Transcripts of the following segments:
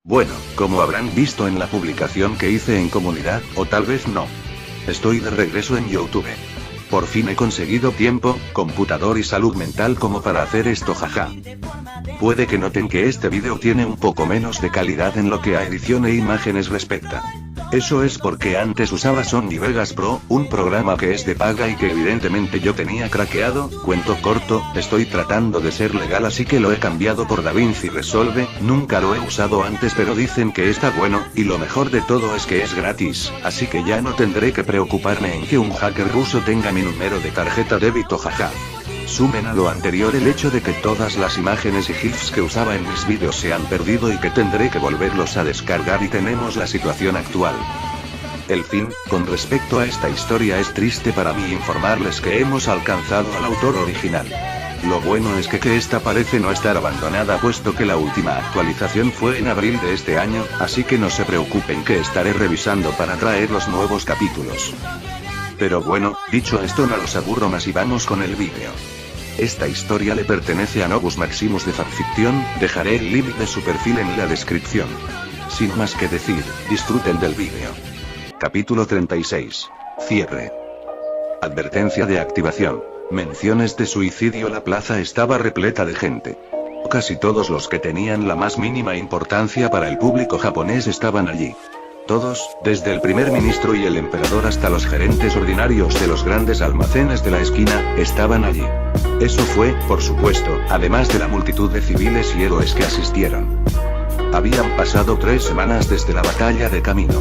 Bueno, como habrán visto en la publicación que hice en comunidad, o tal vez no. Estoy de regreso en YouTube. Por fin he conseguido tiempo, computador y salud mental como para hacer esto, jaja. Puede que noten que este vídeo tiene un poco menos de calidad en lo que a edición e imágenes respecta. Eso es porque antes usaba Sony Vegas Pro, un programa que es de paga y que evidentemente yo tenía craqueado. Cuento corto, estoy tratando de ser legal así que lo he cambiado por DaVinci Resolve. Nunca lo he usado antes pero dicen que está bueno, y lo mejor de todo es que es gratis, así que ya no tendré que preocuparme en que un hacker ruso tenga mi número de tarjeta débito, jaja. Sumen a lo anterior el hecho de que todas las imágenes y GIFs que usaba en mis vídeos se han perdido y que tendré que volverlos a descargar y tenemos la situación actual. El fin, con respecto a esta historia es triste para mí informarles que hemos alcanzado al autor original. Lo bueno es que esta parece no estar abandonada puesto que la última actualización fue en abril de este año, así que no se preocupen que estaré revisando para traer los nuevos capítulos. Pero bueno, dicho esto no los aburro más y vamos con el vídeo. Esta historia le pertenece a Novus Maximus de Fanfiction, dejaré el link de su perfil en la descripción. Sin más que decir, disfruten del vídeo. Capítulo 36. Cierre. Advertencia de activación. Menciones de suicidio. La plaza estaba repleta de gente. Casi todos los que tenían la más mínima importancia para el público japonés estaban allí. Todos, desde el primer ministro y el emperador hasta los gerentes ordinarios de los grandes almacenes de la esquina, estaban allí. Eso fue, por supuesto, además de la multitud de civiles y héroes que asistieron. Habían pasado 3 semanas desde la batalla de Camino.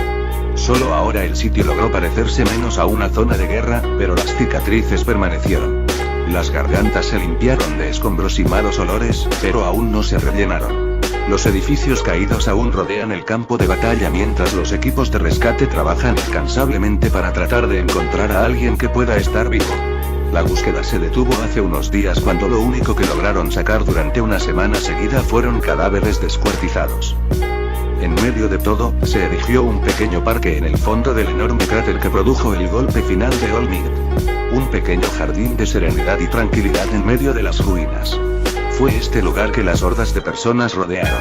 Solo ahora el sitio logró parecerse menos a una zona de guerra, pero las cicatrices permanecieron. Las gargantas se limpiaron de escombros y malos olores, pero aún no se rellenaron. Los edificios caídos aún rodean el campo de batalla mientras los equipos de rescate trabajan incansablemente para tratar de encontrar a alguien que pueda estar vivo. La búsqueda se detuvo hace unos días cuando lo único que lograron sacar durante una semana seguida fueron cadáveres descuartizados. En medio de todo, se erigió un pequeño parque en el fondo del enorme cráter que produjo el golpe final de Olmid. Un pequeño jardín de serenidad y tranquilidad en medio de las ruinas. Fue este lugar que las hordas de personas rodearon.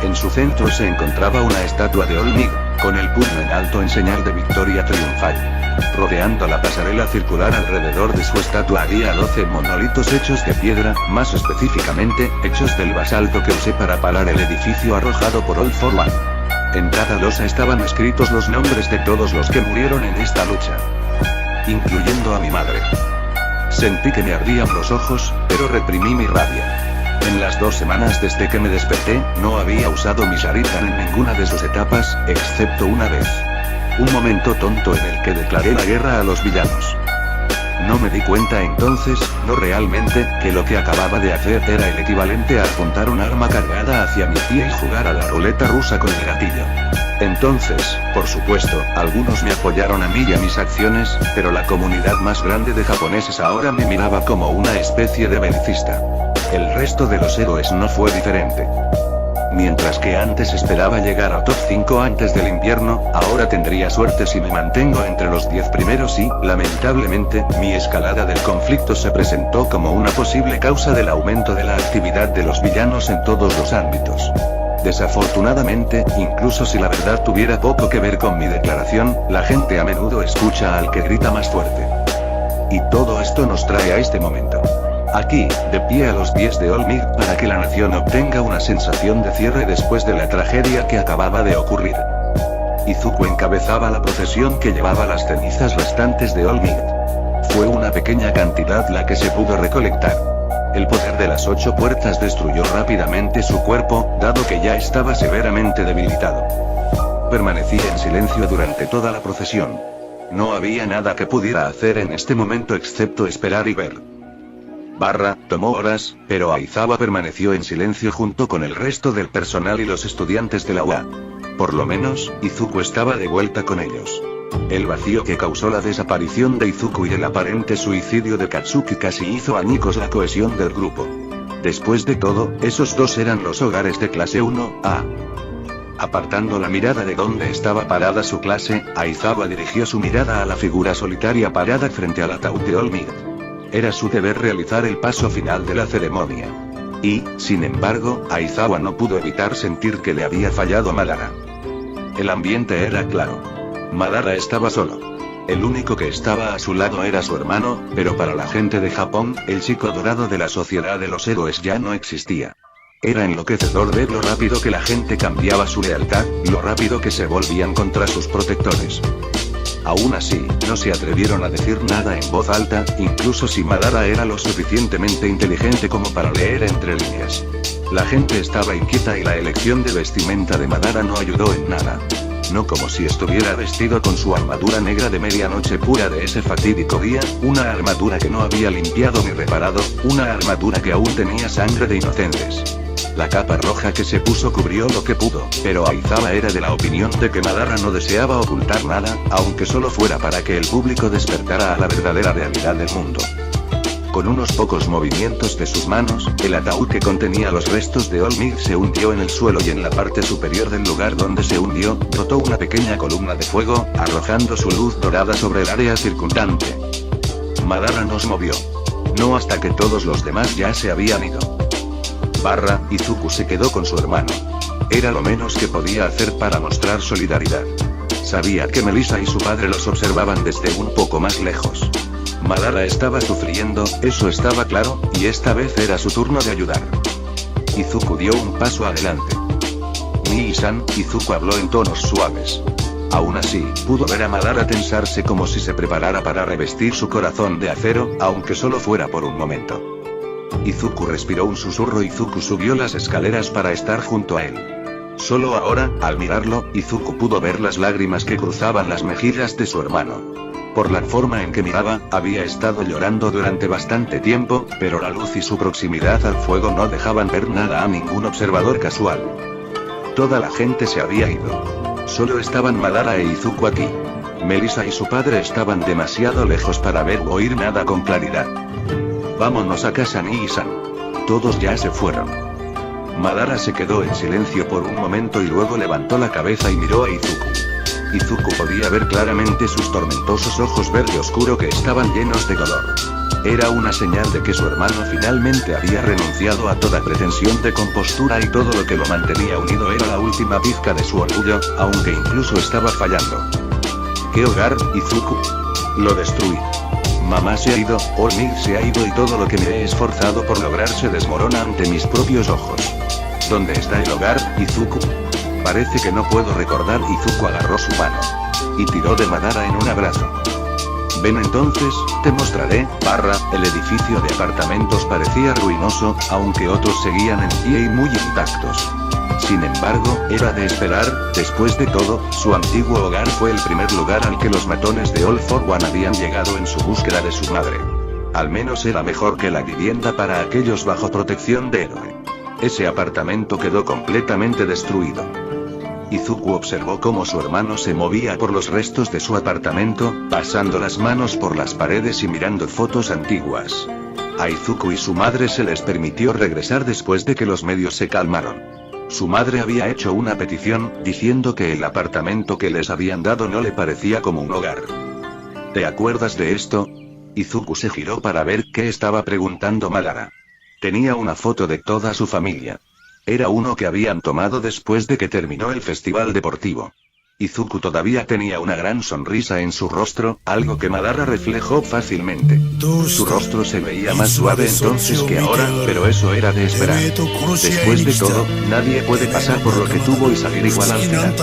En su centro se encontraba una estatua de Olmid, con el puño en alto en señal de victoria triunfal. Rodeando la pasarela circular alrededor de su estatua había 12 monolitos hechos de piedra, más específicamente, hechos del basalto que usé para parar el edificio arrojado por All for One. En cada losa estaban escritos los nombres de todos los que murieron en esta lucha. Incluyendo a mi madre. Sentí que me ardían los ojos, pero reprimí mi rabia. En las 2 semanas desde que me desperté, no había usado mi Sharingan en ninguna de sus etapas, excepto una vez. Un momento tonto en el que declaré la guerra a los villanos. No me di cuenta entonces, no realmente, que lo que acababa de hacer era el equivalente a apuntar un arma cargada hacia mi pie y jugar a la ruleta rusa con el gatillo. Entonces, por supuesto, algunos me apoyaron a mí y a mis acciones, pero la comunidad más grande de japoneses ahora me miraba como una especie de belicista. El resto de los héroes no fue diferente. Mientras que antes esperaba llegar a top 5 antes del invierno, ahora tendría suerte si me mantengo entre los 10 primeros y, lamentablemente, mi escalada del conflicto se presentó como una posible causa del aumento de la actividad de los villanos en todos los ámbitos. Desafortunadamente, incluso si la verdad tuviera poco que ver con mi declaración, la gente a menudo escucha al que grita más fuerte. Y todo esto nos trae a este momento. Aquí, de pie a los pies de Olmid, para que la nación obtenga una sensación de cierre después de la tragedia que acababa de ocurrir. Izuku encabezaba la procesión que llevaba las cenizas restantes de Olmid. Fue una pequeña cantidad la que se pudo recolectar. El poder de las 8 puertas destruyó rápidamente su cuerpo, dado que ya estaba severamente debilitado. Permanecí en silencio durante toda la procesión. No había nada que pudiera hacer en este momento excepto esperar y ver. Tomó horas, pero Aizawa permaneció en silencio junto con el resto del personal y los estudiantes de la UA. Por lo menos, Izuku estaba de vuelta con ellos. El vacío que causó la desaparición de Izuku y el aparente suicidio de Katsuki casi hizo añicos la cohesión del grupo. Después de todo, esos dos eran los hogares de clase 1A. Apartando la mirada de donde estaba parada su clase, Aizawa dirigió su mirada a la figura solitaria parada frente al ataúd de Olmid. Era su deber realizar el paso final de la ceremonia. Y, sin embargo, Aizawa no pudo evitar sentir que le había fallado Madara. El ambiente era claro. Madara estaba solo. El único que estaba a su lado era su hermano, pero para la gente de Japón, el chico dorado de la sociedad de los héroes ya no existía. Era enloquecedor ver lo rápido que la gente cambiaba su lealtad, lo rápido que se volvían contra sus protectores. Aún así, no se atrevieron a decir nada en voz alta, incluso si Madara era lo suficientemente inteligente como para leer entre líneas. La gente estaba inquieta y la elección de vestimenta de Madara no ayudó en nada. No como si estuviera vestido con su armadura negra de medianoche pura de ese fatídico día, una armadura que no había limpiado ni reparado, una armadura que aún tenía sangre de inocentes. La capa roja que se puso cubrió lo que pudo, pero Aizawa era de la opinión de que Madara no deseaba ocultar nada, aunque solo fuera para que el público despertara a la verdadera realidad del mundo. Con unos pocos movimientos de sus manos, el ataúd que contenía los restos de All Might se hundió en el suelo y en la parte superior del lugar donde se hundió, brotó una pequeña columna de fuego, arrojando su luz dorada sobre el área circundante. Madara no se movió. No hasta que todos los demás ya se habían ido. Izuku se quedó con su hermano. Era lo menos que podía hacer para mostrar solidaridad. Sabía que Melissa y su padre los observaban desde un poco más lejos. Madara estaba sufriendo, eso estaba claro, y esta vez era su turno de ayudar. Izuku dio un paso adelante. Nii-san, Izuku habló en tonos suaves. Aún así, pudo ver a Madara tensarse como si se preparara para revestir su corazón de acero, aunque solo fuera por un momento. Izuku respiró un susurro y Izuku subió las escaleras para estar junto a él. Solo ahora, al mirarlo, Izuku pudo ver las lágrimas que cruzaban las mejillas de su hermano. Por la forma en que miraba, había estado llorando durante bastante tiempo, pero la luz y su proximidad al fuego no dejaban ver nada a ningún observador casual. Toda la gente se había ido. Solo estaban Madara e Izuku aquí. Melissa y su padre estaban demasiado lejos para ver o oír nada con claridad. Vámonos a casa, Nii-san. Todos ya se fueron. Madara se quedó en silencio por un momento y luego levantó la cabeza y miró a Izuku. Izuku podía ver claramente sus tormentosos ojos verde oscuro que estaban llenos de dolor. Era una señal de que su hermano finalmente había renunciado a toda pretensión de compostura y todo lo que lo mantenía unido era la última pizca de su orgullo, aunque incluso estaba fallando. ¿Qué hogar, Izuku? Lo destruí. Mamá se ha ido, All Might se ha ido y todo lo que me he esforzado por lograr se desmorona ante mis propios ojos. ¿Dónde está el hogar, Izuku? Parece que no puedo recordar. Izuku agarró su mano y tiró de Madara en un abrazo. Ven entonces, te mostraré. El edificio de apartamentos parecía ruinoso, aunque otros seguían en pie y muy intactos. Sin embargo, era de esperar, después de todo, su antiguo hogar fue el primer lugar al que los matones de All for One habían llegado en su búsqueda de su madre. Al menos era mejor que la vivienda para aquellos bajo protección de héroe. Ese apartamento quedó completamente destruido. Izuku observó cómo su hermano se movía por los restos de su apartamento, pasando las manos por las paredes y mirando fotos antiguas. A Izuku y su madre se les permitió regresar después de que los medios se calmaron. Su madre había hecho una petición, diciendo que el apartamento que les habían dado no le parecía como un hogar. ¿Te acuerdas de esto? Izuku se giró para ver qué estaba preguntando Madara. Tenía una foto de toda su familia. Era uno que habían tomado después de que terminó el festival deportivo. Izuku todavía tenía una gran sonrisa en su rostro, algo que Madara reflejó fácilmente. Su rostro se veía más suave entonces que ahora, pero eso era de esperar. Después de todo, nadie puede pasar por lo que tuvo y salir igual al final.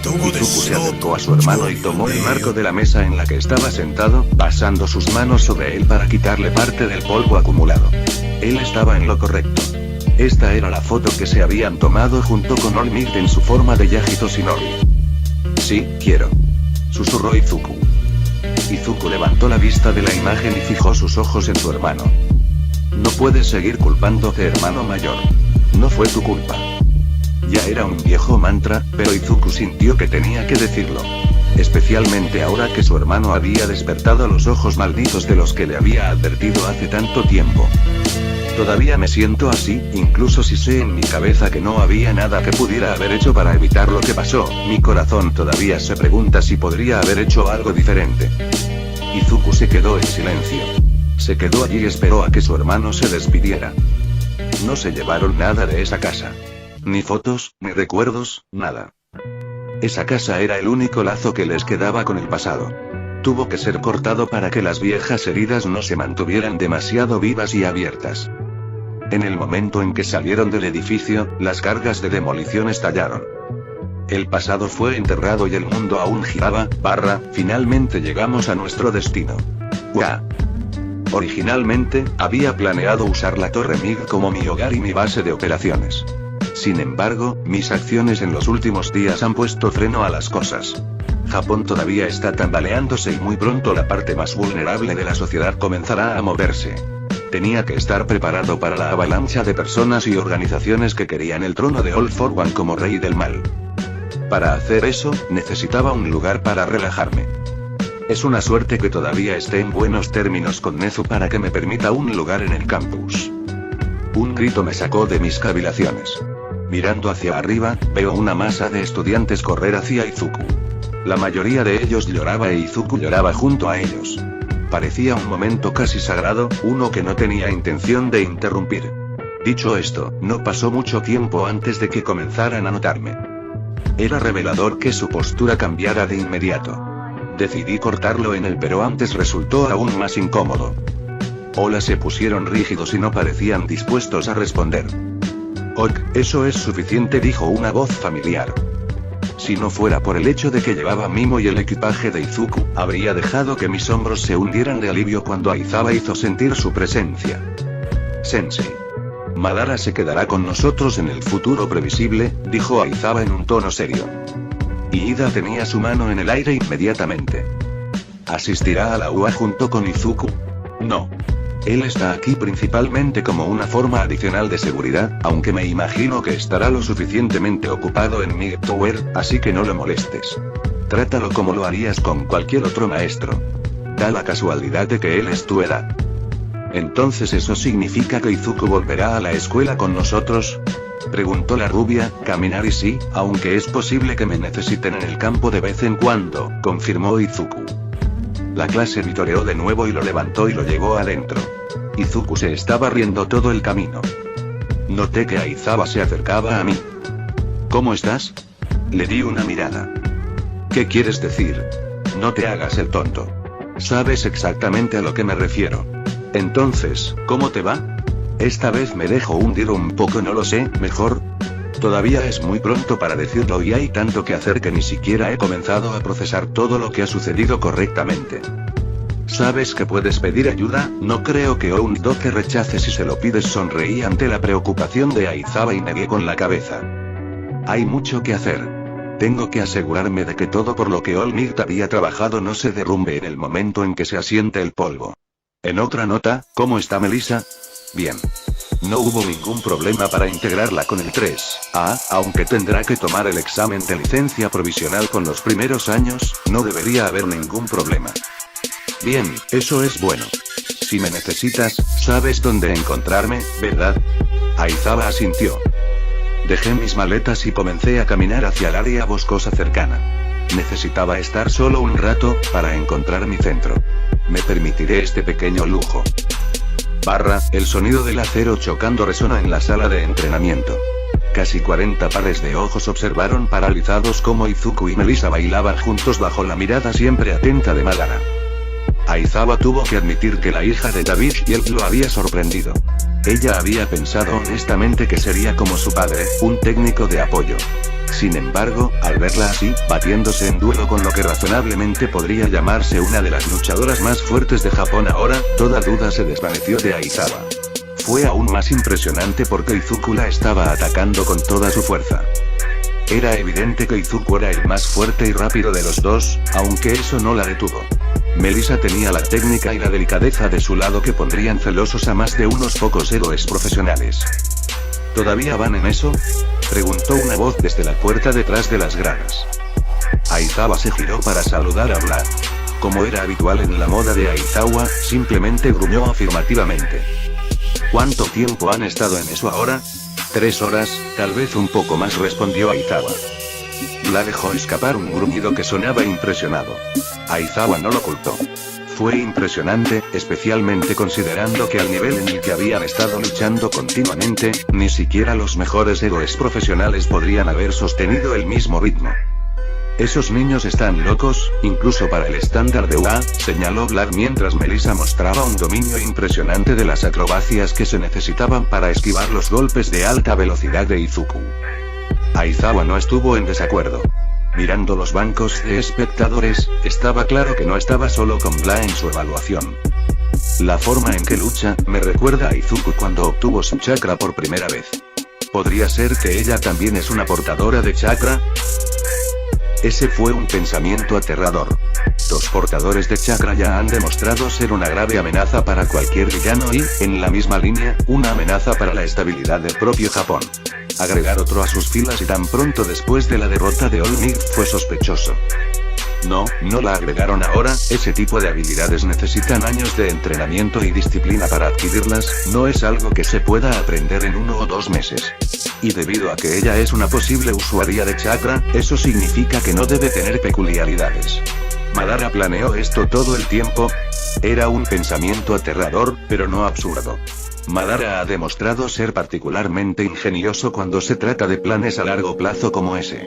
Izuku se acercó a su hermano y tomó el marco de la mesa en la que estaba sentado, pasando sus manos sobre él para quitarle parte del polvo acumulado. Él estaba en lo correcto. Esta era la foto que se habían tomado junto con All Might en su forma de Yagi Toshinori. Sí, quiero. Susurró Izuku. Izuku levantó la vista de la imagen y fijó sus ojos en su hermano. No puedes seguir culpándote, hermano mayor. No fue tu culpa. Ya era un viejo mantra, pero Izuku sintió que tenía que decirlo. Especialmente ahora que su hermano había despertado los ojos malditos de los que le había advertido hace tanto tiempo. Todavía me siento así, incluso si sé en mi cabeza que no había nada que pudiera haber hecho para evitar lo que pasó, mi corazón todavía se pregunta si podría haber hecho algo diferente. Izuku se quedó en silencio. Se quedó allí y esperó a que su hermano se despidiera. No se llevaron nada de esa casa. Ni fotos, ni recuerdos, nada. Esa casa era el único lazo que les quedaba con el pasado. Tuvo que ser cortado para que las viejas heridas no se mantuvieran demasiado vivas y abiertas. En el momento en que salieron del edificio, las cargas de demolición estallaron. El pasado fue enterrado y el mundo aún giraba, finalmente llegamos a nuestro destino. ¡Uah! Originalmente, había planeado usar la Torre MiG como mi hogar y mi base de operaciones. Sin embargo, mis acciones en los últimos días han puesto freno a las cosas. Japón todavía está tambaleándose y muy pronto la parte más vulnerable de la sociedad comenzará a moverse. Tenía que estar preparado para la avalancha de personas y organizaciones que querían el trono de All for One como rey del mal. Para hacer eso, necesitaba un lugar para relajarme. Es una suerte que todavía esté en buenos términos con Nezu para que me permita un lugar en el campus. Un grito me sacó de mis cavilaciones. Mirando hacia arriba, veo una masa de estudiantes correr hacia Izuku. La mayoría de ellos lloraba e Izuku lloraba junto a ellos. Parecía un momento casi sagrado, uno que no tenía intención de interrumpir. Dicho esto, no pasó mucho tiempo antes de que comenzaran a notarme. Era revelador que su postura cambiara de inmediato. Decidí cortarlo en él, pero antes resultó aún más incómodo. Hola, se pusieron rígidos y no parecían dispuestos a responder. Ok, eso es suficiente, dijo una voz familiar. Si no fuera por el hecho de que llevaba Mimo y el equipaje de Izuku, habría dejado que mis hombros se hundieran de alivio cuando Aizawa hizo sentir su presencia. Sensei. Madara se quedará con nosotros en el futuro previsible, dijo Aizawa en un tono serio. Y Ida tenía su mano en el aire inmediatamente. ¿Asistirá a la UA junto con Izuku? No. Él está aquí principalmente como una forma adicional de seguridad, aunque me imagino que estará lo suficientemente ocupado en Mid Tower, así que no lo molestes. Trátalo como lo harías con cualquier otro maestro. Da la casualidad de que él es tu edad. ¿Entonces eso significa que Izuku volverá a la escuela con nosotros? Preguntó la rubia. Caminar y sí, aunque es posible que me necesiten en el campo de vez en cuando, confirmó Izuku. La clase vitoreó de nuevo y lo levantó y lo llevó adentro. Izuku se estaba riendo todo el camino. Noté que Aizawa se acercaba a mí. ¿Cómo estás? Le di una mirada. ¿Qué quieres decir? No te hagas el tonto. Sabes exactamente a lo que me refiero. Entonces, ¿cómo te va? Esta vez me dejo hundir un poco, no lo sé, mejor. Todavía es muy pronto para decirlo y hay tanto que hacer que ni siquiera he comenzado a procesar todo lo que ha sucedido correctamente. Sabes que puedes pedir ayuda, no creo que Oundoke rechace si se lo pides. Sonreí ante la preocupación de Aizawa y negué con la cabeza. Hay mucho que hacer. Tengo que asegurarme de que todo por lo que All Might había trabajado no se derrumbe en el momento en que se asiente el polvo. En otra nota, ¿cómo está Melissa? Bien. No hubo ningún problema para integrarla con el 3A, aunque tendrá que tomar el examen de licencia provisional con los primeros años, no debería haber ningún problema. Bien, eso es bueno. Si me necesitas, sabes dónde encontrarme, ¿verdad? Aizawa asintió. Dejé mis maletas y comencé a caminar hacia el área boscosa cercana. Necesitaba estar solo un rato, para encontrar mi centro. Me permitiré este pequeño lujo. El sonido del acero chocando resonó en la sala de entrenamiento. Casi 40 pares de ojos observaron paralizados cómo Izuku y Melissa bailaban juntos bajo la mirada siempre atenta de Madara. Aizawa tuvo que admitir que la hija de David y él lo había sorprendido. Ella había pensado honestamente que sería como su padre, un técnico de apoyo. Sin embargo, al verla así, batiéndose en duelo con lo que razonablemente podría llamarse una de las luchadoras más fuertes de Japón ahora, toda duda se desvaneció de Aizawa. Fue aún más impresionante porque Izuku la estaba atacando con toda su fuerza. Era evidente que Izuku era el más fuerte y rápido de los dos, aunque eso no la detuvo. Melissa tenía la técnica y la delicadeza de su lado que pondrían celosos a más de unos pocos héroes profesionales. ¿Todavía van en eso?, preguntó una voz desde la puerta detrás de las gradas. Aizawa se giró para saludar a Vlad. Como era habitual en la moda de Aizawa, simplemente gruñó afirmativamente. ¿Cuánto tiempo han estado en eso ahora? 3 horas, tal vez un poco más, respondió Aizawa. Vlad dejó escapar un gruñido que sonaba impresionado. Aizawa no lo ocultó. Fue impresionante, especialmente considerando que al nivel en el que habían estado luchando continuamente, ni siquiera los mejores héroes profesionales podrían haber sostenido el mismo ritmo. Esos niños están locos, incluso para el estándar de UA, señaló Vlad mientras Melissa mostraba un dominio impresionante de las acrobacias que se necesitaban para esquivar los golpes de alta velocidad de Izuku. Aizawa no estuvo en desacuerdo. Mirando los bancos de espectadores, estaba claro que no estaba solo con Vlad en su evaluación. La forma en que lucha, me recuerda a Izuku cuando obtuvo su chakra por primera vez. ¿Podría ser que ella también es una portadora de chakra? Ese fue un pensamiento aterrador. Dos portadores de chakra ya han demostrado ser una grave amenaza para cualquier villano y, en la misma línea, una amenaza para la estabilidad del propio Japón. Agregar otro a sus filas y tan pronto después de la derrota de All Might fue sospechoso. No la agregaron ahora, ese tipo de habilidades necesitan años de entrenamiento y disciplina para adquirirlas, no es algo que se pueda aprender en 1 o 2 meses. Y debido a que ella es una posible usuaria de chakra, eso significa que no debe tener peculiaridades. Madara planeó esto todo el tiempo. Era un pensamiento aterrador, pero no absurdo. Madara ha demostrado ser particularmente ingenioso cuando se trata de planes a largo plazo como ese.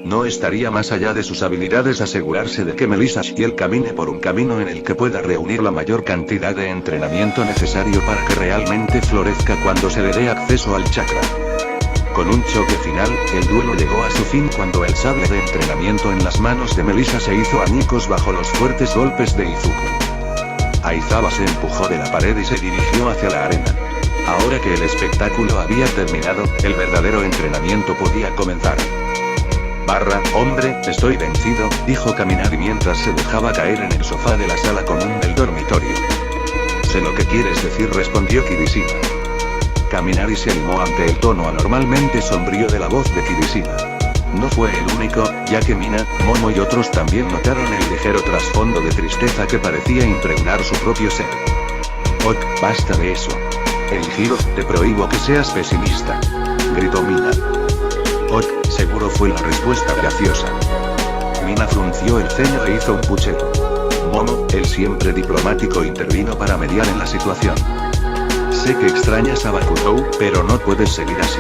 No estaría más allá de sus habilidades asegurarse de que Melissa Shiel camine por un camino en el que pueda reunir la mayor cantidad de entrenamiento necesario para que realmente florezca cuando se le dé acceso al chakra. Con un choque final, el duelo llegó a su fin cuando el sable de entrenamiento en las manos de Melissa se hizo añicos bajo los fuertes golpes de Izuku. Aizawa se empujó de la pared y se dirigió hacia la arena. Ahora que el espectáculo había terminado, el verdadero entrenamiento podía comenzar. Hombre, estoy vencido, dijo Kaminari mientras se dejaba caer en el sofá de la sala común del dormitorio. Sé lo que quieres decir, respondió Kirishima. Kaminari se animó ante el tono anormalmente sombrío de la voz de Kirishima. No fue el único, ya que Mina, Momo y otros también notaron el ligero trasfondo de tristeza que parecía impregnar su propio ser. Basta de eso. Eligiro, te prohíbo que seas pesimista, gritó Mina. Seguro fue la respuesta graciosa. Mina frunció el ceño e hizo un puchero. Momo, el siempre diplomático, intervino para mediar en la situación. Sé que extrañas a Bakugou, pero no puedes seguir así.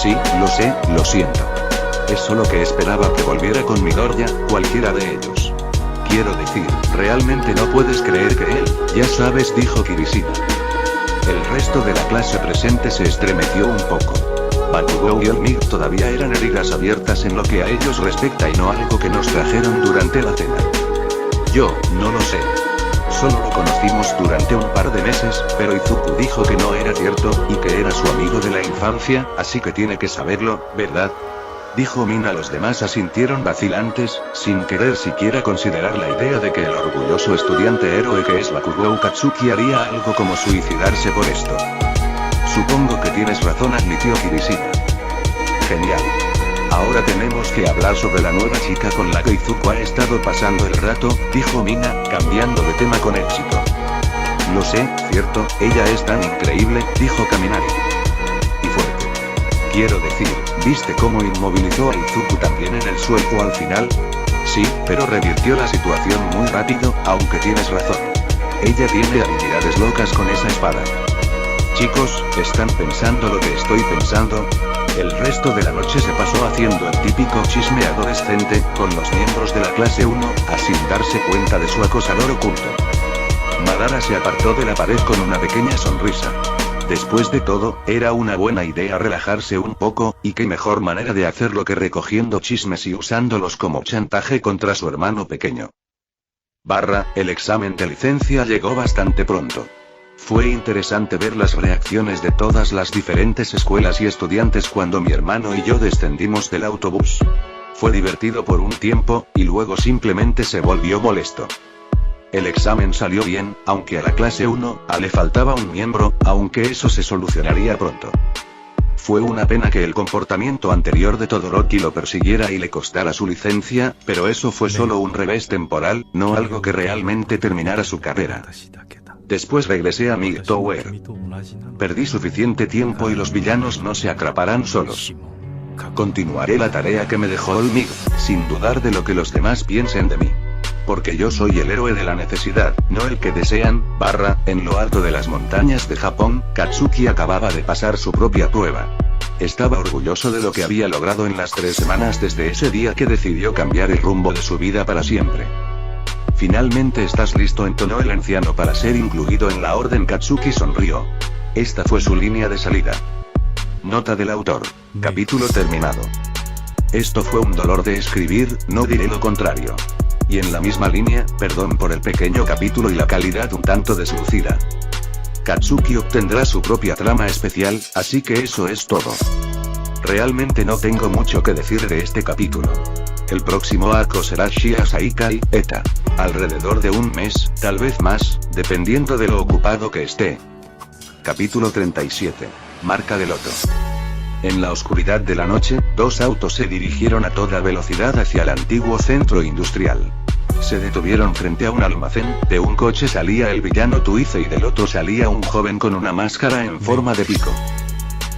Sí, lo sé, lo siento. Es solo que esperaba que volviera con Midoriya, cualquiera de ellos. Quiero decir, realmente no puedes creer que él, ya sabes, dijo Kirishima. El resto de la clase presente se estremeció un poco. Bakugou y All Might todavía eran heridas abiertas en lo que a ellos respecta y no algo que nos trajeron durante la cena. Yo, no lo sé. Solo lo conocimos durante un par de meses, pero Izuku dijo que no era cierto, y que era su amigo de la infancia, así que tiene que saberlo, ¿verdad? Dijo Mina. Los demás asintieron vacilantes, sin querer siquiera considerar la idea de que el orgulloso estudiante héroe que es Bakugou Katsuki haría algo como suicidarse por esto. Supongo que tienes razón, admitió Kirishima. Genial. Ahora tenemos que hablar sobre la nueva chica con la que Izuku ha estado pasando el rato, dijo Mina, cambiando de tema con éxito. Lo sé, cierto, ella es tan increíble, dijo Kaminari. Y fuerte. Quiero decir, ¿viste cómo inmovilizó a Izuku también en el suelo al final? Sí, pero revirtió la situación muy rápido, aunque tienes razón. Ella tiene habilidades locas con esa espada. Chicos, ¿están pensando lo que estoy pensando? El resto de la noche se pasó haciendo el típico chisme adolescente, con los miembros de la clase 1, sin darse cuenta de su acosador oculto. Madara se apartó de la pared con una pequeña sonrisa. Después de todo, era una buena idea relajarse un poco, y qué mejor manera de hacerlo que recogiendo chismes y usándolos como chantaje contra su hermano pequeño. El examen de licencia llegó bastante pronto. Fue interesante ver las reacciones de todas las diferentes escuelas y estudiantes cuando mi hermano y yo descendimos del autobús. Fue divertido por un tiempo, y luego simplemente se volvió molesto. El examen salió bien, aunque a la clase 1, le faltaba un miembro, aunque eso se solucionaría pronto. Fue una pena que el comportamiento anterior de Todoroki lo persiguiera y le costara su licencia, pero eso fue solo un revés temporal, no algo que realmente terminara su carrera. Después regresé a Mid Tower. Perdí suficiente tiempo y los villanos no se atraparán solos. Continuaré la tarea que me dejó All Might, sin dudar de lo que los demás piensen de mí. Porque yo soy el héroe de la necesidad, no el que desean, en lo alto de las montañas de Japón, Katsuki acababa de pasar su propia prueba. Estaba orgulloso de lo que había logrado en las 3 semanas desde ese día que decidió cambiar el rumbo de su vida para siempre. Finalmente estás listo, entonó el anciano para ser incluido en la orden. Katsuki sonrió. Esta fue su línea de salida. Nota del autor. Capítulo terminado. Esto fue un dolor de escribir, no diré lo contrario. Y en la misma línea, perdón por el pequeño capítulo y la calidad un tanto deslucida. Katsuki obtendrá su propia trama especial, así que eso es todo. Realmente no tengo mucho que decir de este capítulo. El próximo arco será Shia Saikai, ETA. Alrededor de un mes, tal vez más, dependiendo de lo ocupado que esté. Capítulo 37. Marca del Loto. En la oscuridad de la noche, 2 autos se dirigieron a toda velocidad hacia el antiguo centro industrial. Se detuvieron frente a un almacén. De un coche salía el villano Tuice y del otro salía un joven con una máscara en forma de pico.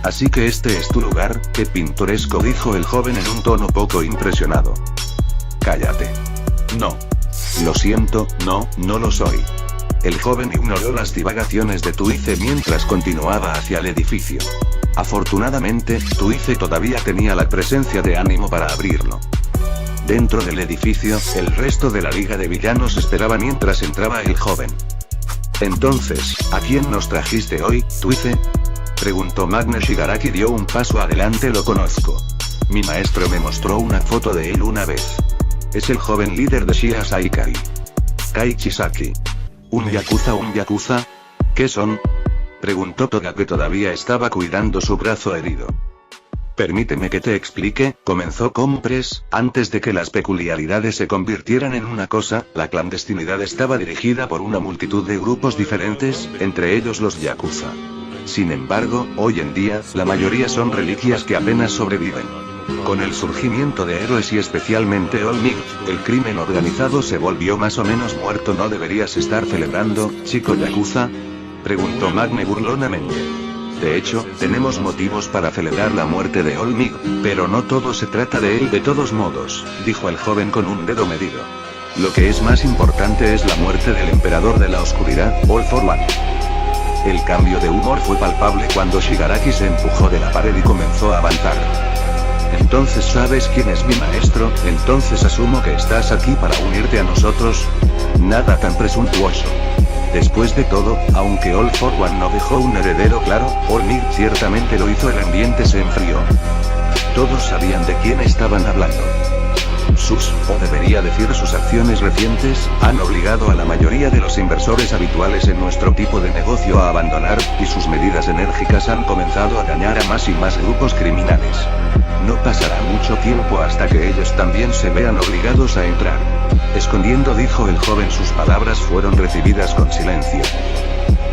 Así que este es tu lugar, qué pintoresco, dijo el joven en un tono poco impresionado. Cállate. No. Lo siento, no lo soy. El joven ignoró las divagaciones de Tuice mientras continuaba hacia el edificio. Afortunadamente, Tuice todavía tenía la presencia de ánimo para abrirlo. Dentro del edificio, el resto de la liga de villanos esperaba mientras entraba el joven. Entonces, ¿a quién nos trajiste hoy, Tuice? Preguntó Magne. Shigaraki dio un paso adelante. Lo conozco. Mi maestro me mostró una foto de él una vez. Es el joven líder de Shia Saikai. Kai Chisaki. ¿Un yakuza? ¿Qué son? Preguntó Toga, que todavía estaba cuidando su brazo herido. Permíteme que te explique, comenzó Compress. Antes de que las peculiaridades se convirtieran en una cosa, la clandestinidad estaba dirigida por una multitud de grupos diferentes, entre ellos los yakuza. Sin embargo, hoy en día, la mayoría son reliquias que apenas sobreviven. Con el surgimiento de héroes y especialmente All Might, el crimen organizado se volvió más o menos muerto. ¿No deberías estar celebrando, chico yakuza? Preguntó Magne burlonamente. De hecho, tenemos motivos para celebrar la muerte de All Might, pero no todo se trata de él de todos modos, dijo el joven con un dedo medido. Lo que es más importante es la muerte del emperador de la oscuridad, All for One. El cambio de humor fue palpable cuando Shigaraki se empujó de la pared y comenzó a avanzar. Entonces sabes quién es mi maestro, entonces asumo que estás aquí para unirte a nosotros. Nada tan presuntuoso. Después de todo, aunque All for One no dejó un heredero claro, All Might ciertamente lo hizo. El ambiente se enfrió. Todos sabían de quién estaban hablando. O debería decir sus acciones recientes, han obligado a la mayoría de los inversores habituales en nuestro tipo de negocio a abandonar, y sus medidas enérgicas han comenzado a dañar a más y más grupos criminales. No pasará mucho tiempo hasta que ellos también se vean obligados a entrar. Escondiendo, dijo el joven. Sus palabras fueron recibidas con silencio.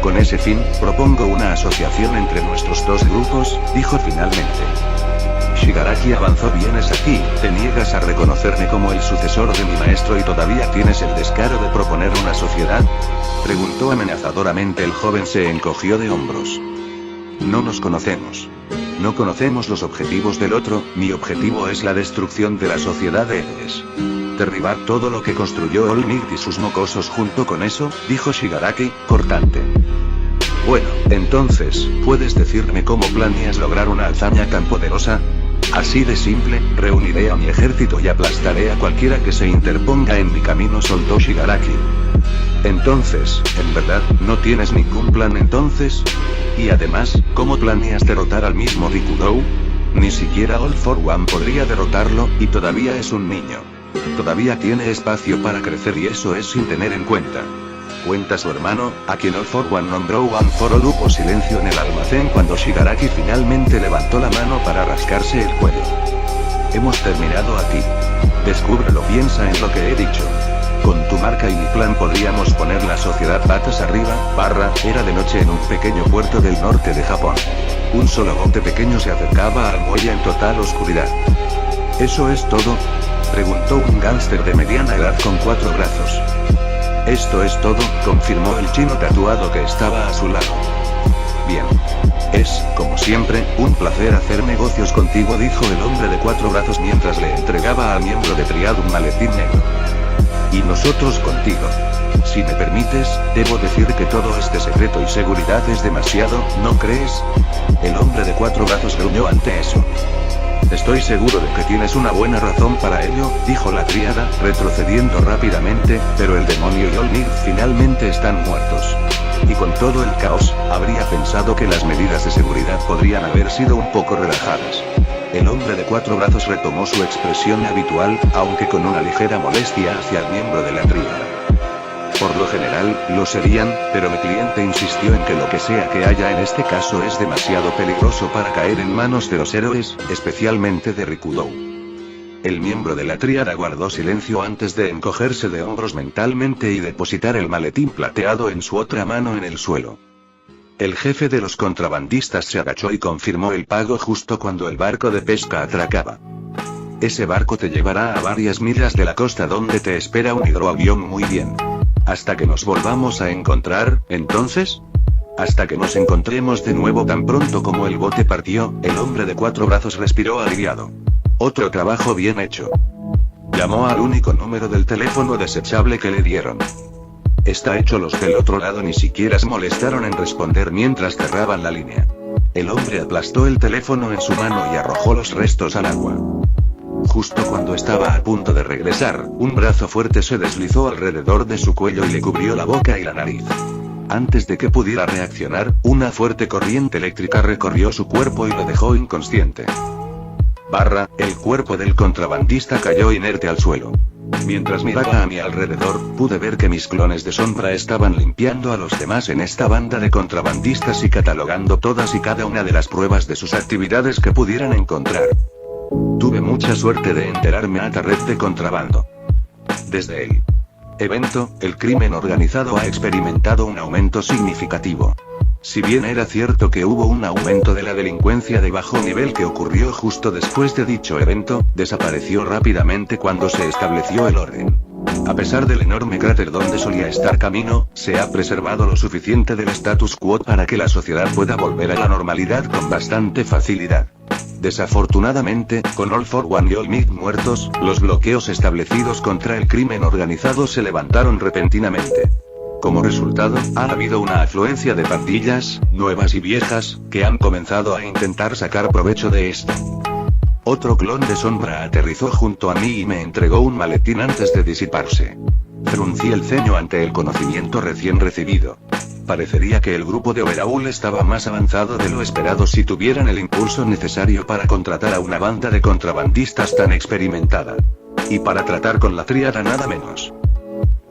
Con ese fin, propongo una asociación entre nuestros 2 grupos, dijo finalmente. Shigaraki avanzó. ¿Vienes aquí, te niegas a reconocerme como el sucesor de mi maestro y todavía tienes el descaro de proponer una sociedad? Preguntó amenazadoramente. El joven se encogió de hombros. No nos conocemos. No conocemos los objetivos del otro. Mi objetivo es la destrucción de la sociedad de héroes. Derribar todo lo que construyó All Might y sus mocosos. Junto con eso, dijo Shigaraki, cortante. Bueno, entonces, ¿puedes decirme cómo planeas lograr una hazaña tan poderosa? Así de simple, reuniré a mi ejército y aplastaré a cualquiera que se interponga en mi camino, soltó Shigaraki. Entonces, ¿en verdad, no tienes ningún plan entonces? Y además, ¿cómo planeas derrotar al mismo Rikudou? Ni siquiera All for One podría derrotarlo, y todavía es un niño. Todavía tiene espacio para crecer y eso es sin tener en cuenta. Cuenta su hermano, a quien All for One nombró One for All. Hubo silencio en el almacén cuando Shigaraki finalmente levantó la mano para rascarse el cuello. Hemos terminado aquí. Descúbrelo, piensa en lo que he dicho. Con tu marca y mi plan podríamos poner la sociedad patas arriba, era de noche en un pequeño puerto del norte de Japón. Un solo bote pequeño se acercaba al muelle en total oscuridad. ¿Eso es todo?, preguntó un gángster de mediana edad con 4 brazos. Esto es todo, confirmó el chino tatuado que estaba a su lado. Bien. Es, como siempre, un placer hacer negocios contigo, dijo el hombre de 4 brazos mientras le entregaba al miembro de Triad un maletín negro. Y nosotros contigo. Si me permites, debo decir que todo este secreto y seguridad es demasiado, ¿no crees? El hombre de 4 brazos gruñó ante eso. Estoy seguro de que tienes una buena razón para ello, dijo la tríada, retrocediendo rápidamente, pero el demonio y Olmir finalmente están muertos. Y con todo el caos, habría pensado que las medidas de seguridad podrían haber sido un poco relajadas. El hombre de 4 brazos retomó su expresión habitual, aunque con una ligera molestia hacia el miembro de la tríada. Por lo general, lo serían, pero mi cliente insistió en que lo que sea que haya en este caso es demasiado peligroso para caer en manos de los héroes, especialmente de Rikudou. El miembro de la tríada guardó silencio antes de encogerse de hombros mentalmente y depositar el maletín plateado en su otra mano en el suelo. El jefe de los contrabandistas se agachó y confirmó el pago justo cuando el barco de pesca atracaba. Ese barco te llevará a varias millas de la costa donde te espera un hidroavión muy bien. Hasta que nos volvamos a encontrar, entonces. Hasta que nos encontremos de nuevo tan pronto como el bote partió, el hombre de 4 brazos respiró aliviado. Otro trabajo bien hecho. Llamó al único número del teléfono desechable que le dieron. Está hecho, los del otro lado ni siquiera se molestaron en responder mientras cerraban la línea. El hombre aplastó el teléfono en su mano y arrojó los restos al agua. Justo cuando estaba a punto de regresar, un brazo fuerte se deslizó alrededor de su cuello y le cubrió la boca y la nariz. Antes de que pudiera reaccionar, una fuerte corriente eléctrica recorrió su cuerpo y lo dejó inconsciente. El cuerpo del contrabandista cayó inerte al suelo. Mientras miraba a mi alrededor, pude ver que mis clones de sombra estaban limpiando a los demás en esta banda de contrabandistas y catalogando todas y cada una de las pruebas de sus actividades que pudieran encontrar. Tuve mucha suerte de enterarme a esta red de contrabando. Desde el evento, el crimen organizado ha experimentado un aumento significativo. Si bien era cierto que hubo un aumento de la delincuencia de bajo nivel que ocurrió justo después de dicho evento, desapareció rápidamente cuando se estableció el orden. A pesar del enorme cráter donde solía estar Camino, se ha preservado lo suficiente del status quo para que la sociedad pueda volver a la normalidad con bastante facilidad. Desafortunadamente, con All for One y All Might muertos, los bloqueos establecidos contra el crimen organizado se levantaron repentinamente. Como resultado, ha habido una afluencia de pandillas, nuevas y viejas, que han comenzado a intentar sacar provecho de esto. Otro clon de sombra aterrizó junto a mí y me entregó un maletín antes de disiparse. Fruncí el ceño ante el conocimiento recién recibido. Parecería que el grupo de Overhaul estaba más avanzado de lo esperado si tuvieran el impulso necesario para contratar a una banda de contrabandistas tan experimentada. Y para tratar con la tríada nada menos.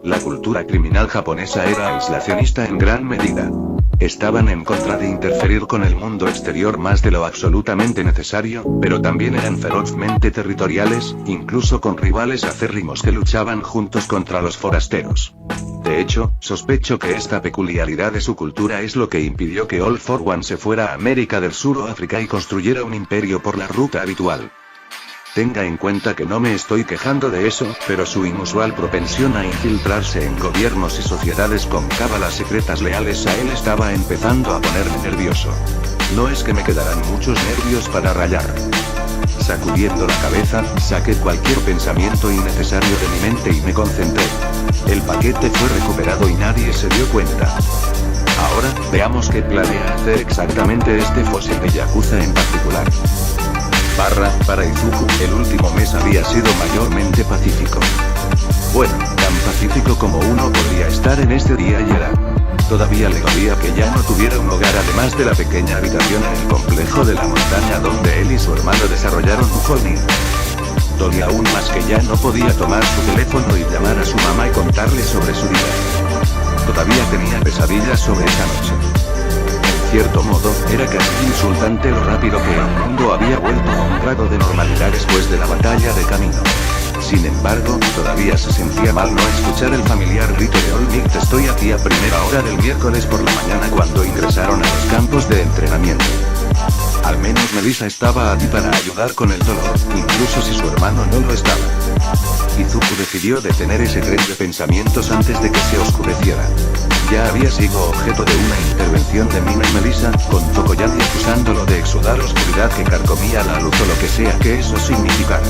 La cultura criminal japonesa era aislacionista en gran medida. Estaban en contra de interferir con el mundo exterior más de lo absolutamente necesario, pero también eran ferozmente territoriales, incluso con rivales acérrimos que luchaban juntos contra los forasteros. De hecho, sospecho que esta peculiaridad de su cultura es lo que impidió que All for One se fuera a América del Sur o África y construyera un imperio por la ruta habitual. Tenga en cuenta que no me estoy quejando de eso, pero su inusual propensión a infiltrarse en gobiernos y sociedades con cábalas secretas leales a él estaba empezando a ponerme nervioso. No es que me quedaran muchos nervios para rayar. Sacudiendo la cabeza, saqué cualquier pensamiento innecesario de mi mente y me concentré. El paquete fue recuperado y nadie se dio cuenta. Ahora, veamos qué planea hacer exactamente este fósil de Yakuza en particular. Para Izuku, el último mes había sido mayormente pacífico. Bueno, tan pacífico como uno podría estar en este día y era. Todavía le dolía que ya no tuviera un hogar además de la pequeña habitación en el complejo de la montaña donde él y su hermano desarrollaron un jardín. Dolía aún más que ya no podía tomar su teléfono y llamar a su mamá y contarle sobre su vida. Todavía tenía pesadillas sobre esa noche. En cierto modo, era casi insultante lo rápido que el mundo había vuelto a un grado de normalidad después de la batalla de Camino. Sin embargo, todavía se sentía mal no escuchar el familiar grito de All Might estoy aquí a primera hora del miércoles por la mañana cuando ingresaron a los campos de entrenamiento. Al menos Melissa estaba allí para ayudar con el dolor, incluso si su hermano no lo estaba. Izuku decidió detener ese tren de pensamientos antes de que se oscureciera. Ya había sido objeto de una intervención de Mina y Melissa, con Tokoyami acusándolo de exudar oscuridad que carcomía la luz o lo que sea que eso significara.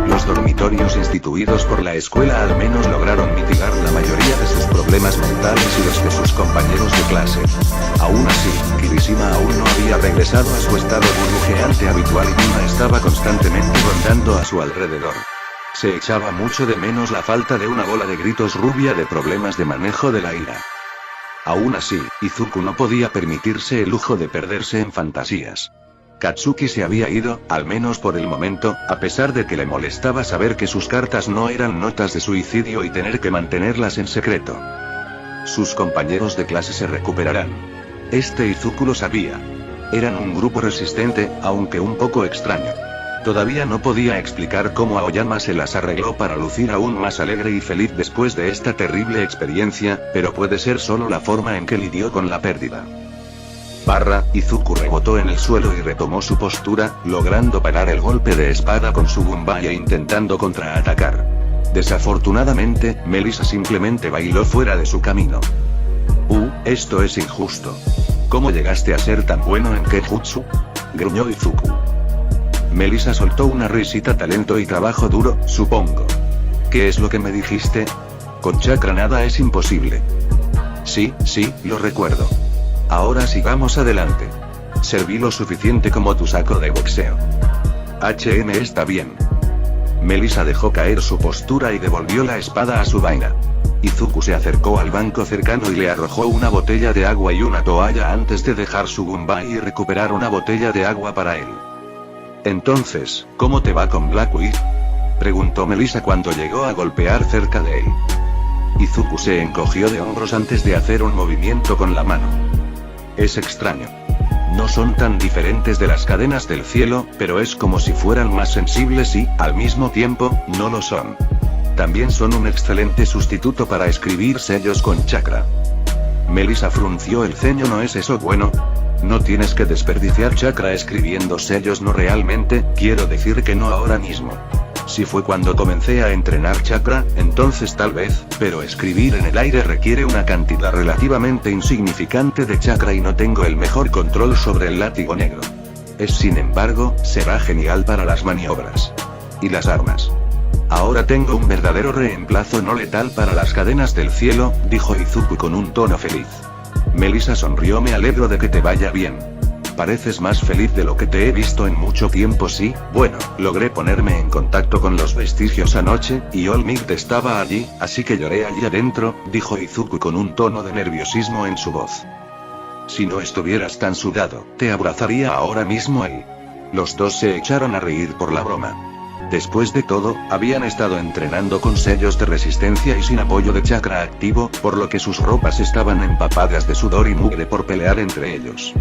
Los dormitorios laboratorios instituidos por la escuela al menos lograron mitigar la mayoría de sus problemas mentales y los de sus compañeros de clase. Aún así, Kirishima aún no había regresado a su estado burbujeante habitual y Mima estaba constantemente rondando a su alrededor. Se echaba mucho de menos la falta de una bola de gritos rubia de problemas de manejo de la ira. Aún así, Izuku no podía permitirse el lujo de perderse en fantasías. Katsuki se había ido, al menos por el momento, a pesar de que le molestaba saber que sus cartas no eran notas de suicidio y tener que mantenerlas en secreto. Sus compañeros de clase se recuperarán. Izuku lo sabía. Eran un grupo resistente, aunque un poco extraño. Todavía no podía explicar cómo Aoyama se las arregló para lucir aún más alegre y feliz después de esta terrible experiencia, pero puede ser solo la forma en que lidió con la pérdida. Izuku rebotó en el suelo y retomó su postura, logrando parar el golpe de espada con su Gunbai e intentando contraatacar. Desafortunadamente, Melissa simplemente bailó fuera de su camino. Esto es injusto. ¿Cómo llegaste a ser tan bueno en Kenjutsu? Gruñó Izuku. Melissa soltó una risita. Talento y trabajo duro, supongo. ¿Qué es lo que me dijiste? Con chakra nada es imposible. Sí, lo recuerdo. Ahora sigamos adelante. Serví lo suficiente como tu saco de boxeo. Está bien. Melissa dejó caer su postura y devolvió la espada a su vaina. Izuku se acercó al banco cercano y le arrojó una botella de agua y una toalla antes de dejar su Gunbai y recuperar una botella de agua para él. Entonces, ¿cómo te va con Blackwood? Preguntó Melissa cuando llegó a golpear cerca de él. Izuku se encogió de hombros antes de hacer un movimiento con la mano. Es extraño. No son tan diferentes de las cadenas del cielo, pero es como si fueran más sensibles y, al mismo tiempo, no lo son. También son un excelente sustituto para escribir sellos con chakra. Melissa frunció el ceño. ¿No es eso bueno? No tienes que desperdiciar chakra escribiendo sellos. No realmente, quiero decir que no ahora mismo. Si fue cuando comencé a entrenar chakra, entonces tal vez, pero escribir en el aire requiere una cantidad relativamente insignificante de chakra y no tengo el mejor control sobre el látigo negro. Sin embargo, será genial para las maniobras. Y las armas. Ahora tengo un verdadero reemplazo no letal para las cadenas del cielo, dijo Izuku con un tono feliz. Melissa sonrió. Me alegro de que te vaya bien. Pareces más feliz de lo que te he visto en mucho tiempo. Sí, bueno, logré ponerme en contacto con los vestigios anoche, y All Might estaba allí, así que lloré allí adentro, dijo Izuku con un tono de nerviosismo en su voz. Si no estuvieras tan sudado, te abrazaría ahora mismo él. Los dos se echaron a reír por la broma. Después de todo, habían estado entrenando con sellos de resistencia y sin apoyo de chakra activo, por lo que sus ropas estaban empapadas de sudor y mugre por pelear entre ellos.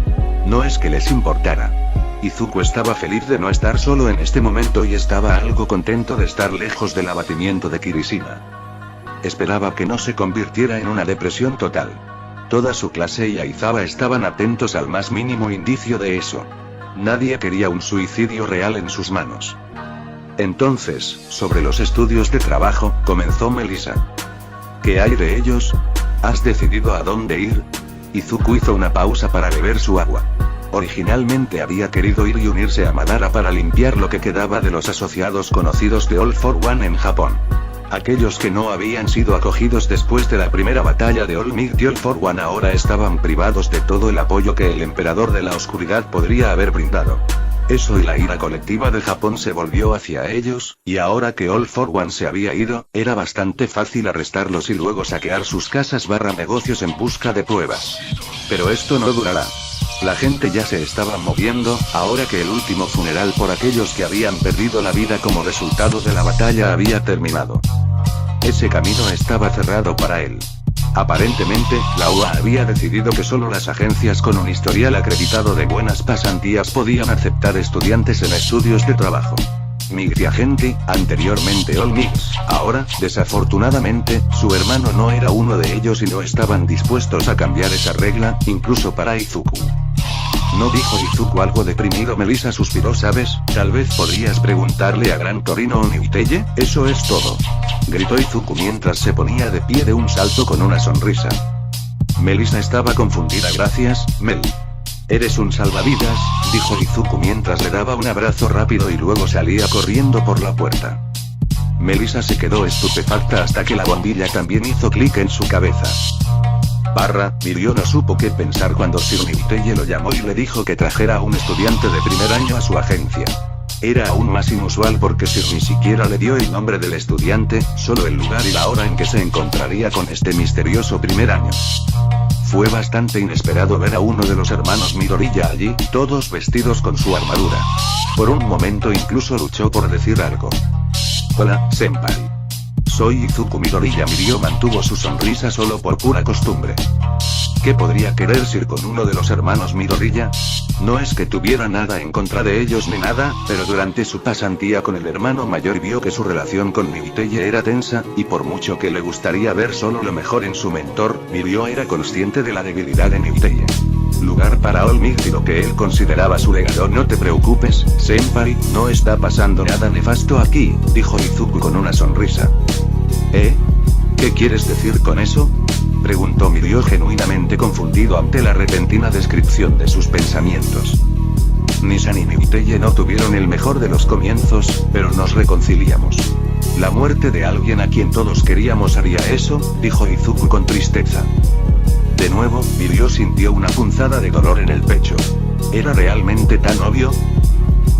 No es que les importara. Izuku estaba feliz de no estar solo en este momento y estaba algo contento de estar lejos del abatimiento de Kirishima. Esperaba que no se convirtiera en una depresión total. Toda su clase y Aizawa estaban atentos al más mínimo indicio de eso. Nadie quería un suicidio real en sus manos. Entonces, sobre los estudios de trabajo, comenzó Melissa. ¿Qué hay de ellos? ¿Has decidido a dónde ir? Izuku hizo una pausa para beber su agua. Originalmente había querido ir y unirse a Madara para limpiar lo que quedaba de los asociados conocidos de All for One en Japón. Aquellos que no habían sido acogidos después de la primera batalla de All Might y All for One ahora estaban privados de todo el apoyo que el emperador de la oscuridad podría haber brindado. Eso y la ira colectiva de Japón se volvió hacia ellos, y ahora que All for One se había ido, era bastante fácil arrestarlos y luego saquear sus casas / negocios en busca de pruebas. Pero esto no durará. La gente ya se estaba moviendo, ahora que el último funeral por aquellos que habían perdido la vida como resultado de la batalla había terminado. Ese camino estaba cerrado para él. Aparentemente, la UA había decidido que solo las agencias con un historial acreditado de buenas pasantías podían aceptar estudiantes en estudios de trabajo. Might y Agenti, anteriormente All Might, ahora, desafortunadamente, su hermano no era uno de ellos y no estaban dispuestos a cambiar esa regla, incluso para Izuku. ¿No dijo Izuku algo deprimido? Melissa suspiró. ¿Sabes? Tal vez podrías preguntarle a Gran Torino o Niuteye. Eso es todo. Gritó Izuku mientras se ponía de pie de un salto con una sonrisa. Melissa estaba confundida. Gracias, Mel. Eres un salvavidas, dijo Izuku mientras le daba un abrazo rápido y luego salía corriendo por la puerta. Melissa se quedó estupefacta hasta que la bombilla también hizo clic en su cabeza. Mirio no supo qué pensar cuando Sir Newteye lo llamó y le dijo que trajera a un estudiante de primer año a su agencia. Era aún más inusual porque Sir ni siquiera le dio el nombre del estudiante, solo el lugar y la hora en que se encontraría con este misterioso primer año. Fue bastante inesperado ver a uno de los hermanos Midoriya allí, todos vestidos con su armadura. Por un momento incluso luchó por decir algo. Hola, senpai. Soy Izuku Midoriya. Mirio mantuvo su sonrisa solo por pura costumbre. ¿Qué podría querer Sir con uno de los hermanos Midoriya? No es que tuviera nada en contra de ellos ni nada, pero durante su pasantía con el hermano mayor vio que su relación con Newteye era tensa, y por mucho que le gustaría ver solo lo mejor en su mentor, Mirio era consciente de la debilidad de Newteye. Lugar para All Might y lo que él consideraba su legado. No te preocupes, senpai, no está pasando nada nefasto aquí, dijo Izuku con una sonrisa. ¿Qué quieres decir con eso? Preguntó Mirio genuinamente confundido ante la repentina descripción de sus pensamientos. Nissan y Newteye no tuvieron el mejor de los comienzos, pero nos reconciliamos. La muerte de alguien a quien todos queríamos haría eso, dijo Izuku con tristeza. De nuevo, Mirio sintió una punzada de dolor en el pecho. ¿Era realmente tan obvio?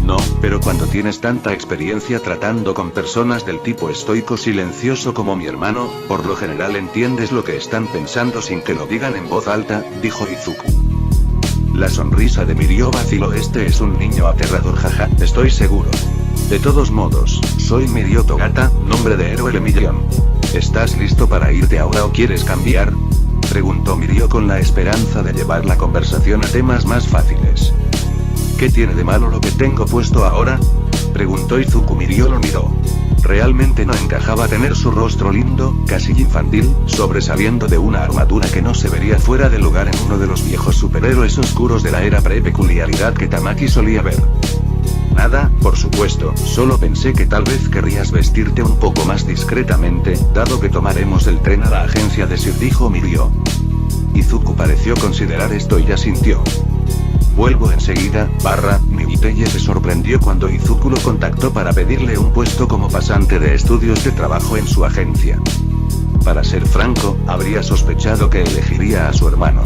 No, pero cuando tienes tanta experiencia tratando con personas del tipo estoico silencioso como mi hermano, por lo general entiendes lo que están pensando sin que lo digan en voz alta, dijo Izuku. La sonrisa de Mirio vaciló. Este es un niño aterrador, jaja, estoy seguro. De todos modos, soy Mirio Togata, nombre de héroe Lemillón. ¿Estás listo para irte ahora o quieres cambiar? Preguntó Mirio con la esperanza de llevar la conversación a temas más fáciles. ¿Qué tiene de malo lo que tengo puesto ahora? Preguntó Izuku. Mirio lo miró. Realmente no encajaba tener su rostro lindo, casi infantil, sobresaliendo de una armadura que no se vería fuera de lugar en uno de los viejos superhéroes oscuros de la era pre-peculiaridad que Tamaki solía ver. Nada, por supuesto, solo pensé que tal vez querrías vestirte un poco más discretamente, dado que tomaremos el tren a la agencia de Sir, dijo Mirio. Izuku pareció considerar esto y asintió. Vuelvo enseguida, Newteye se sorprendió cuando Izuku lo contactó para pedirle un puesto como pasante de estudios de trabajo en su agencia. Para ser franco, habría sospechado que elegiría a su hermano.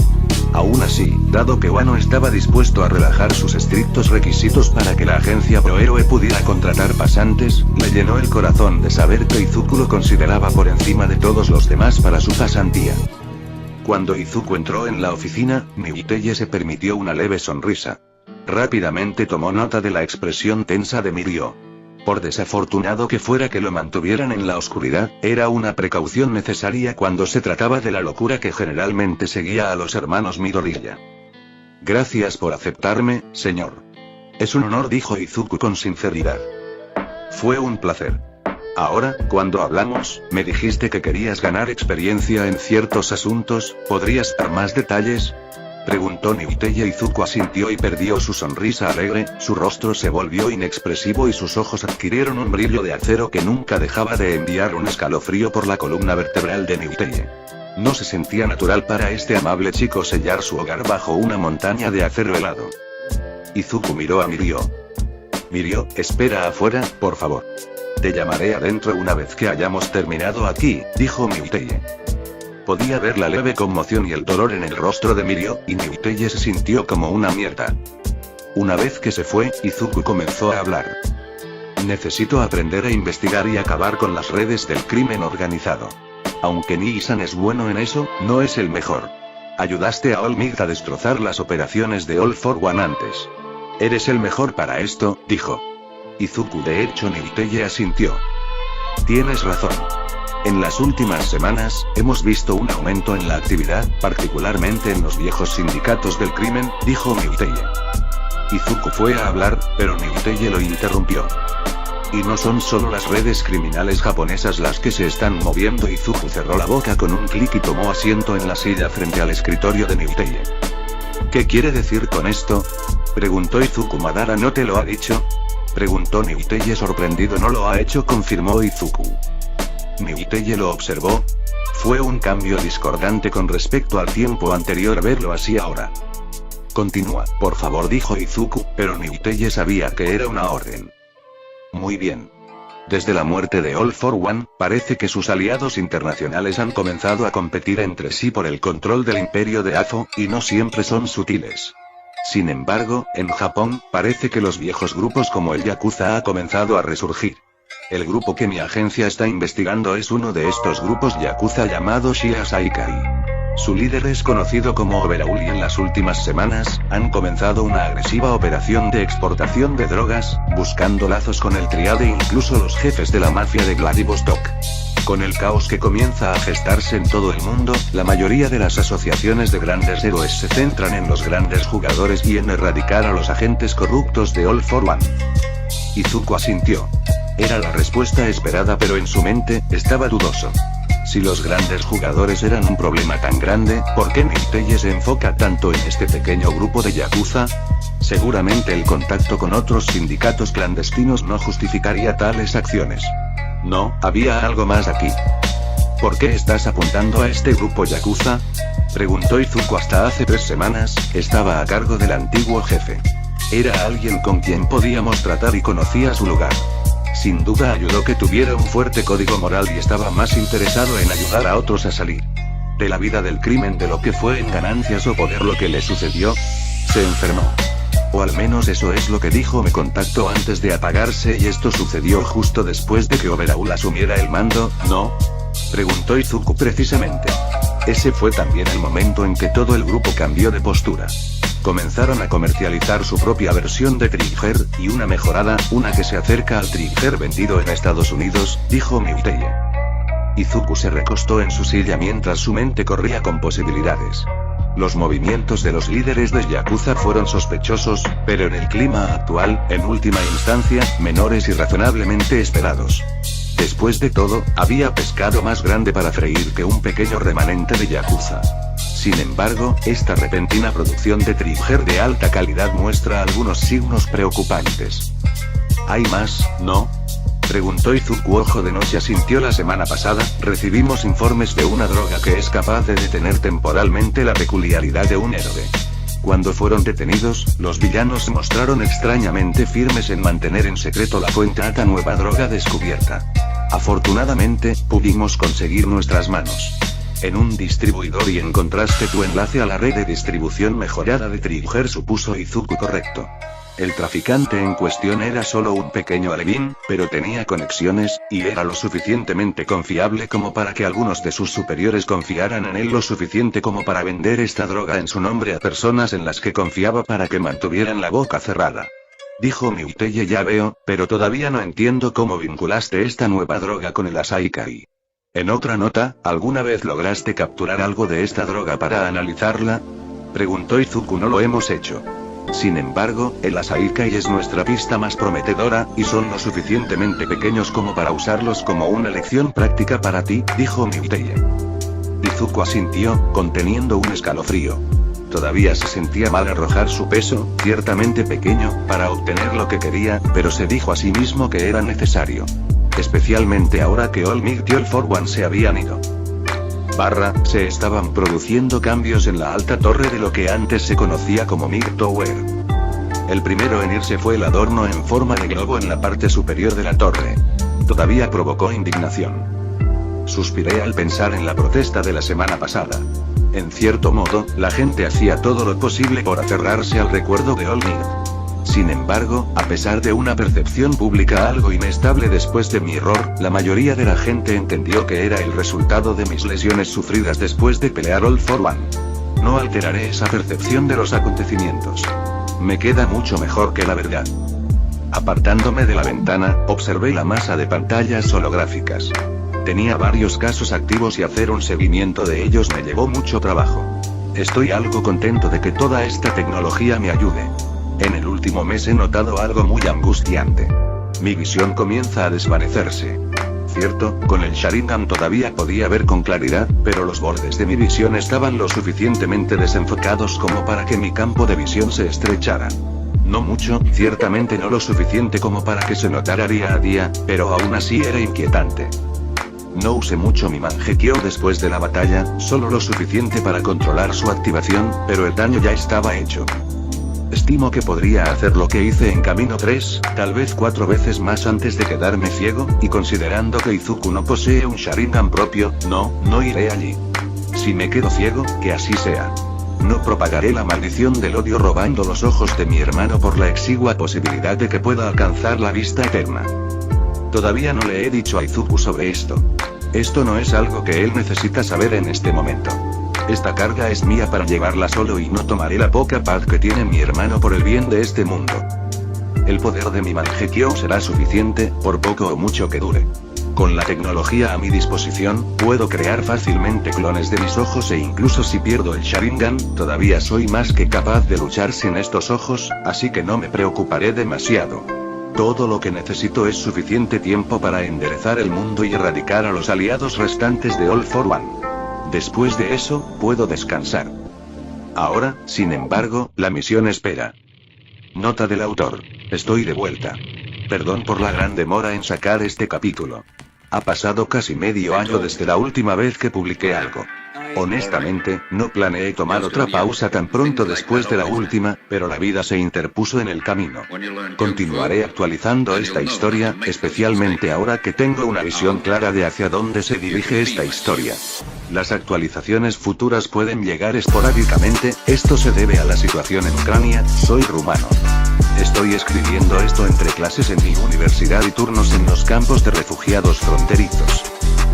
Aún así, dado que Wano estaba dispuesto a relajar sus estrictos requisitos para que la agencia Prohéroe pudiera contratar pasantes, le llenó el corazón de saber que Izuku lo consideraba por encima de todos los demás para su pasantía. Cuando Izuku entró en la oficina, Newteye se permitió una leve sonrisa. Rápidamente tomó nota de la expresión tensa de Mirio. Por desafortunado que fuera que lo mantuvieran en la oscuridad, era una precaución necesaria cuando se trataba de la locura que generalmente seguía a los hermanos Midoriya. Gracias por aceptarme, señor. Es un honor, dijo Izuku con sinceridad. Fue un placer. Ahora, cuando hablamos, me dijiste que querías ganar experiencia en ciertos asuntos, ¿podrías dar más detalles? Preguntó Newteye. Izuku asintió y perdió su sonrisa alegre, su rostro se volvió inexpresivo y sus ojos adquirieron un brillo de acero que nunca dejaba de enviar un escalofrío por la columna vertebral de Newteye. No se sentía natural para este amable chico sellar su hogar bajo una montaña de acero helado. Izuku miró a Mirio. Mirio, espera afuera, por favor. Te llamaré adentro una vez que hayamos terminado aquí, dijo Newteye. Podía ver la leve conmoción y el dolor en el rostro de Mirio, y Newteye se sintió como una mierda. Una vez que se fue, Izuku comenzó a hablar. Necesito aprender a investigar y acabar con las redes del crimen organizado. Aunque Nissan es bueno en eso, no es el mejor. Ayudaste a All Might a destrozar las operaciones de All for One antes. Eres el mejor para esto, dijo. Izuku. De hecho, Newteye asintió. Tienes razón. En las últimas semanas, hemos visto un aumento en la actividad, particularmente en los viejos sindicatos del crimen, dijo Newteye. Izuku fue a hablar, pero Newteye lo interrumpió. Y no son solo las redes criminales japonesas las que se están moviendo. Izuku cerró la boca con un clic y tomó asiento en la silla frente al escritorio de Newteye. ¿Qué quiere decir con esto? Preguntó Izuku. ¿Madara no te lo ha dicho? Preguntó Newteye sorprendido. No lo ha hecho, confirmó Izuku. Newteye lo observó. Fue un cambio discordante con respecto al tiempo anterior a verlo así ahora. Continúa, por favor, dijo Izuku, pero Newteye sabía que era una orden. Muy bien. Desde la muerte de All for One, parece que sus aliados internacionales han comenzado a competir entre sí por el control del imperio de AFO, y no siempre son sutiles. Sin embargo, en Japón, parece que los viejos grupos como el Yakuza ha comenzado a resurgir. El grupo que mi agencia está investigando es uno de estos grupos Yakuza llamado Shia Saikai. Su líder es conocido como Overhaul y en las últimas semanas, han comenzado una agresiva operación de exportación de drogas, buscando lazos con el Triad e incluso los jefes de la mafia de Vladivostok. Con el caos que comienza a gestarse en todo el mundo, la mayoría de las asociaciones de grandes héroes se centran en los grandes jugadores y en erradicar a los agentes corruptos de All for One. Izuku asintió. Era la respuesta esperada, pero en su mente, estaba dudoso. Si los grandes jugadores eran un problema tan grande, ¿por qué Milteye se enfoca tanto en este pequeño grupo de Yakuza? Seguramente el contacto con otros sindicatos clandestinos no justificaría tales acciones. No, había algo más aquí. ¿Por qué estás apuntando a este grupo Yakuza? Preguntó Izuku. Hasta hace 3 semanas, estaba a cargo del antiguo jefe. Era alguien con quien podíamos tratar y conocía su lugar. Sin duda ayudó que tuviera un fuerte código moral y estaba más interesado en ayudar a otros a salir de la vida del crimen de lo que fue en ganancias o poder. Lo que le sucedió, se enfermó. O al menos eso es lo que dijo. Me contactó antes de apagarse y esto sucedió justo después de que Overhaul asumiera el mando, ¿no? Preguntó Izuku. Precisamente. Ese fue también el momento en que todo el grupo cambió de postura. Comenzaron a comercializar su propia versión de Trigger, y una mejorada, una que se acerca al Trigger vendido en Estados Unidos, dijo Milteye. Izuku se recostó en su silla mientras su mente corría con posibilidades. Los movimientos de los líderes de Yakuza fueron sospechosos, pero en el clima actual, en última instancia, menores y razonablemente esperados. Después de todo, había pescado más grande para freír que un pequeño remanente de Yakuza. Sin embargo, esta repentina producción de Trigger de alta calidad muestra algunos signos preocupantes. ¿Hay más, no? Preguntó Izuku. Ojo de noche asintió. La semana pasada, recibimos informes de una droga que es capaz de detener temporalmente la peculiaridad de un héroe. Cuando fueron detenidos, los villanos se mostraron extrañamente firmes en mantener en secreto la fuente a esta nueva droga descubierta. Afortunadamente, pudimos conseguir nuestras manos en un distribuidor y encontraste tu enlace a la red de distribución mejorada de Trigger, supuso Izuku. Correcto. El traficante en cuestión era solo un pequeño alevín, pero tenía conexiones, y era lo suficientemente confiable como para que algunos de sus superiores confiaran en él lo suficiente como para vender esta droga en su nombre a personas en las que confiaba para que mantuvieran la boca cerrada. Dijo Milteye. Ya veo, pero todavía no entiendo cómo vinculaste esta nueva droga con el Asaikai. En otra nota, ¿alguna vez lograste capturar algo de esta droga para analizarla? Preguntó Izuku. No lo hemos hecho. Sin embargo, el Asaikai es nuestra pista más prometedora, y son lo suficientemente pequeños como para usarlos como una lección práctica para ti, dijo Milteye. Izuku asintió, conteniendo un escalofrío. Todavía se sentía mal arrojar su peso, ciertamente pequeño, para obtener lo que quería, pero se dijo a sí mismo que era necesario. Especialmente ahora que All Might y All for One se habían ido. Se estaban produciendo cambios en la alta torre de lo que antes se conocía como Mid Tower. El primero en irse fue el adorno en forma de globo en la parte superior de la torre. Todavía provocó indignación. Suspiré al pensar en la protesta de la semana pasada. En cierto modo, la gente hacía todo lo posible por aferrarse al recuerdo de All Might. Sin embargo, a pesar de una percepción pública algo inestable después de mi error, la mayoría de la gente entendió que era el resultado de mis lesiones sufridas después de pelear All for One. No alteraré esa percepción de los acontecimientos. Me queda mucho mejor que la verdad. Apartándome de la ventana, observé la masa de pantallas holográficas. Tenía varios casos activos y hacer un seguimiento de ellos me llevó mucho trabajo. Estoy algo contento de que toda esta tecnología me ayude. En el último mes he notado algo muy angustiante. Mi visión comienza a desvanecerse. Cierto, con el Sharingan todavía podía ver con claridad, pero los bordes de mi visión estaban lo suficientemente desenfocados como para que mi campo de visión se estrechara. No mucho, ciertamente no lo suficiente como para que se notara día a día, pero aún así era inquietante. No usé mucho mi Mangekyo después de la batalla, solo lo suficiente para controlar su activación, pero el daño ya estaba hecho. Estimo que podría hacer lo que hice en Camino 3, tal vez 4 veces más antes de quedarme ciego, y considerando que Izuku no posee un Sharingan propio, no iré allí. Si me quedo ciego, que así sea. No propagaré la maldición del odio robando los ojos de mi hermano por la exigua posibilidad de que pueda alcanzar la vista eterna. Todavía no le he dicho a Izuku sobre esto. Esto no es algo que él necesita saber en este momento. Esta carga es mía para llevarla solo y no tomaré la poca paz que tiene mi hermano por el bien de este mundo. El poder de mi Mangekyo será suficiente, por poco o mucho que dure. Con la tecnología a mi disposición, puedo crear fácilmente clones de mis ojos e incluso si pierdo el Sharingan, todavía soy más que capaz de luchar sin estos ojos, así que no me preocuparé demasiado. Todo lo que necesito es suficiente tiempo para enderezar el mundo y erradicar a los aliados restantes de All for One. Después de eso, puedo descansar. Ahora, sin embargo, la misión espera. Nota del autor. Estoy de vuelta. Perdón por la gran demora en sacar este capítulo. Ha pasado casi medio año desde la última vez que publiqué algo. Honestamente, no planeé tomar otra pausa tan pronto después de la última, pero la vida se interpuso en el camino. Continuaré actualizando esta historia, especialmente ahora que tengo una visión clara de hacia dónde se dirige esta historia. Las actualizaciones futuras pueden llegar esporádicamente, esto se debe a la situación en Ucrania, soy rumano. Estoy escribiendo esto entre clases en mi universidad y turnos en los campos de refugiados fronterizos.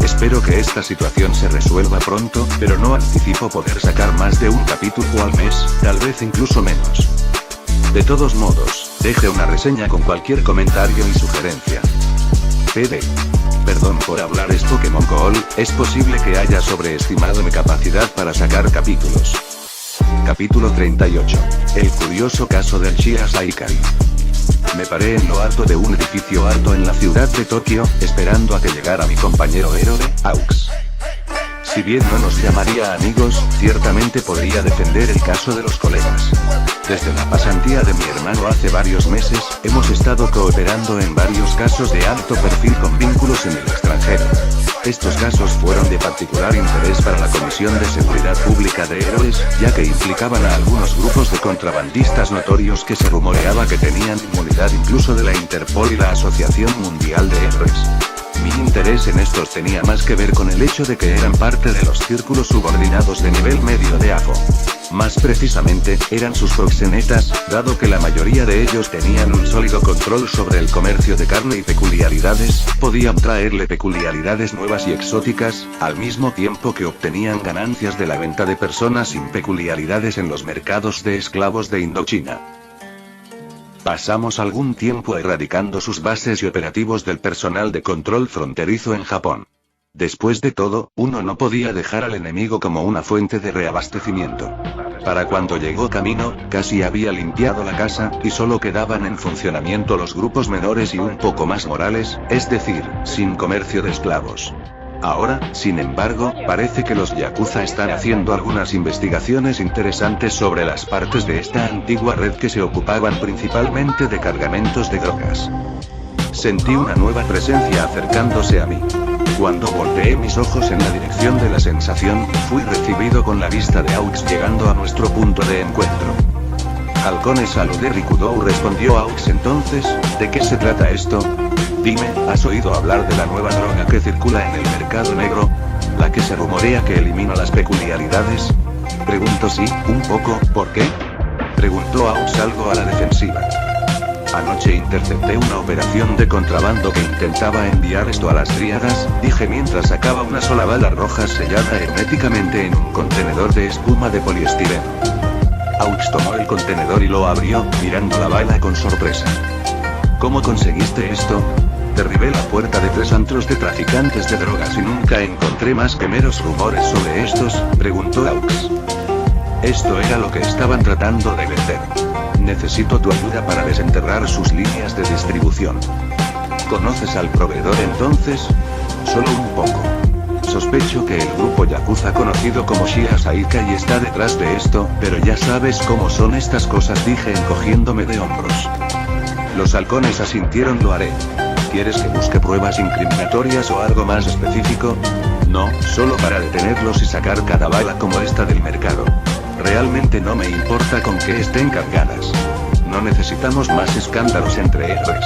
Espero que esta situación se resuelva pronto, pero no anticipo poder sacar más de un capítulo al mes, tal vez incluso menos. De todos modos, deje una reseña con cualquier comentario y sugerencia. PD. Perdón por hablar es Pokémon Go, es posible que haya sobreestimado mi capacidad para sacar capítulos. Capítulo 38. El curioso caso del Shia Saikai. Me paré en lo alto de un edificio alto en la ciudad de Tokio, esperando a que llegara mi compañero héroe, Aux. Si bien no nos llamaría amigos, ciertamente podría defender el caso de los colegas. Desde la pasantía de mi hermano hace varios meses, hemos estado cooperando en varios casos de alto perfil con vínculos en el extranjero. Estos casos fueron de particular interés para la Comisión de Seguridad Pública de Héroes, ya que implicaban a algunos grupos de contrabandistas notorios que se rumoreaba que tenían inmunidad incluso de la Interpol y la Asociación Mundial de Héroes. Mi interés en estos tenía más que ver con el hecho de que eran parte de los círculos subordinados de nivel medio de AFO. Más precisamente, eran sus proxenetas, dado que la mayoría de ellos tenían un sólido control sobre el comercio de carne y peculiaridades, podían traerle peculiaridades nuevas y exóticas, al mismo tiempo que obtenían ganancias de la venta de personas sin peculiaridades en los mercados de esclavos de Indochina. Pasamos algún tiempo erradicando sus bases y operativos del personal de control fronterizo en Japón. Después de todo, uno no podía dejar al enemigo como una fuente de reabastecimiento. Para cuando llegó Camino, casi había limpiado la casa, y solo quedaban en funcionamiento los grupos menores y un poco más morales, es decir, sin comercio de esclavos. Ahora, sin embargo, parece que los Yakuza están haciendo algunas investigaciones interesantes sobre las partes de esta antigua red que se ocupaban principalmente de cargamentos de drogas. Sentí una nueva presencia acercándose a mí. Cuando volteé mis ojos en la dirección de la sensación, fui recibido con la vista de Aux llegando a nuestro punto de encuentro. Halcones saludé Rikudou, respondió Aux entonces, ¿de qué se trata esto? Dime, ¿has oído hablar de la nueva droga que circula en el mercado negro? ¿La que se rumorea que elimina las peculiaridades? Pregunto sí, un poco, ¿por qué? Preguntó Aux algo a la defensiva. Anoche intercepté una operación de contrabando que intentaba enviar esto a las Tríadas, dije mientras sacaba una sola bala roja sellada herméticamente en un contenedor de espuma de poliestireno. Aux tomó el contenedor y lo abrió, mirando la bala con sorpresa. ¿Cómo conseguiste esto? Derribé la puerta de 3 antros de traficantes de drogas y nunca encontré más que meros rumores sobre estos, preguntó Aux. Esto era lo que estaban tratando de vender. Necesito tu ayuda para desenterrar sus líneas de distribución. ¿Conoces al proveedor entonces? Solo un poco. Sospecho que el grupo Yakuza conocido como Shia Saikai está detrás de esto, pero ya sabes cómo son estas cosas, dije encogiéndome de hombros. Los halcones asintieron. Lo haré. ¿Quieres que busque pruebas incriminatorias o algo más específico? No, solo para detenerlos y sacar cada bala como esta del mercado. Realmente no me importa con que estén cargadas. No necesitamos más escándalos entre héroes.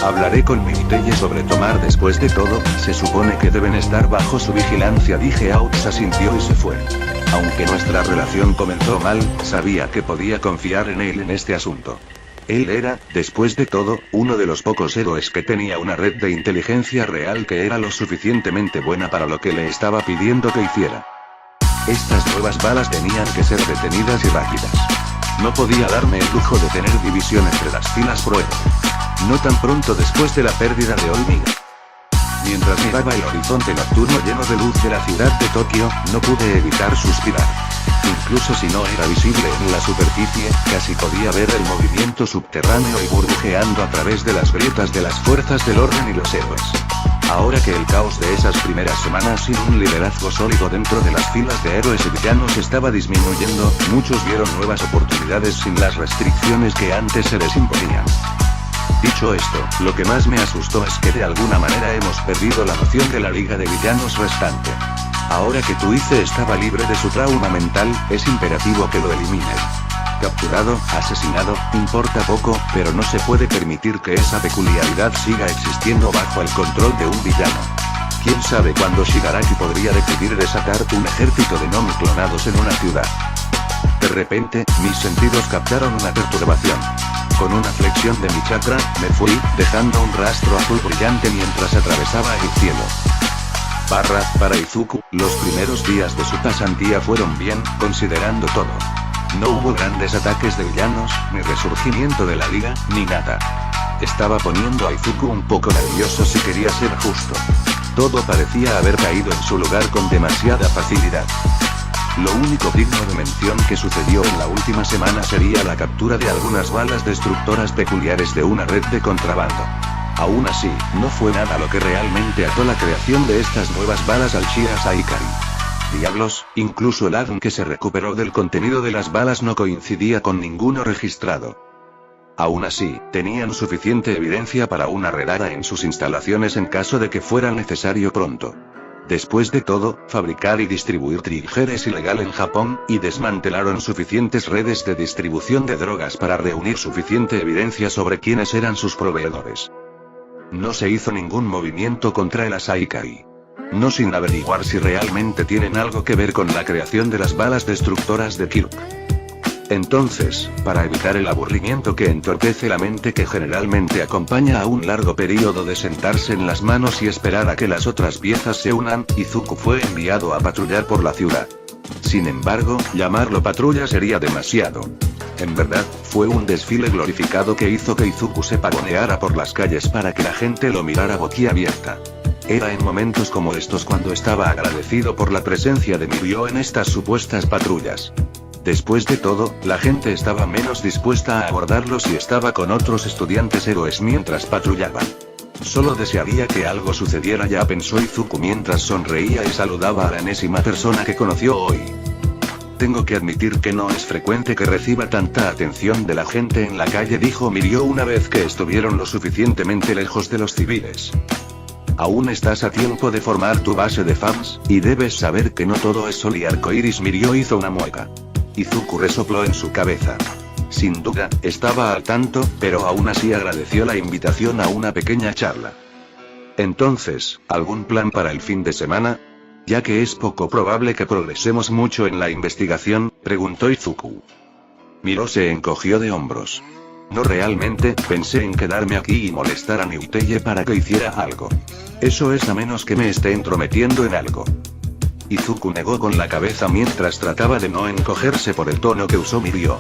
Hablaré con Miuteye sobre tomar. Después de todo, se supone que deben estar bajo su vigilancia. Dije. Aux asintió y se fue. Aunque nuestra relación comenzó mal, sabía que podía confiar en él en este asunto. Él era, después de todo, uno de los pocos héroes que tenía una red de inteligencia real que era lo suficientemente buena para lo que le estaba pidiendo que hiciera. Estas nuevas balas tenían que ser detenidas y rápidas. No podía darme el lujo de tener división entre las filas pro héroe. No tan pronto después de la pérdida de Olmiga. Mientras miraba el horizonte nocturno lleno de luz de la ciudad de Tokio, no pude evitar suspirar. Incluso si no era visible en la superficie, casi podía ver el movimiento subterráneo y burbujeando a través de las grietas de las fuerzas del orden y los héroes. Ahora que el caos de esas primeras semanas sin un liderazgo sólido dentro de las filas de héroes y villanos estaba disminuyendo, muchos vieron nuevas oportunidades sin las restricciones que antes se les imponían. Dicho esto, lo que más me asustó es que de alguna manera hemos perdido la noción de la liga de villanos restante. Ahora que Tuice estaba libre de su trauma mental, es imperativo que lo eliminen. Capturado, asesinado, importa poco, pero no se puede permitir que esa peculiaridad siga existiendo bajo el control de un villano. Quién sabe cuándo Shigaraki podría decidir desatar un ejército de Nomi clonados en una ciudad. De repente, mis sentidos captaron una perturbación. Con una flexión de mi chakra, me fui, dejando un rastro azul brillante mientras atravesaba el cielo. Para Izuku, los primeros días de su pasantía fueron bien, considerando todo. No hubo grandes ataques de villanos, ni resurgimiento de la liga, ni nada. Estaba poniendo a Izuku un poco nervioso si quería ser justo. Todo parecía haber caído en su lugar con demasiada facilidad. Lo único digno de mención que sucedió en la última semana sería la captura de algunas balas destructoras peculiares de una red de contrabando. Aún así, no fue nada lo que realmente ató la creación de estas nuevas balas al Shira Saikari. Diablos, incluso el ADN que se recuperó del contenido de las balas no coincidía con ninguno registrado. Aún así, tenían suficiente evidencia para una redada en sus instalaciones en caso de que fuera necesario pronto. Después de todo, fabricar y distribuir trigger es ilegal en Japón, y desmantelaron suficientes redes de distribución de drogas para reunir suficiente evidencia sobre quiénes eran sus proveedores. No se hizo ningún movimiento contra el Saikari. No sin averiguar si realmente tienen algo que ver con la creación de las balas destructoras de Kirk. Entonces, para evitar el aburrimiento que entorpece la mente que generalmente acompaña a un largo periodo de sentarse en las manos y esperar a que las otras piezas se unan, Izuku fue enviado a patrullar por la ciudad. Sin embargo, llamarlo patrulla sería demasiado. En verdad, fue un desfile glorificado que hizo que Izuku se pavoneara por las calles para que la gente lo mirara boquiabierta. Era en momentos como estos cuando estaba agradecido por la presencia de Mirio en estas supuestas patrullas. Después de todo, la gente estaba menos dispuesta a abordarlo si estaba con otros estudiantes héroes mientras patrullaban. Solo desearía que algo sucediera, ya pensó Izuku mientras sonreía y saludaba a la enésima persona que conoció hoy. Tengo que admitir que no es frecuente que reciba tanta atención de la gente en la calle, dijo Mirio una vez que estuvieron lo suficientemente lejos de los civiles. Aún estás a tiempo de formar tu base de fans, y debes saber que no todo es sol y arcoíris. Mirio hizo una mueca. Izuku resopló en su cabeza. Sin duda, estaba al tanto, pero aún así agradeció la invitación a una pequeña charla. Entonces, ¿algún plan para el fin de semana? Ya que es poco probable que progresemos mucho en la investigación, preguntó Izuku. Miro se encogió de hombros. No realmente, pensé en quedarme aquí y molestar a Miuteye para que hiciera algo. Eso es a menos que me esté entrometiendo en algo. Izuku negó con la cabeza mientras trataba de no encogerse por el tono que usó Mirio.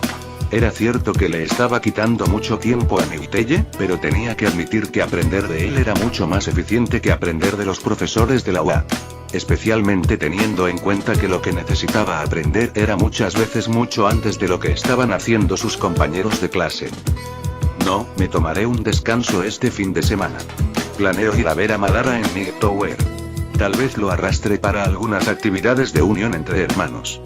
Era cierto que le estaba quitando mucho tiempo a Miuteye, pero tenía que admitir que aprender de él era mucho más eficiente que aprender de los profesores de la UA. Especialmente teniendo en cuenta que lo que necesitaba aprender era muchas veces mucho antes de lo que estaban haciendo sus compañeros de clase. No, me tomaré un descanso este fin de semana. Planeo ir a ver a Madara en Mid Tower. Tal vez lo arrastre para algunas actividades de unión entre hermanos.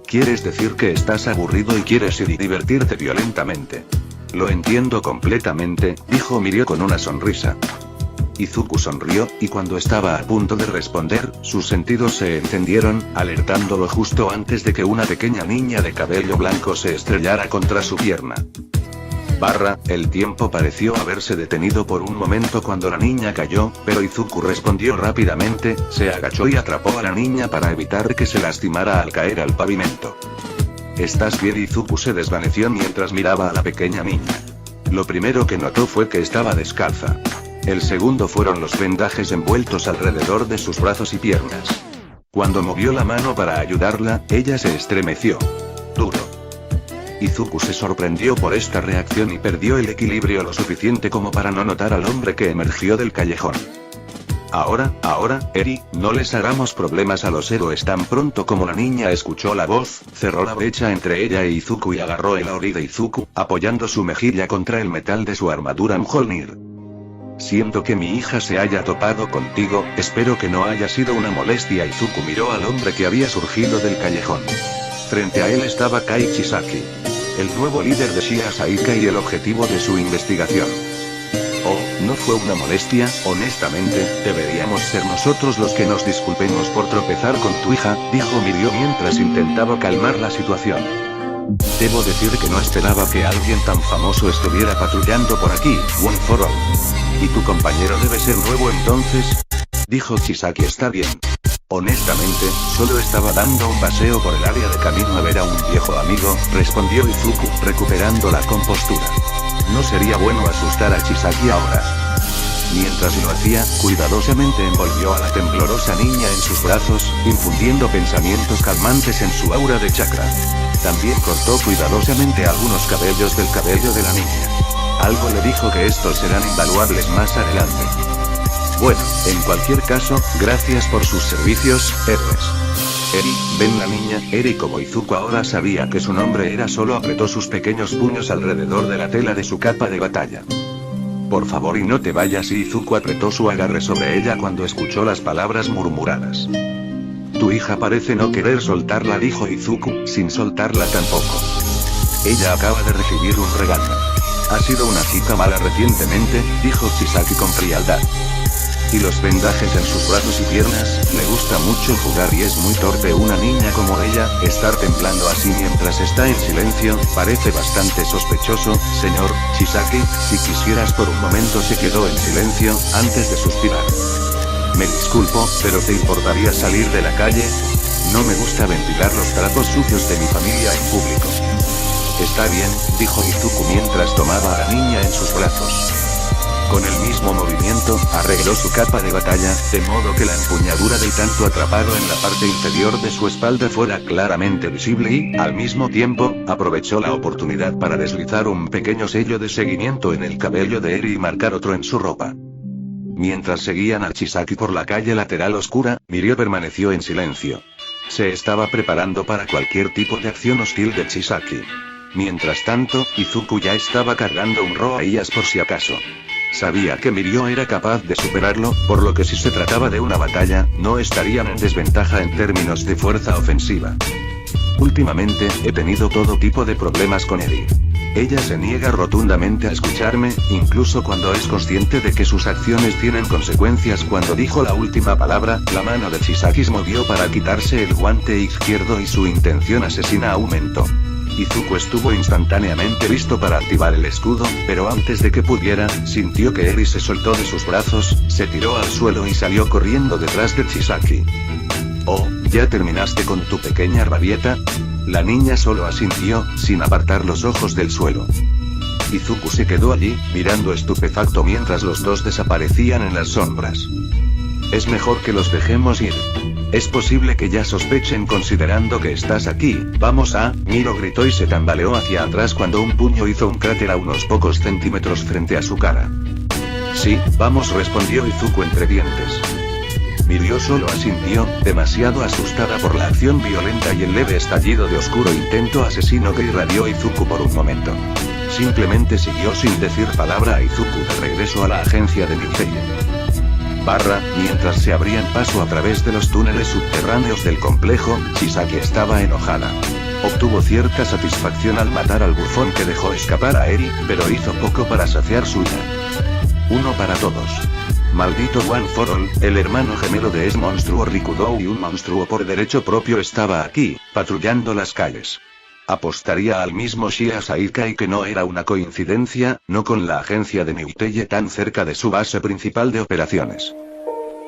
¿Quieres decir que estás aburrido y quieres ir y divertirte violentamente? Lo entiendo completamente, dijo Mirio con una sonrisa. Izuku sonrió, y cuando estaba a punto de responder, sus sentidos se encendieron, alertándolo justo antes de que una pequeña niña de cabello blanco se estrellara contra su pierna. El tiempo pareció haberse detenido por un momento cuando la niña cayó, pero Izuku respondió rápidamente, se agachó y atrapó a la niña para evitar que se lastimara al caer al pavimento. ¿Estás bien? Izuku se desvaneció mientras miraba a la pequeña niña. Lo primero que notó fue que estaba descalza. El segundo fueron los vendajes envueltos alrededor de sus brazos y piernas. Cuando movió la mano para ayudarla, ella se estremeció. Duro. Izuku se sorprendió por esta reacción y perdió el equilibrio lo suficiente como para no notar al hombre que emergió del callejón. Ahora, Eri, no les hagamos problemas a los héroes. Tan pronto como la niña escuchó la voz, cerró la brecha entre ella e Izuku y agarró el Aori de Izuku, apoyando su mejilla contra el metal de su armadura Mjolnir. Siento que mi hija se haya topado contigo, espero que no haya sido una molestia. Izuku miró al hombre que había surgido del callejón. Frente a él estaba Kai Chisaki, el nuevo líder de Shia Saika y el objetivo de su investigación. Oh, no fue una molestia, honestamente, deberíamos ser nosotros los que nos disculpemos por tropezar con tu hija, dijo Mirio mientras intentaba calmar la situación. Debo decir que no esperaba que alguien tan famoso estuviera patrullando por aquí, One for All. ¿Y tu compañero debe ser nuevo entonces? Dijo Chisaki. Está bien. Honestamente, solo estaba dando un paseo por el área de camino a ver a un viejo amigo, respondió Izuku, recuperando la compostura. No sería bueno asustar a Chisaki ahora. Mientras lo hacía, cuidadosamente envolvió a la temblorosa niña en sus brazos, infundiendo pensamientos calmantes en su aura de chakra. También cortó cuidadosamente algunos cabellos del cabello de la niña. Algo le dijo que estos serán invaluables más adelante. Bueno, en cualquier caso, gracias por sus servicios, héroes. Eri, ven. La niña, Eri, como Izuku ahora sabía que su nombre era, solo apretó sus pequeños puños alrededor de la tela de su capa de batalla. Por favor y no te vayas. Y Izuku apretó su agarre sobre ella cuando escuchó las palabras murmuradas. Tu hija parece no querer soltarla, dijo Izuku, sin soltarla tampoco. Ella acaba de recibir un regalo. Ha sido una chica mala recientemente, dijo Chisaki con frialdad. Y los vendajes en sus brazos y piernas, le gusta mucho jugar y es muy torpe. Una niña como ella, estar temblando así mientras está en silencio, parece bastante sospechoso, señor Chisaki. Si quisieras por un momento. Se quedó en silencio, antes de suspirar. Me disculpo, pero ¿te importaría salir de la calle? No me gusta ventilar los trapos sucios de mi familia en público. Está bien, dijo Izuku mientras tomaba a la niña en sus brazos. Con el mismo movimiento, arregló su capa de batalla, de modo que la empuñadura del tanto atrapado en la parte inferior de su espalda fuera claramente visible y, al mismo tiempo, aprovechó la oportunidad para deslizar un pequeño sello de seguimiento en el cabello de Eri y marcar otro en su ropa. Mientras seguían a Chisaki por la calle lateral oscura, Mirio permaneció en silencio. Se estaba preparando para cualquier tipo de acción hostil de Chisaki. Mientras tanto, Izuku ya estaba cargando un Roaías por si acaso. Sabía que Mirio era capaz de superarlo, por lo que si se trataba de una batalla, no estarían en desventaja en términos de fuerza ofensiva. Últimamente, he tenido todo tipo de problemas con Eri. Ella se niega rotundamente a escucharme, incluso cuando es consciente de que sus acciones tienen consecuencias. Cuando dijo la última palabra, la mano de Chisaki se movió para quitarse el guante izquierdo y su intención asesina aumentó. Izuku estuvo instantáneamente listo para activar el escudo, pero antes de que pudiera, sintió que Eri se soltó de sus brazos, se tiró al suelo y salió corriendo detrás de Chisaki. Oh, ¿ya terminaste con tu pequeña rabieta? La niña solo asintió, sin apartar los ojos del suelo. Izuku se quedó allí, mirando estupefacto mientras los dos desaparecían en las sombras. Es mejor que los dejemos ir. Es posible que ya sospechen considerando que estás aquí. Vamos a... Miro gritó y se tambaleó hacia atrás cuando un puño hizo un cráter a unos pocos centímetros frente a su cara. Sí, vamos, respondió Izuku entre dientes. Mirio solo asintió, demasiado asustada por la acción violenta y el leve estallido de oscuro intento asesino que irradió Izuku por un momento. Simplemente siguió sin decir palabra a Izuku de regreso a la agencia de Ninsei. Mientras se abrían paso a través de los túneles subterráneos del complejo, Chisaki estaba enojada. Obtuvo cierta satisfacción al matar al bufón que dejó escapar a Eri, pero hizo poco para saciar su ira. Uno para todos. Maldito One for All, el hermano gemelo de ese monstruo Rikudou y un monstruo por derecho propio estaba aquí, patrullando las calles. Apostaría al mismo Shia Saikai que no era una coincidencia, no con la agencia de Miuteye tan cerca de su base principal de operaciones.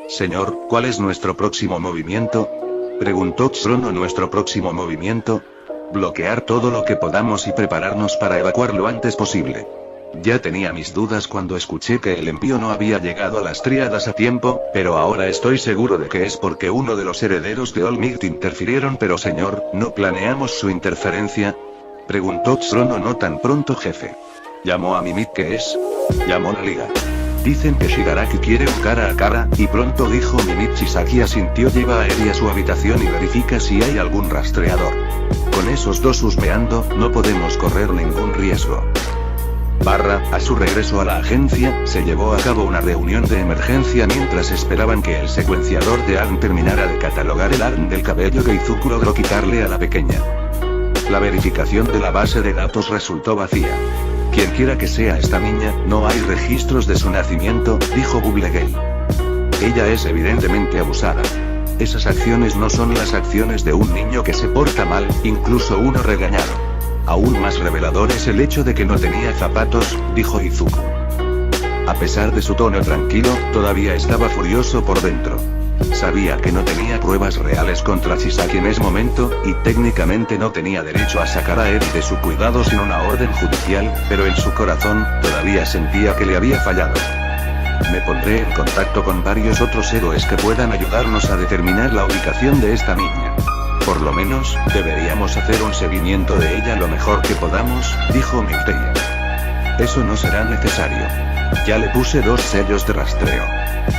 Señor, ¿cuál es nuestro próximo movimiento? Preguntó Chrono. ¿Nuestro próximo movimiento? Bloquear todo lo que podamos y prepararnos para evacuar lo antes posible. Ya tenía mis dudas cuando escuché que el envío no había llegado a las tríadas a tiempo, pero ahora estoy seguro de que es porque uno de los herederos de Olmigt interfirieron. Pero señor, ¿no planeamos su interferencia? Preguntó Chrono. No tan pronto, jefe. Llamó a Mimik. ¿Qué es? Llamó la liga. Dicen que Shigaraki quiere un cara a cara, y pronto, dijo Mimik. Chisaki asintió. Lleva a Eri a su habitación y verifica si hay algún rastreador. Con esos dos husmeando, no podemos correr ningún riesgo. A su regreso a la agencia, se llevó a cabo una reunión de emergencia mientras esperaban que el secuenciador de ARN terminara de catalogar el ARN del cabello que Izuku logró quitarle a la pequeña. La verificación de la base de datos resultó vacía. Quienquiera que sea esta niña, no hay registros de su nacimiento, dijo Bubblegate. Ella es evidentemente abusada. Esas acciones no son las acciones de un niño que se porta mal, incluso uno regañado. Aún más revelador es el hecho de que no tenía zapatos, dijo Izuku. A pesar de su tono tranquilo, todavía estaba furioso por dentro. Sabía que no tenía pruebas reales contra Chisaki en ese momento, y técnicamente no tenía derecho a sacar a Eri de su cuidado sin una orden judicial, pero en su corazón, todavía sentía que le había fallado. Me pondré en contacto con varios otros héroes que puedan ayudarnos a determinar la ubicación de esta niña. Por lo menos, deberíamos hacer un seguimiento de ella lo mejor que podamos, dijo Miuteye. Eso no será necesario. Ya le puse 2 sellos de rastreo.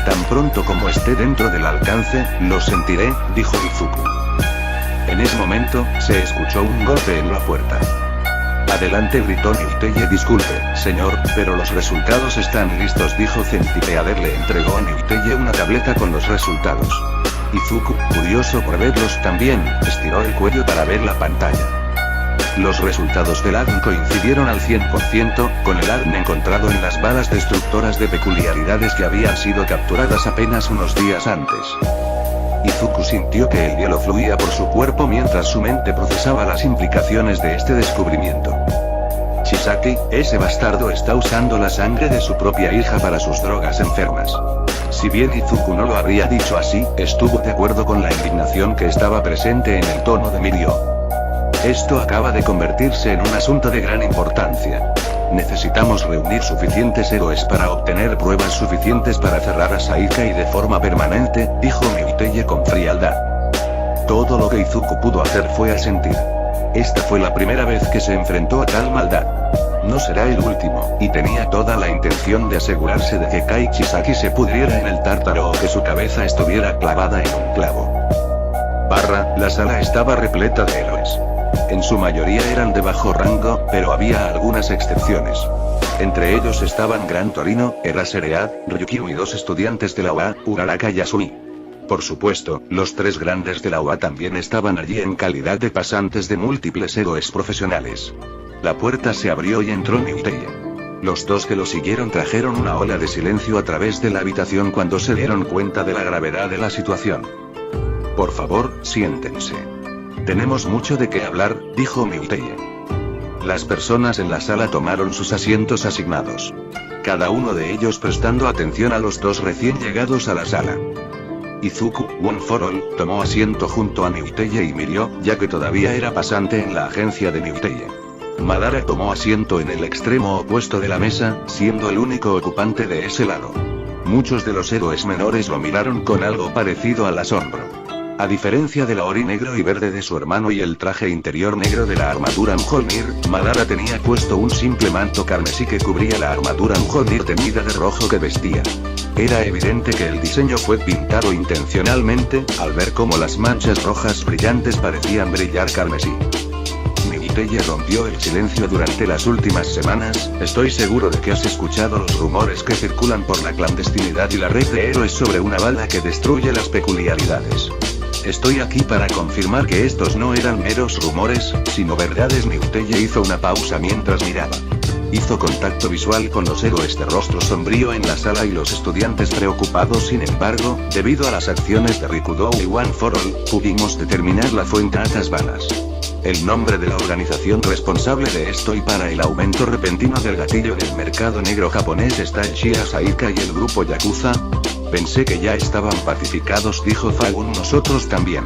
Tan pronto como esté dentro del alcance, lo sentiré, dijo Izuku. En ese momento, se escuchó un golpe en la puerta. Adelante, gritó Miuteye. Disculpe, señor, pero los resultados están listos, dijo Centipeader. Le entregó a Miuteye una tableta con los resultados. Izuku, curioso por verlos también, estiró el cuello para ver la pantalla. Los resultados del ARN coincidieron al 100% con el ARN encontrado en las balas destructoras de peculiaridades que habían sido capturadas apenas unos días antes. Izuku sintió que el hielo fluía por su cuerpo mientras su mente procesaba las implicaciones de este descubrimiento. Chisaki, ese bastardo está usando la sangre de su propia hija para sus drogas enfermas. Si bien Izuku no lo habría dicho así, estuvo de acuerdo con la indignación que estaba presente en el tono de Mirio. Esto acaba de convertirse en un asunto de gran importancia. Necesitamos reunir suficientes héroes para obtener pruebas suficientes para cerrar a Saikai de forma permanente, dijo Miuteye con frialdad. Todo lo que Izuku pudo hacer fue asentir. Esta fue la primera vez que se enfrentó a tal maldad. No será el último, y tenía toda la intención de asegurarse de que Kai Chisaki se pudriera en el tártaro o que su cabeza estuviera clavada en un clavo. La sala estaba repleta de héroes. En su mayoría eran de bajo rango, pero había algunas excepciones. Entre ellos estaban Gran Torino, Eraseread, Ryukyu y 2 estudiantes de la UA, Uraraka y Asui. Por supuesto, los 3 grandes de la UA también estaban allí en calidad de pasantes de múltiples héroes profesionales. La puerta se abrió y entró Miuteye. Los 2 que lo siguieron trajeron una ola de silencio a través de la habitación cuando se dieron cuenta de la gravedad de la situación. Por favor, siéntense. Tenemos mucho de qué hablar, dijo Miuteye. Las personas en la sala tomaron sus asientos asignados. Cada uno de ellos prestando atención a los 2 recién llegados a la sala. Izuku, One for All, tomó asiento junto a Miuteye y Mirio, ya que todavía era pasante en la agencia de Miuteye. Madara tomó asiento en el extremo opuesto de la mesa, siendo el único ocupante de ese lado. Muchos de los héroes menores lo miraron con algo parecido al asombro. A diferencia del ori negro y verde de su hermano y el traje interior negro de la armadura Mjolnir, Madara tenía puesto un simple manto carmesí que cubría la armadura Mjolnir teñida de rojo que vestía. Era evidente que el diseño fue pintado intencionalmente, al ver cómo las manchas rojas brillantes parecían brillar carmesí. Miuteye rompió el silencio. Durante las últimas semanas, estoy seguro de que has escuchado los rumores que circulan por la clandestinidad y la red de héroes sobre una bala que destruye las peculiaridades. Estoy aquí para confirmar que estos no eran meros rumores, sino verdades. Miuteye hizo una pausa mientras miraba. Hizo contacto visual con los héroes de rostro sombrío en la sala y los estudiantes preocupados. Sin embargo, debido a las acciones de Rikudo y One for All, pudimos determinar la fuente de estas balas. El nombre de la organización responsable de esto y para el aumento repentino del gatillo en el mercado negro japonés está el Shia Saika y el grupo Yakuza. Pensé que ya estaban pacificados, dijo Fagun. Nosotros también.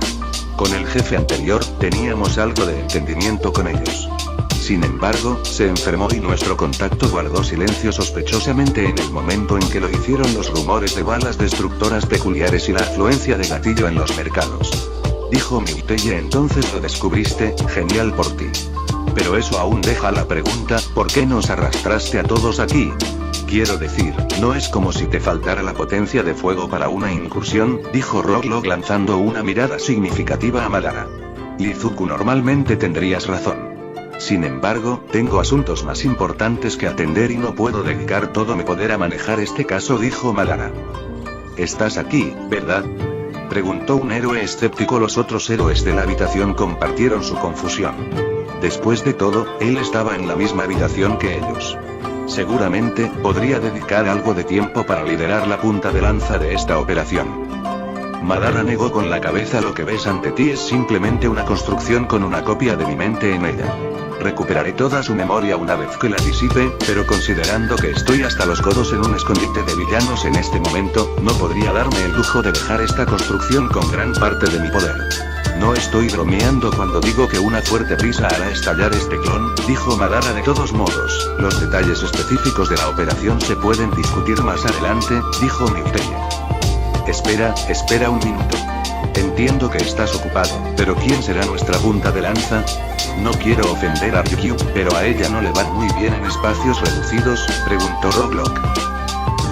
Con el jefe anterior, teníamos algo de entendimiento con ellos. Sin embargo, se enfermó y nuestro contacto guardó silencio sospechosamente en el momento en que lo hicieron los rumores de balas destructoras peculiares y la afluencia de gatillo en los mercados. Dijo Miteye. Entonces lo descubriste, genial por ti. Pero eso aún deja la pregunta, ¿por qué nos arrastraste a todos aquí? Quiero decir, no es como si te faltara la potencia de fuego para una incursión, dijo Rocklock lanzando una mirada significativa a Madara. Izuku, normalmente tendrías razón. Sin embargo, tengo asuntos más importantes que atender y no puedo dedicar todo mi poder a manejar este caso, dijo Madara. ¿Estás aquí, verdad?, preguntó un héroe escéptico. Los otros héroes de la habitación compartieron su confusión. Después de todo, él estaba en la misma habitación que ellos. Seguramente, podría dedicar algo de tiempo para liderar la punta de lanza de esta operación. Madara negó con la cabeza. Lo que ves ante ti es simplemente una construcción con una copia de mi mente en ella. Recuperaré toda su memoria una vez que la disipe, pero considerando que estoy hasta los codos en un escondite de villanos en este momento, no podría darme el lujo de dejar esta construcción con gran parte de mi poder. No estoy bromeando cuando digo que una fuerte brisa hará estallar este clon, dijo Madara. De todos modos, los detalles específicos de la operación se pueden discutir más adelante, dijo Miteye. Espera un minuto. Entiendo que estás ocupado, pero ¿quién será nuestra punta de lanza? No quiero ofender a Ryukyu, pero a ella no le van muy bien en espacios reducidos, preguntó Rocklock.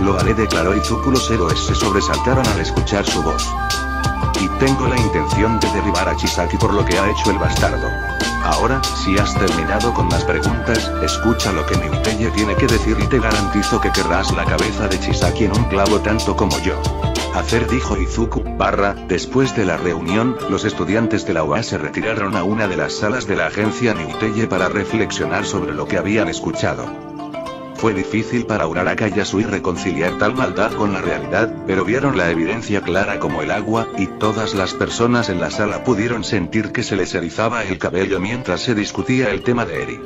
Lo haré, declaró Izuku. Los héroes se sobresaltaron al escuchar su voz. Y tengo la intención de derribar a Chisaki por lo que ha hecho el bastardo. Ahora, si has terminado con las preguntas, escucha lo que Miteye tiene que decir y te garantizo que querrás la cabeza de Chisaki en un clavo tanto como yo. Dijo Izuku. Después de la reunión, los estudiantes de la UA se retiraron a una de las salas de la agencia Miteye para reflexionar sobre lo que habían escuchado. Fue difícil para Uraraka y Yasui reconciliar tal maldad con la realidad, pero vieron la evidencia clara como el agua, y todas las personas en la sala pudieron sentir que se les erizaba el cabello mientras se discutía el tema de Eri.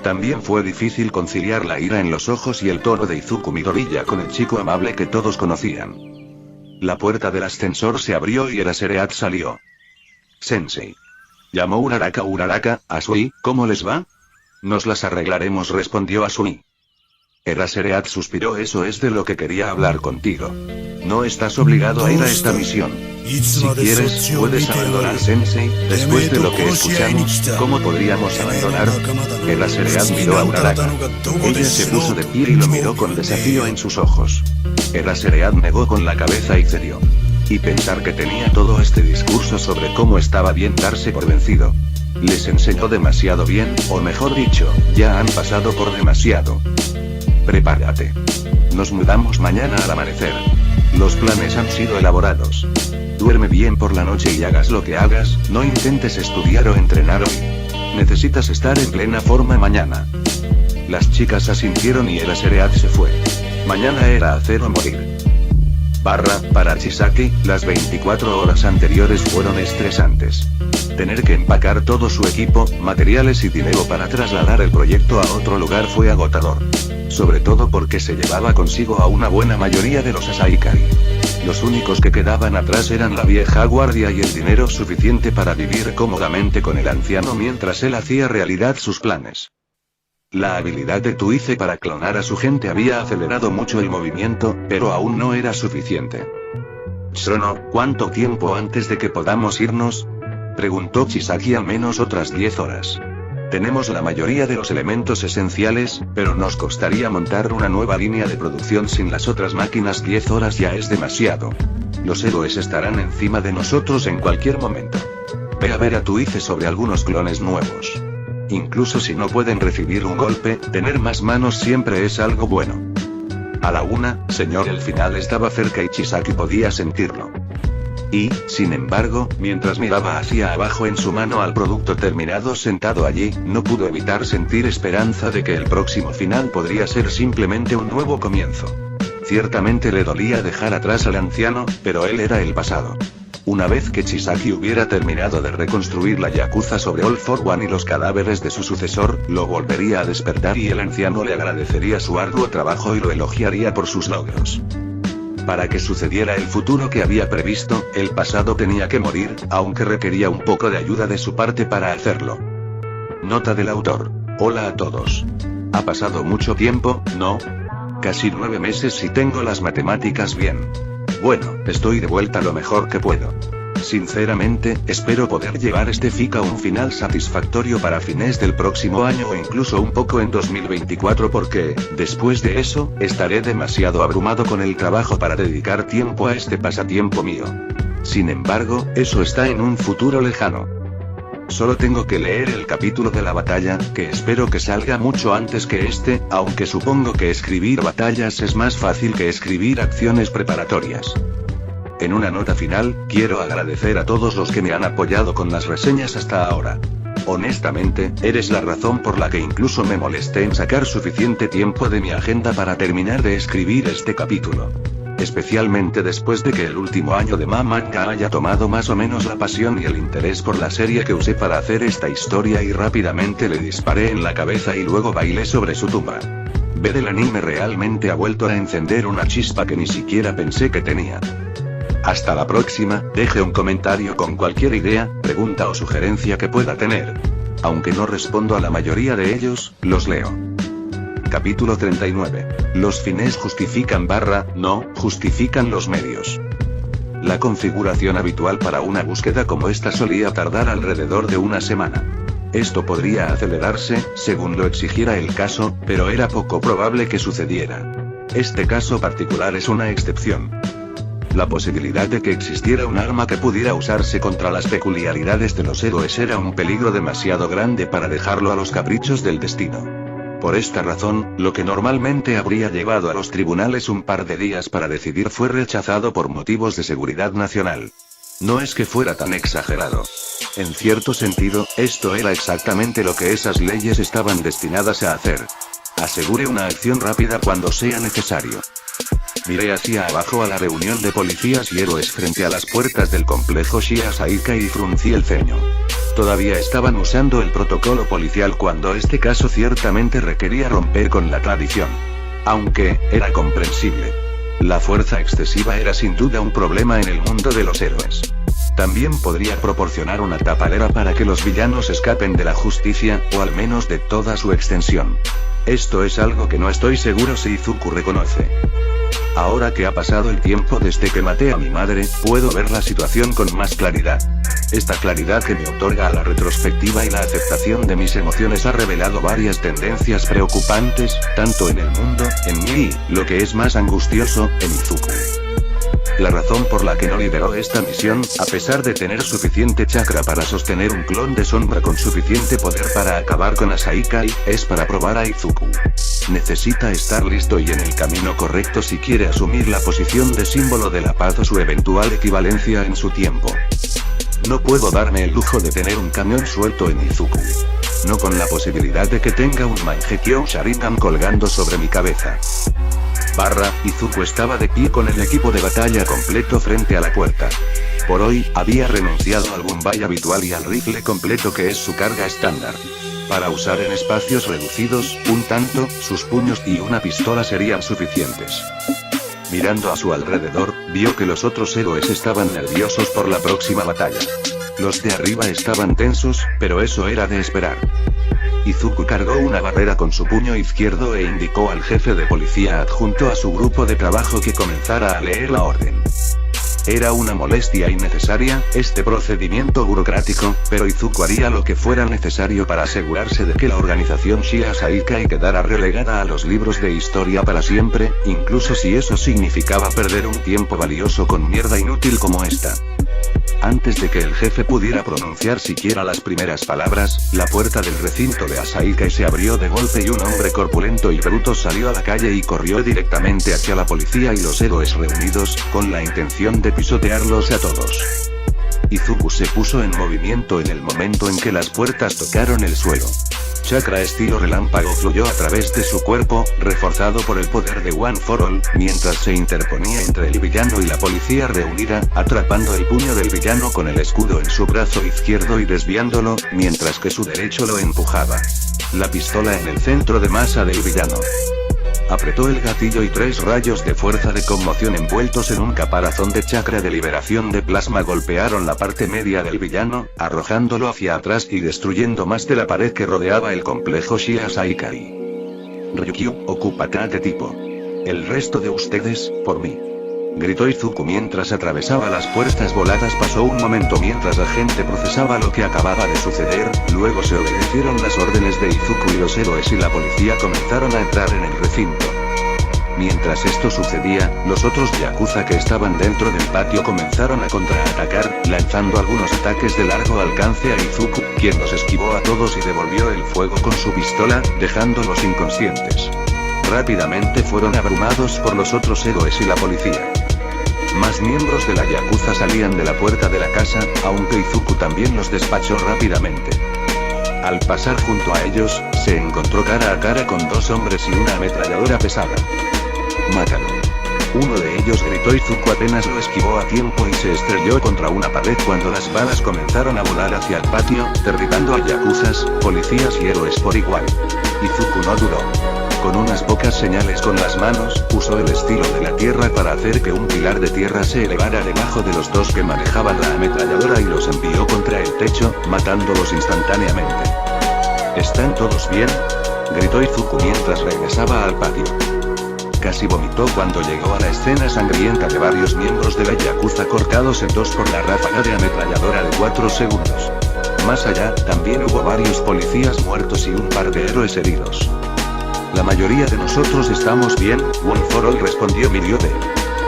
También fue difícil conciliar la ira en los ojos y el tono de Izuku Midoriya con el chico amable que todos conocían. La puerta del ascensor se abrió y Erasereat salió. Sensei. Llamó Uraraka. Asui, ¿cómo les va? Nos las arreglaremos, respondió Asui. Erasereat suspiró. Eso es de lo que quería hablar contigo. No estás obligado a ir a esta misión. Si quieres, puedes abandonar, Sensei. Después de lo que escuchamos, ¿cómo podríamos abandonar? Erasereat miró a Uraraka. Ella se puso de pie y lo miró con desafío en sus ojos. Erasereat negó con la cabeza y cedió. Y pensar que tenía todo este discurso sobre cómo estaba bien darse por vencido. Les enseñó demasiado bien, o mejor dicho, ya han pasado por demasiado. Prepárate. Nos mudamos mañana al amanecer. Los planes han sido elaborados. Duerme bien por la noche y hagas lo que hagas, no intentes estudiar o entrenar hoy. Necesitas estar en plena forma mañana. Las chicas asintieron y Erasereat se fue. Mañana era hacer o morir. Para Chisaki, las 24 horas anteriores fueron estresantes. Tener que empacar todo su equipo, materiales y dinero para trasladar el proyecto a otro lugar fue agotador. Sobre todo porque se llevaba consigo a una buena mayoría de los Asaikari. Los únicos que quedaban atrás eran la vieja guardia y el dinero suficiente para vivir cómodamente con el anciano mientras él hacía realidad sus planes. La habilidad de Tuice para clonar a su gente había acelerado mucho el movimiento, pero aún no era suficiente. Tsunono, ¿cuánto tiempo antes de que podamos irnos? Preguntó Chisaki. Al menos otras 10 horas. Tenemos la mayoría de los elementos esenciales, pero nos costaría montar una nueva línea de producción sin las otras máquinas. 10 horas ya es demasiado. Los héroes estarán encima de nosotros en cualquier momento. Ve a ver a Tuice sobre algunos clones nuevos. Incluso si no pueden recibir un golpe, tener más manos siempre es algo bueno. A la 1, señor. El final estaba cerca y Chisaki podía sentirlo. Y, sin embargo, mientras miraba hacia abajo en su mano al producto terminado sentado allí, no pudo evitar sentir esperanza de que el próximo final podría ser simplemente un nuevo comienzo. Ciertamente le dolía dejar atrás al anciano, pero él era el pasado. Una vez que Chisaki hubiera terminado de reconstruir la Yakuza sobre All for One y los cadáveres de su sucesor, lo volvería a despertar y el anciano le agradecería su arduo trabajo y lo elogiaría por sus logros. Para que sucediera el futuro que había previsto, el pasado tenía que morir, aunque requería un poco de ayuda de su parte para hacerlo. Nota del autor. Hola a todos. Ha pasado mucho tiempo, ¿no? Casi 9 meses si tengo las matemáticas bien. Bueno, estoy de vuelta lo mejor que puedo. Sinceramente, espero poder llevar este FIC a un final satisfactorio para fines del próximo año o incluso un poco en 2024 porque, después de eso, estaré demasiado abrumado con el trabajo para dedicar tiempo a este pasatiempo mío. Sin embargo, eso está en un futuro lejano. Solo tengo que leer el capítulo de la batalla, que espero que salga mucho antes que este, aunque supongo que escribir batallas es más fácil que escribir acciones preparatorias. En una nota final, quiero agradecer a todos los que me han apoyado con las reseñas hasta ahora. Honestamente, eres la razón por la que incluso me molesté en sacar suficiente tiempo de mi agenda para terminar de escribir este capítulo. Especialmente después de que el último año de manga haya tomado más o menos la pasión y el interés por la serie que usé para hacer esta historia y rápidamente le disparé en la cabeza y luego bailé sobre su tumba. Ver el anime realmente ha vuelto a encender una chispa que ni siquiera pensé que tenía. Hasta la próxima, deje un comentario con cualquier idea, pregunta o sugerencia que pueda tener. Aunque no respondo a la mayoría de ellos, los leo. Capítulo 39. Los fines justifican no, justifican los medios. La configuración habitual para una búsqueda como esta solía tardar alrededor de una semana. Esto podría acelerarse, según lo exigiera el caso, pero era poco probable que sucediera. Este caso particular es una excepción. La posibilidad de que existiera un arma que pudiera usarse contra las peculiaridades de los héroes era un peligro demasiado grande para dejarlo a los caprichos del destino. Por esta razón, lo que normalmente habría llevado a los tribunales un par de días para decidir fue rechazado por motivos de seguridad nacional. No es que fuera tan exagerado. En cierto sentido, esto era exactamente lo que esas leyes estaban destinadas a hacer. Asegure una acción rápida cuando sea necesario. Miré hacia abajo a la reunión de policías y héroes frente a las puertas del complejo Shia Saika y fruncí el ceño. Todavía estaban usando el protocolo policial cuando este caso ciertamente requería romper con la tradición. Aunque, era comprensible. La fuerza excesiva era sin duda un problema en el mundo de los héroes. También podría proporcionar una tapadera para que los villanos escapen de la justicia, o al menos de toda su extensión. Esto es algo que no estoy seguro si Izuku reconoce. Ahora que ha pasado el tiempo desde que maté a mi madre, puedo ver la situación con más claridad. Esta claridad que me otorga la retrospectiva y la aceptación de mis emociones ha revelado varias tendencias preocupantes, tanto en el mundo, en mí y, lo que es más angustioso, en Izuku. La razón por la que no lideró esta misión, a pesar de tener suficiente chakra para sostener un clon de sombra con suficiente poder para acabar con Asaikai, es para probar a Izuku. Necesita estar listo y en el camino correcto si quiere asumir la posición de símbolo de la paz o su eventual equivalencia en su tiempo. No puedo darme el lujo de tener un camión suelto en Izuku. No con la posibilidad de que tenga un Mangekyo Sharingan colgando sobre mi cabeza. Izuku estaba de pie con el equipo de batalla completo frente a la puerta. Por hoy, había renunciado al Gumbai habitual y al rifle completo que es su carga estándar. Para usar en espacios reducidos, un tanto, sus puños y una pistola serían suficientes. Mirando a su alrededor, vio que los otros héroes estaban nerviosos por la próxima batalla. Los de arriba estaban tensos, pero eso era de esperar. Izuku cargó una barrera con su puño izquierdo e indicó al jefe de policía adjunto a su grupo de trabajo que comenzara a leer la orden. Era una molestia innecesaria, este procedimiento burocrático, pero Izuku haría lo que fuera necesario para asegurarse de que la organización Shia Saikai quedara relegada a los libros de historia para siempre, incluso si eso significaba perder un tiempo valioso con mierda inútil como esta. Antes de que el jefe pudiera pronunciar siquiera las primeras palabras, la puerta del recinto de Asaikai se abrió de golpe y un hombre corpulento y bruto salió a la calle y corrió directamente hacia la policía y los héroes reunidos, con la intención de pisotearlos a todos. Izuku se puso en movimiento en el momento en que las puertas tocaron el suelo. Chakra estilo relámpago fluyó a través de su cuerpo, reforzado por el poder de One for All, mientras se interponía entre el villano y la policía reunida, atrapando el puño del villano con el escudo en su brazo izquierdo y desviándolo, mientras que su derecho lo empujaba. La pistola en el centro de masa del villano. Apretó el gatillo y 3 rayos de fuerza de conmoción envueltos en un caparazón de chakra de liberación de plasma golpearon la parte media del villano, arrojándolo hacia atrás y destruyendo más de la pared que rodeaba el complejo Shia Asaikai. Ryukyu, ocúpate de tipo. El resto de ustedes, por mí. Gritó Izuku mientras atravesaba las puertas voladas. Pasó un momento mientras la gente procesaba lo que acababa de suceder, luego se obedecieron las órdenes de Izuku y los héroes y la policía comenzaron a entrar en el recinto. Mientras esto sucedía, los otros yakuza que estaban dentro del patio comenzaron a contraatacar, lanzando algunos ataques de largo alcance a Izuku, quien los esquivó a todos y devolvió el fuego con su pistola, dejándolos inconscientes. Rápidamente fueron abrumados por los otros héroes y la policía. Más miembros de la yakuza salían de la puerta de la casa, aunque Izuku también los despachó rápidamente. Al pasar junto a ellos, se encontró cara a cara con 2 hombres y una ametralladora pesada. «¡Mátalo!». Uno de ellos gritó. Izuku apenas lo esquivó a tiempo y se estrelló contra una pared cuando las balas comenzaron a volar hacia el patio, derribando a yakuzas, policías y héroes por igual. Izuku no dudó. Con unas pocas señales con las manos, usó el estilo de la tierra para hacer que un pilar de tierra se elevara debajo de los 2 que manejaban la ametralladora y los envió contra el techo, matándolos instantáneamente. ¿Están todos bien?, gritó Izuku mientras regresaba al patio. Casi vomitó cuando llegó a la escena sangrienta de varios miembros de la yakuza cortados en 2 por la ráfaga de ametralladora de 4 segundos. Más allá, también hubo varios policías muertos y un par de héroes heridos. La mayoría de nosotros estamos bien, One for All, respondió Miryude.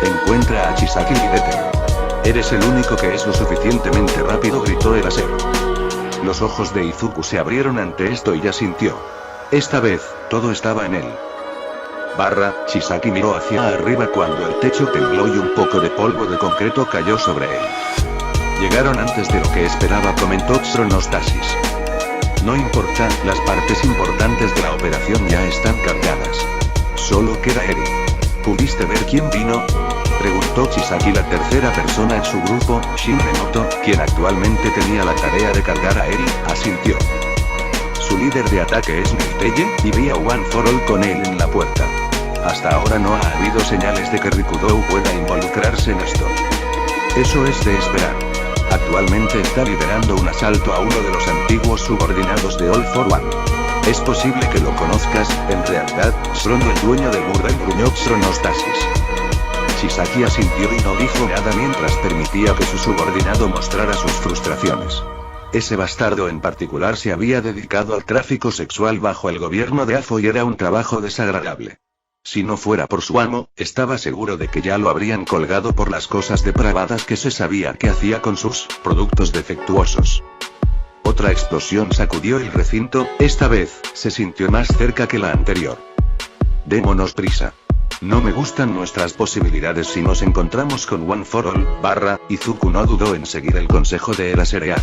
Encuentra a Chisaki y vete. Eres el único que es lo suficientemente rápido, gritó el asero. Los ojos de Izuku se abrieron ante esto y asintió. Esta vez, todo estaba en él. Chisaki miró hacia arriba cuando el techo tembló y un poco de polvo de concreto cayó sobre él. Llegaron antes de lo que esperaba, comentó Xronostasis. No importa, las partes importantes de la operación ya están cargadas. Solo queda Eri. ¿Pudiste ver quién vino?, preguntó Chisaki. La tercera persona en su grupo, Shinrenoto, quien actualmente tenía la tarea de cargar a Eri, asintió. Su líder de ataque es Meiteye, y vi a One for All con él en la puerta. Hasta ahora no ha habido señales de que Rikudou pueda involucrarse en esto. Eso es de esperar. Actualmente está liderando un asalto a uno de los antiguos subordinados de All for One. Es posible que lo conozcas, en realidad, Srono, el dueño del burdel, gruñó Xronostasis. Chisaki asintió y no dijo nada mientras permitía que su subordinado mostrara sus frustraciones. Ese bastardo en particular se había dedicado al tráfico sexual bajo el gobierno de Afo y era un trabajo desagradable. Si no fuera por su amo, estaba seguro de que ya lo habrían colgado por las cosas depravadas que se sabía que hacía con sus productos defectuosos. Otra explosión sacudió el recinto, esta vez, se sintió más cerca que la anterior. Démonos prisa. No me gustan nuestras posibilidades si nos encontramos con One for All, Izuku no dudó en seguir el consejo de Eraserea.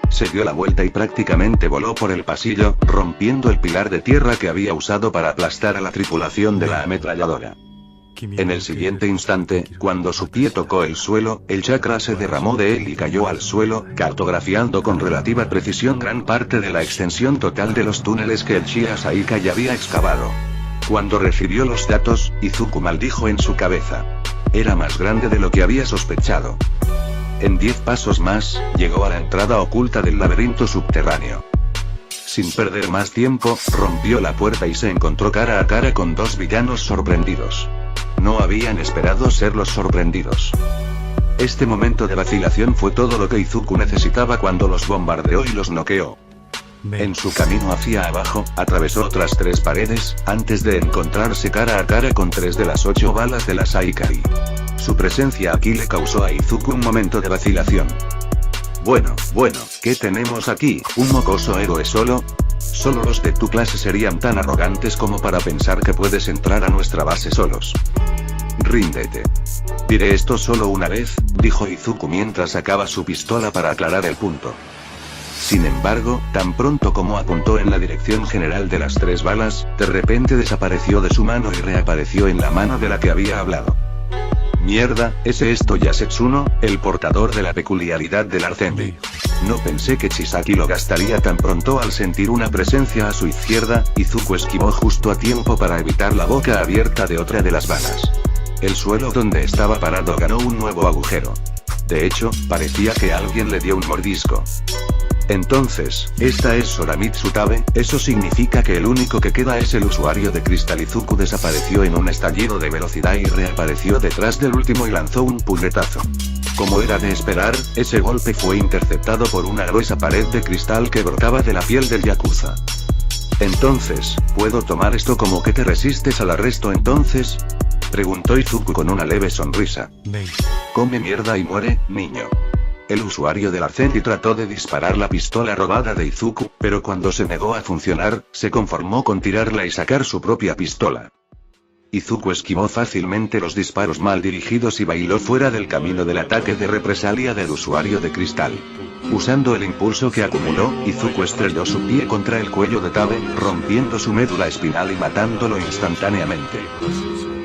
Se dio la vuelta y prácticamente voló por el pasillo, rompiendo el pilar de tierra que había usado para aplastar a la tripulación de la ametralladora. En el siguiente instante, cuando su pie tocó el suelo, el chakra se derramó de él y cayó al suelo, cartografiando con relativa precisión gran parte de la extensión total de los túneles que el Shia Asaikai había excavado. Cuando recibió los datos, Izuku maldijo en su cabeza. Era más grande de lo que había sospechado. En 10 pasos más, llegó a la entrada oculta del laberinto subterráneo. Sin perder más tiempo, rompió la puerta y se encontró cara a cara con 2 villanos sorprendidos. No habían esperado ser los sorprendidos. Este momento de vacilación fue todo lo que Izuku necesitaba cuando los bombardeó y los noqueó. En su camino hacia abajo, atravesó otras 3 paredes, antes de encontrarse cara a cara con 3 de las 8 balas de la Asaikai. Su presencia aquí le causó a Izuku un momento de vacilación. Bueno, ¿qué tenemos aquí? ¿Un mocoso héroe solo? Solo los de tu clase serían tan arrogantes como para pensar que puedes entrar a nuestra base solos. Ríndete. Diré esto solo una vez, dijo Izuku mientras sacaba su pistola para aclarar el punto. Sin embargo, tan pronto como apuntó en la dirección general de las 3 balas, de repente desapareció de su mano y reapareció en la mano de la que había hablado. Mierda, ¿es esto Yasetsuno, el portador de la peculiaridad del Arcendi? No pensé que Chisaki lo gastaría tan pronto al sentir una presencia a su izquierda. Izuku esquivó justo a tiempo para evitar la boca abierta de otra de las balas. El suelo donde estaba parado ganó un nuevo agujero. De hecho, parecía que alguien le dio un mordisco. Entonces, esta es Soramitsu Tabe, eso significa que el único que queda es el usuario de cristal. Izuku desapareció en un estallido de velocidad y reapareció detrás del último y lanzó un puñetazo. Como era de esperar, ese golpe fue interceptado por una gruesa pared de cristal que brotaba de la piel del yakuza. Entonces, ¿puedo tomar esto como que te resistes al arresto entonces? Preguntó Izuku con una leve sonrisa. Come mierda y muere, niño. El usuario del Arcendi trató de disparar la pistola robada de Izuku, pero cuando se negó a funcionar, se conformó con tirarla y sacar su propia pistola. Izuku esquivó fácilmente los disparos mal dirigidos y bailó fuera del camino del ataque de represalia del usuario de cristal. Usando el impulso que acumuló, Izuku estrelló su pie contra el cuello de Tabe, rompiendo su médula espinal y matándolo instantáneamente.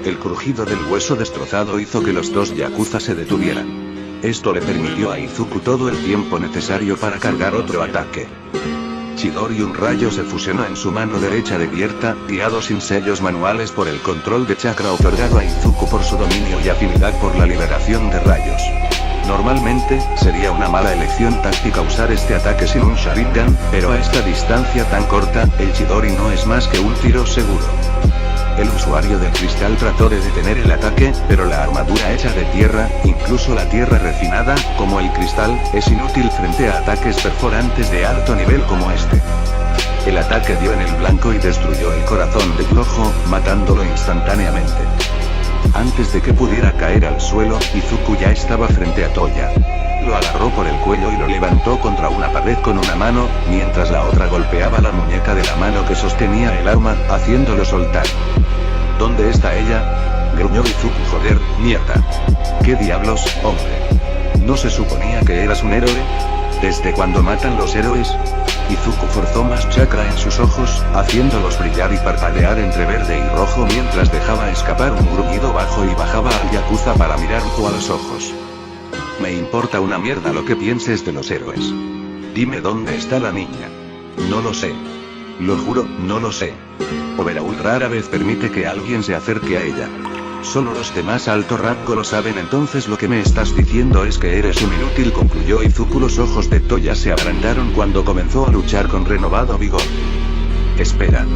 El crujido del hueso destrozado hizo que los 2 yakuza se detuvieran. Esto le permitió a Izuku todo el tiempo necesario para cargar otro ataque. Chidori, un rayo se fusionó en su mano derecha de Bierta, guiado sin sellos manuales por el control de chakra otorgado a Izuku por su dominio y afinidad por la liberación de rayos. Normalmente, sería una mala elección táctica usar este ataque sin un Sharingan, pero a esta distancia tan corta, el Chidori no es más que un tiro seguro. El usuario del cristal trató de detener el ataque, pero la armadura hecha de tierra, incluso la tierra refinada, como el cristal, es inútil frente a ataques perforantes de alto nivel como este. El ataque dio en el blanco y destruyó el corazón de Yojo, matándolo instantáneamente. Antes de que pudiera caer al suelo, Izuku ya estaba frente a Toya. Lo agarró por el cuello y lo levantó contra una pared con una mano, mientras la otra golpeaba la muñeca de la mano que sostenía el arma, haciéndolo soltar. ¿Dónde está ella? Gruñó Izuku. Joder, mierda. ¿Qué diablos, hombre? ¿No se suponía que eras un héroe? ¿Desde cuándo matan los héroes? Izuku forzó más chakra en sus ojos, haciéndolos brillar y parpadear entre verde y rojo mientras dejaba escapar un gruñido bajo y bajaba al yakuza para mirar a los ojos. Me importa una mierda lo que pienses de los héroes. Dime dónde está la niña. No lo sé. Lo juro, no lo sé. Overhaul rara vez permite que alguien se acerque a ella. Solo los de más alto rango lo saben. Entonces lo que me estás diciendo es que eres un inútil, concluyó Izuku. Los ojos de Toya se agrandaron cuando comenzó a luchar con renovado vigor. Espera.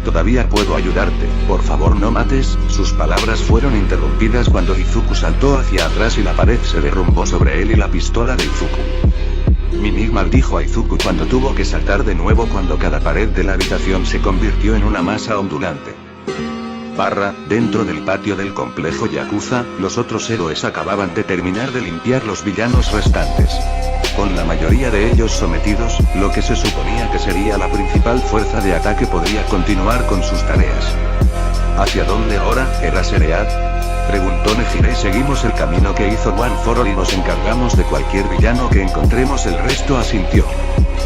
Todavía puedo ayudarte, por favor no mates. Sus palabras fueron interrumpidas cuando Izuku saltó hacia atrás y la pared se derrumbó sobre él y la pistola de Izuku. Mimik maldijo a Izuku cuando tuvo que saltar de nuevo cuando cada pared de la habitación se convirtió en una masa ondulante. Dentro del patio del complejo Yakuza, los otros héroes acababan de terminar de limpiar los villanos restantes. Con la mayoría de ellos sometidos, lo que se suponía que sería la principal fuerza de ataque podría continuar con sus tareas. ¿Hacia dónde ahora, Erasereat? Preguntó Nejire. Seguimos el camino que hizo One for All y nos encargamos de cualquier villano que encontremos. El resto asintió.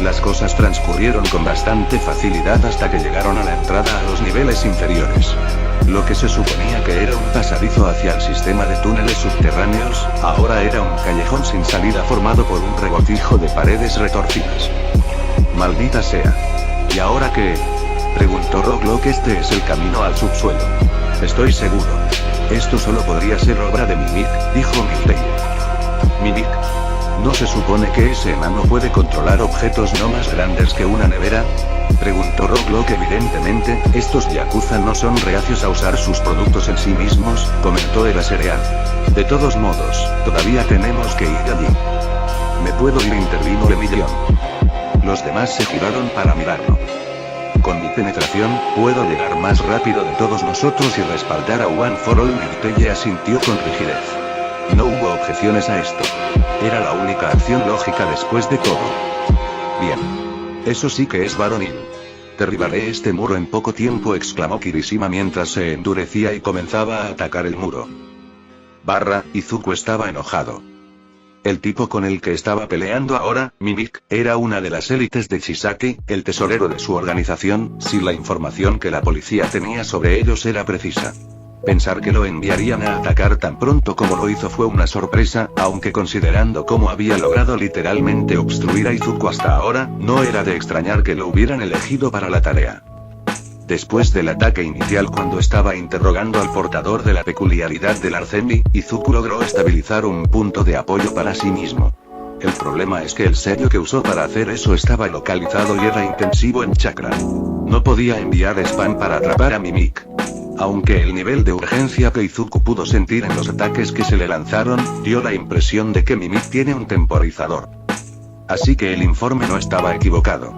Las cosas transcurrieron con bastante facilidad hasta que llegaron a la entrada a los niveles inferiores. Lo que se suponía que era un pasadizo hacia el sistema de túneles subterráneos, ahora era un callejón sin salida formado por un revoltijo de paredes retorcidas. Maldita sea. ¿Y ahora qué? Preguntó Rocklock. Este es el camino al subsuelo. Estoy seguro. Esto solo podría ser obra de Mimik, dijo Miltei. Mimik. ¿No se supone que ese enano puede controlar objetos no más grandes que una nevera? Preguntó Rocklock. Evidentemente, estos yakuza no son reacios a usar sus productos en sí mismos, comentó Erasereat. De todos modos, todavía tenemos que ir allí. ¿Me puedo ir? Intervino Lemillion. Los demás se giraron para mirarlo. Con mi penetración, puedo llegar más rápido de todos nosotros y respaldar a One for All. Miltei asintió con rigidez. No hubo objeciones a esto. Era la única acción lógica después de todo. Bien. Eso sí que es varonil. Derribaré este muro en poco tiempo, exclamó Kirishima mientras se endurecía y comenzaba a atacar el muro. Izuku estaba enojado. El tipo con el que estaba peleando ahora, Mimik, era una de las élites de Chisaki, el tesorero de su organización, si la información que la policía tenía sobre ellos era precisa. Pensar que lo enviarían a atacar tan pronto como lo hizo fue una sorpresa, aunque considerando cómo había logrado literalmente obstruir a Izuku hasta ahora, no era de extrañar que lo hubieran elegido para la tarea. Después del ataque inicial cuando estaba interrogando al portador de la peculiaridad del Arcemi, Izuku logró estabilizar un punto de apoyo para sí mismo. El problema es que el sello que usó para hacer eso estaba localizado y era intensivo en chakra. No podía enviar spam para atrapar a Mimik. Aunque el nivel de urgencia que Izuku pudo sentir en los ataques que se le lanzaron, dio la impresión de que Mimik tiene un temporizador. Así que el informe no estaba equivocado.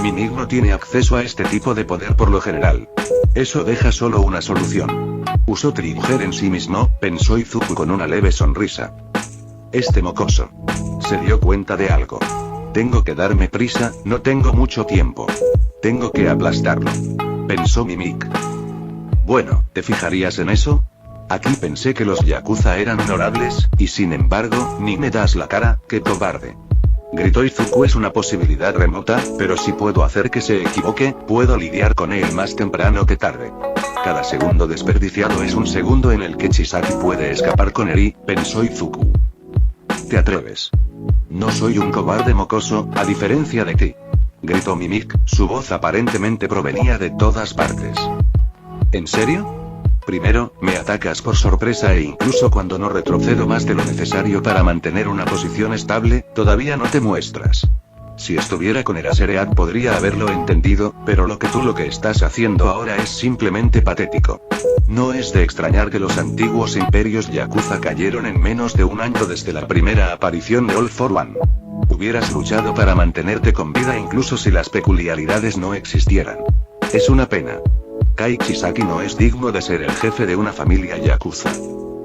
Mimik no tiene acceso a este tipo de poder por lo general. Eso deja solo una solución. Usó Trigger en sí mismo, pensó Izuku con una leve sonrisa. Este mocoso se dio cuenta de algo. Tengo que darme prisa, no tengo mucho tiempo. Tengo que aplastarlo, pensó Mimik. Bueno, ¿te fijarías en eso? Aquí pensé que los yakuza eran honorables, y sin embargo, ni me das la cara, qué cobarde. Gritó Izuku. Es una posibilidad remota, pero si puedo hacer que se equivoque, puedo lidiar con él más temprano que tarde. Cada segundo desperdiciado es un segundo en el que Chisaki puede escapar con Eri, pensó Izuku. ¿Te atreves? No soy un cobarde mocoso, a diferencia de ti. Gritó Mimik, su voz aparentemente provenía de todas partes. ¿En serio? Primero, me atacas por sorpresa e incluso cuando no retrocedo más de lo necesario para mantener una posición estable, todavía no te muestras. Si estuviera con Erasereat podría haberlo entendido, pero lo que estás haciendo ahora es simplemente patético. No es de extrañar que los antiguos imperios yakuza cayeron en menos de un año desde la primera aparición de All for One. Hubieras luchado para mantenerte con vida incluso si las peculiaridades no existieran. Es una pena. Kai Chisaki no es digno de ser el jefe de una familia yakuza.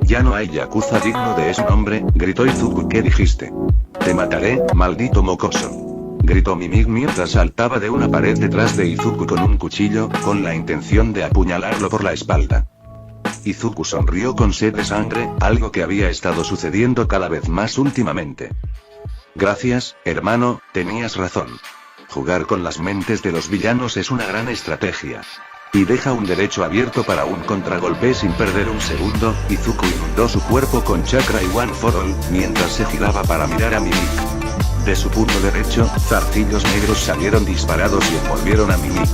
Ya no hay yakuza digno de ese nombre, gritó Izuku. ¿Qué dijiste? Te mataré, maldito mocoso. Gritó Mimik mientras saltaba de una pared detrás de Izuku con un cuchillo, con la intención de apuñalarlo por la espalda. Izuku sonrió con sed de sangre, algo que había estado sucediendo cada vez más últimamente. Gracias, hermano, tenías razón. Jugar con las mentes de los villanos es una gran estrategia. Y deja un derecho abierto para un contragolpe sin perder un segundo. Izuku inundó su cuerpo con chakra y One for All, mientras se giraba para mirar a Mimik. De su puño derecho, zarcillos negros salieron disparados y envolvieron a Mimik.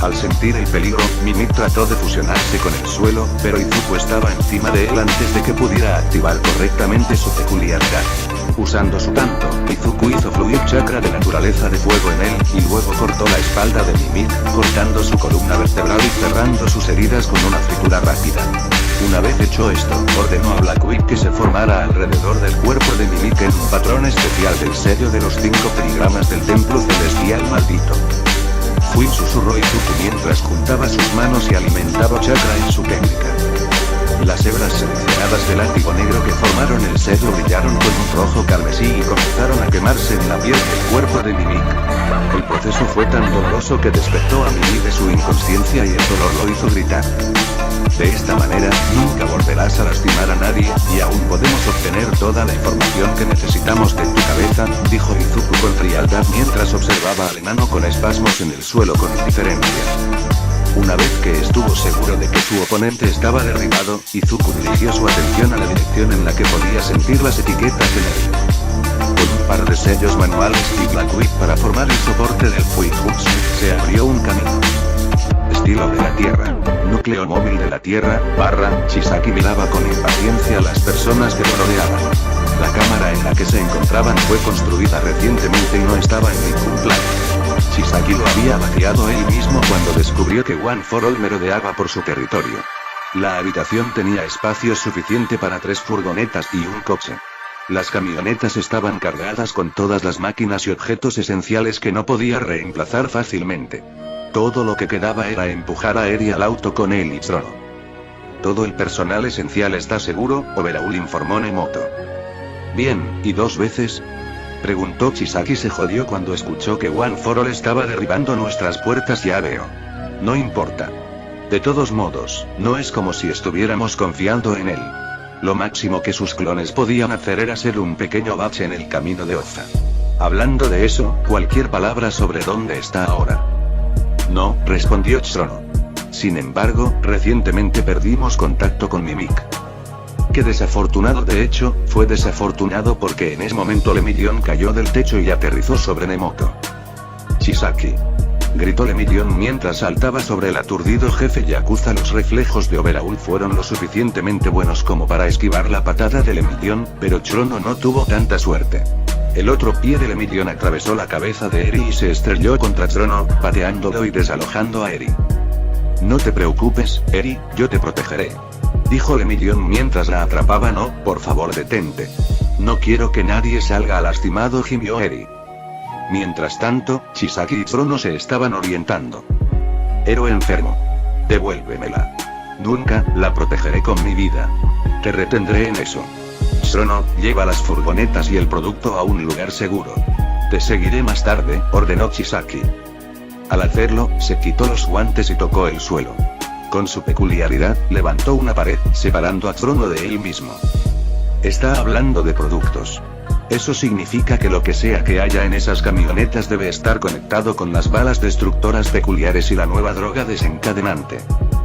Al sentir el peligro, Mimik trató de fusionarse con el suelo, pero Izuku estaba encima de él antes de que pudiera activar correctamente su peculiaridad. Usando su canto, Izuku hizo fluir chakra de naturaleza de fuego en él, y luego cortó la espalda de Mimik, cortando su columna vertebral y cerrando sus heridas con una fritura rápida. Una vez hecho esto, ordenó a Blackwick que se formara alrededor del cuerpo de Mimik en un patrón especial del sello de los 5 trigramas del templo celestial maldito. Fui, susurró Izuku mientras juntaba sus manos y alimentaba chakra en su técnica. Las hebras seleccionadas del látigo negro que formaron el sello brillaron con un rojo carmesí y comenzaron a quemarse en la piel del cuerpo de Mimik. El proceso fue tan doloroso que despertó a Mimik de su inconsciencia y el dolor lo hizo gritar. De esta manera, nunca volverás a lastimar a nadie, y aún podemos obtener toda la información que necesitamos de tu cabeza, dijo Izuku con frialdad mientras observaba al enano con espasmos en el suelo con indiferencia. Una vez que estuvo seguro de que su oponente estaba derribado, Izuku dirigió su atención a la dirección en la que podía sentir las etiquetas en él. Con un par de sellos manuales y Blackwick para formar el soporte del Fuijutsu, se abrió un camino. Estilo de la Tierra. Núcleo móvil de la Tierra, Chisaki miraba con impaciencia a las personas que lo rodeaban. La cámara en la que se encontraban fue construida recientemente y no estaba en ningún plano. Chisaki lo había vaciado él mismo cuando descubrió que One for All merodeaba por su territorio. La habitación tenía espacio suficiente para 3 furgonetas y un coche. Las camionetas estaban cargadas con todas las máquinas y objetos esenciales que no podía reemplazar fácilmente. Todo lo que quedaba era empujar a Eri al auto con él y Zoro. todo el personal esencial está seguro, Overhaul informó Nemoto. Bien, ¿y 2 veces? Preguntó Chisaki. Se jodió cuando escuchó que One for All estaba derribando nuestras puertas. Ya veo. No importa. De todos modos, no es como si estuviéramos confiando en él. Lo máximo que sus clones podían hacer era ser un pequeño bache en el camino de Oza. Hablando de eso, cualquier palabra sobre dónde está ahora. No, respondió Chrono. Sin embargo, recientemente perdimos contacto con Mimic. Qué desafortunado. De hecho, fue desafortunado porque en ese momento Lemillion cayó del techo y aterrizó sobre Nemoto. Chisaki. Gritó Lemillion mientras saltaba sobre el aturdido jefe Yakuza. Los reflejos de Overhaul fueron lo suficientemente buenos como para esquivar la patada de Lemillion, pero Chrono no tuvo tanta suerte. El otro pie de Lemillion atravesó la cabeza de Eri y se estrelló contra Chrono, pateándolo y desalojando a Eri. No te preocupes, Eri, yo te protegeré. Dijo Lemillion mientras la atrapaba. No, por favor detente. No quiero que nadie salga lastimado, gimió Eri. Mientras tanto, Chisaki y Chrono se estaban orientando. Héroe enfermo. Devuélvemela. Nunca, la protegeré con mi vida. Te retendré en eso. Chrono, lleva las furgonetas y el producto a un lugar seguro. Te seguiré más tarde, ordenó Chisaki. Al hacerlo, se quitó los guantes y tocó el suelo. Con su peculiaridad, levantó una pared, separando a Chrono de él mismo. Está hablando de productos. Eso significa que lo que sea que haya en esas camionetas debe estar conectado con las balas destructoras peculiares y la nueva droga desencadenante.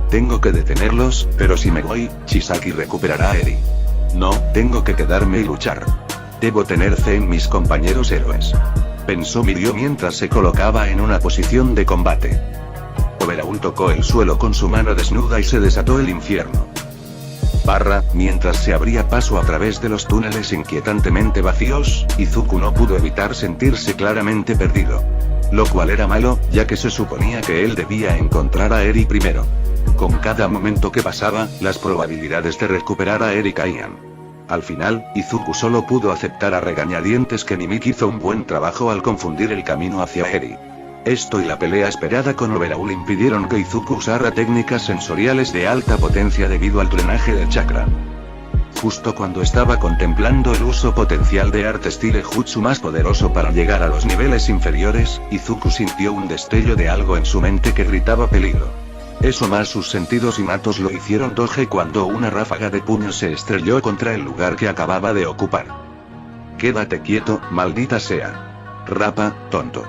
Tengo que detenerlos, pero si me voy, Chisaki recuperará a Eri. No, tengo que quedarme y luchar. Debo tener fe en mis compañeros héroes. Pensó Mirio mientras se colocaba en una posición de combate. Overhaul tocó el suelo con su mano desnuda y se desató el infierno. Mientras se abría paso a través de los túneles inquietantemente vacíos, Izuku no pudo evitar sentirse claramente perdido. Lo cual era malo, ya que se suponía que él debía encontrar a Eri primero. Con cada momento que pasaba, las probabilidades de recuperar a Eri caían. Al final, Izuku solo pudo aceptar a regañadientes que Mimic hizo un buen trabajo al confundir el camino hacia Eri. Esto y la pelea esperada con Overhaul impidieron que Izuku usara técnicas sensoriales de alta potencia debido al drenaje de chakra. Justo cuando estaba contemplando el uso potencial de arte estilo jutsu más poderoso para llegar a los niveles inferiores, Izuku sintió un destello de algo en su mente que gritaba peligro. Eso más sus sentidos innatos lo hicieron doge cuando una ráfaga de puños se estrelló contra el lugar que acababa de ocupar. Quédate quieto, maldita sea. Rappa, tonto.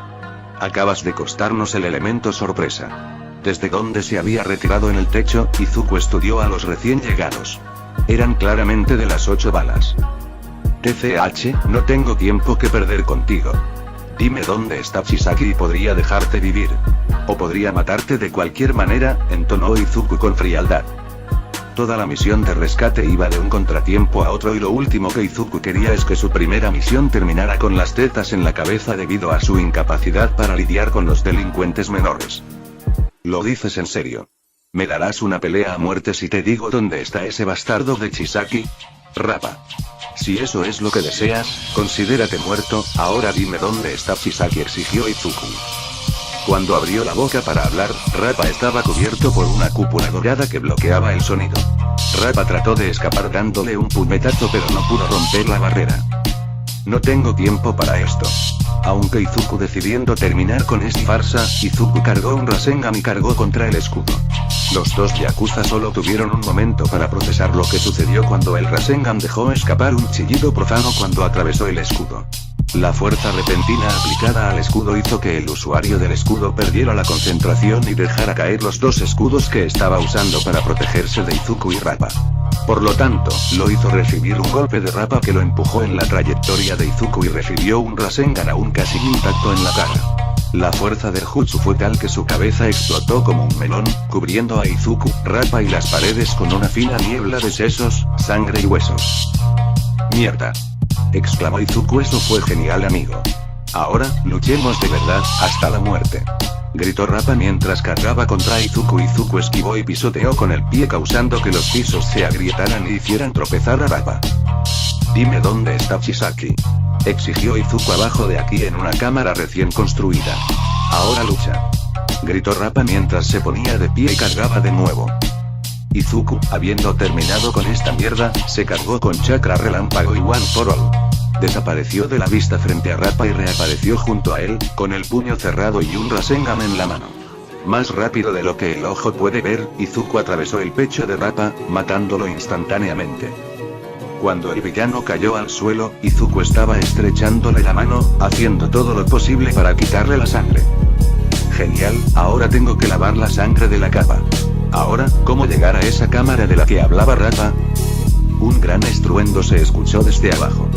Acabas de costarnos el elemento sorpresa. Desde donde se había retirado en el techo, Izuku estudió a los recién llegados. Eran claramente de las 8 balas. TCH, no tengo tiempo que perder contigo. Dime dónde está Chisaki y podría dejarte vivir. O podría matarte de cualquier manera, entonó Izuku con frialdad. Toda la misión de rescate iba de un contratiempo a otro y lo último que Izuku quería es que su primera misión terminara con las tetas en la cabeza debido a su incapacidad para lidiar con los delincuentes menores. ¿Lo dices en serio? ¿Me darás una pelea a muerte si te digo dónde está ese bastardo de Chisaki? Rappa. Si eso es lo que deseas, considérate muerto. Ahora dime dónde está Chisaki, exigió Izuku. Cuando abrió la boca para hablar, Rappa estaba cubierto por una cúpula dorada que bloqueaba el sonido. Rappa trató de escapar dándole un puñetazo pero no pudo romper la barrera. No tengo tiempo para esto. Aunque Izuku decidiendo terminar con esta farsa, Izuku cargó un Rasengan y cargó contra el escudo. Los dos Yakuza solo tuvieron un momento para procesar lo que sucedió cuando el Rasengan dejó escapar un chillido profano cuando atravesó el escudo. La fuerza repentina aplicada al escudo hizo que el usuario del escudo perdiera la concentración y dejara caer los dos escudos que estaba usando para protegerse de Izuku y Rappa. Por lo tanto, lo hizo recibir un golpe de Rappa que lo empujó en la trayectoria de Izuku y recibió un Rasengan aún casi intacto en la cara. La fuerza del jutsu fue tal que su cabeza explotó como un melón, cubriendo a Izuku, Rappa y las paredes con una fina niebla de sesos, sangre y huesos. ¡Mierda!, exclamó Izuku. Eso fue genial, amigo. Ahora, luchemos de verdad, hasta la muerte. Gritó Rappa mientras cargaba contra Izuku. Izuku esquivó y pisoteó con el pie causando que los pisos se agrietaran y hicieran tropezar a Rappa. Dime dónde está Chisaki, exigió Izuku. Abajo de aquí en una cámara recién construida. Ahora lucha, gritó Rappa mientras se ponía de pie y cargaba de nuevo. Izuku, habiendo terminado con esta mierda, se cargó con chakra relámpago y One for All. Desapareció de la vista frente a Rappa y reapareció junto a él, con el puño cerrado y un Rasengan en la mano. Más rápido de lo que el ojo puede ver, Izuku atravesó el pecho de Rappa, matándolo instantáneamente. Cuando el villano cayó al suelo, Izuku estaba estrechándole la mano, haciendo todo lo posible para quitarle la sangre. Genial, ahora tengo que lavar la sangre de la capa. Ahora, ¿cómo llegar a esa cámara de la que hablaba Rappa? Un gran estruendo se escuchó desde abajo.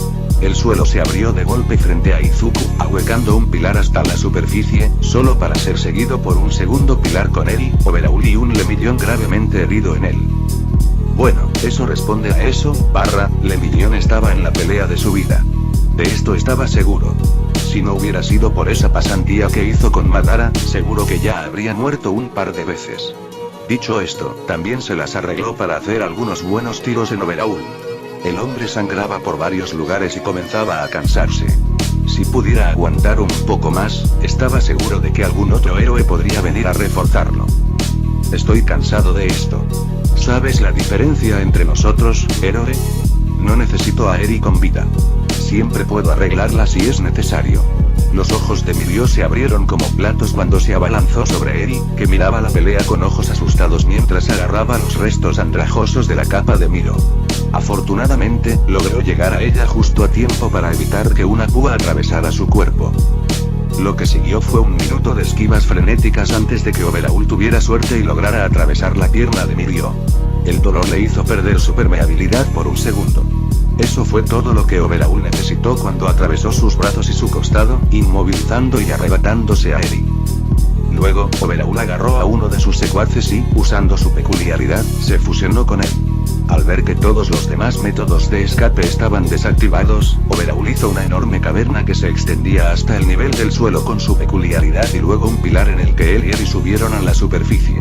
El suelo se abrió de golpe frente a Izuku, ahuecando un pilar hasta la superficie, solo para ser seguido por un segundo pilar con Eri, Overhaul y un Lemillion gravemente herido en él. Bueno, eso responde a eso, Lemillion estaba en la pelea de su vida. De esto estaba seguro. Si no hubiera sido por esa pasantía que hizo con Madara, seguro que ya habría muerto un par de veces. Dicho esto, también se las arregló para hacer algunos buenos tiros en Overhaul. El hombre sangraba por varios lugares y comenzaba a cansarse. Si pudiera aguantar un poco más, estaba seguro de que algún otro héroe podría venir a reforzarlo. Estoy cansado de esto. ¿Sabes la diferencia entre nosotros, héroe? No necesito a Eri con vida. Siempre puedo arreglarla si es necesario. Los ojos de Mirio se abrieron como platos cuando se abalanzó sobre Eri, que miraba la pelea con ojos asustados mientras agarraba los restos andrajosos de la capa de Miro. Afortunadamente, logró llegar a ella justo a tiempo para evitar que una púa atravesara su cuerpo. Lo que siguió fue un minuto de esquivas frenéticas antes de que Overhaul tuviera suerte y lograra atravesar la pierna de Mirio. El dolor le hizo perder su permeabilidad por un segundo. Eso fue todo lo que Overhaul necesitó cuando atravesó sus brazos y su costado, inmovilizando y arrebatándose a Eri. Luego, Overhaul agarró a uno de sus secuaces y, usando su peculiaridad, se fusionó con él. Al ver que todos los demás métodos de escape estaban desactivados, Overhaul hizo una enorme caverna que se extendía hasta el nivel del suelo con su peculiaridad y luego un pilar en el que él y Eri subieron a la superficie.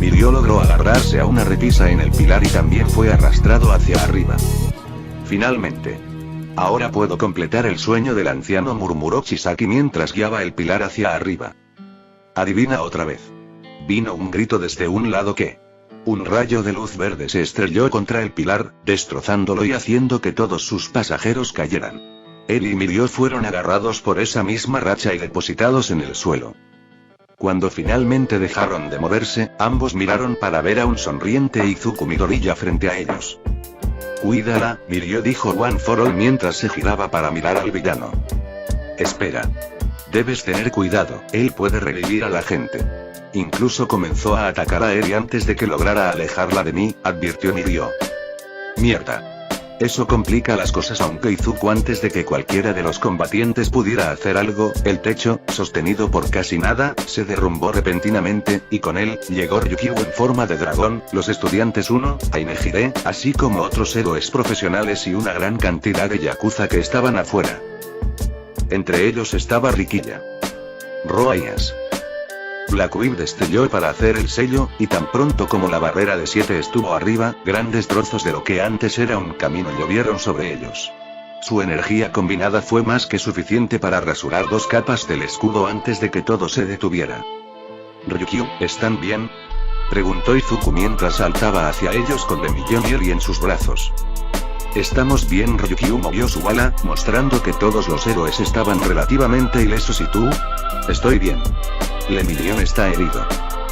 Mirio logró agarrarse a una repisa en el pilar y también fue arrastrado hacia arriba. Finalmente. Ahora puedo completar el sueño del anciano, murmuró Chisaki mientras guiaba el pilar hacia arriba. Adivina otra vez. Vino un grito desde un lado que... Un rayo de luz verde se estrelló contra el pilar, destrozándolo y haciendo que todos sus pasajeros cayeran. Eri y Mirio fueron agarrados por esa misma racha y depositados en el suelo. Cuando finalmente dejaron de moverse, ambos miraron para ver a un sonriente Izuku Midoriya frente a ellos. Cuídala, Mirio, dijo One for All mientras se giraba para mirar al villano. Espera. Debes tener cuidado, él puede revivir a la gente. Incluso comenzó a atacar a Eri antes de que lograra alejarla de mí, advirtió Mirio. Mierda. Eso complica las cosas. Aunque Izuku, antes de que cualquiera de los combatientes pudiera hacer algo, el techo, sostenido por casi nada, se derrumbó repentinamente, y con él, llegó Ryukyu en forma de dragón, los estudiantes 1, Ainejire, así como otros héroes profesionales y una gran cantidad de yakuza que estaban afuera. Entre ellos estaba Rikiya. Roaias. Black Whip destelló para hacer el sello, y tan pronto como la barrera de 7 estuvo arriba, grandes trozos de lo que antes era un camino llovieron sobre ellos. Su energía combinada fue más que suficiente para rasurar 2 capas del escudo antes de que todo se detuviera. Ryukyu, ¿están bien?, preguntó Izuku mientras saltaba hacia ellos con Lemillion y Eri en sus brazos. Estamos bien. Ryukyu movió su ala, mostrando que todos los héroes estaban relativamente ilesos. ¿Y tú? Estoy bien. Lemillion está herido.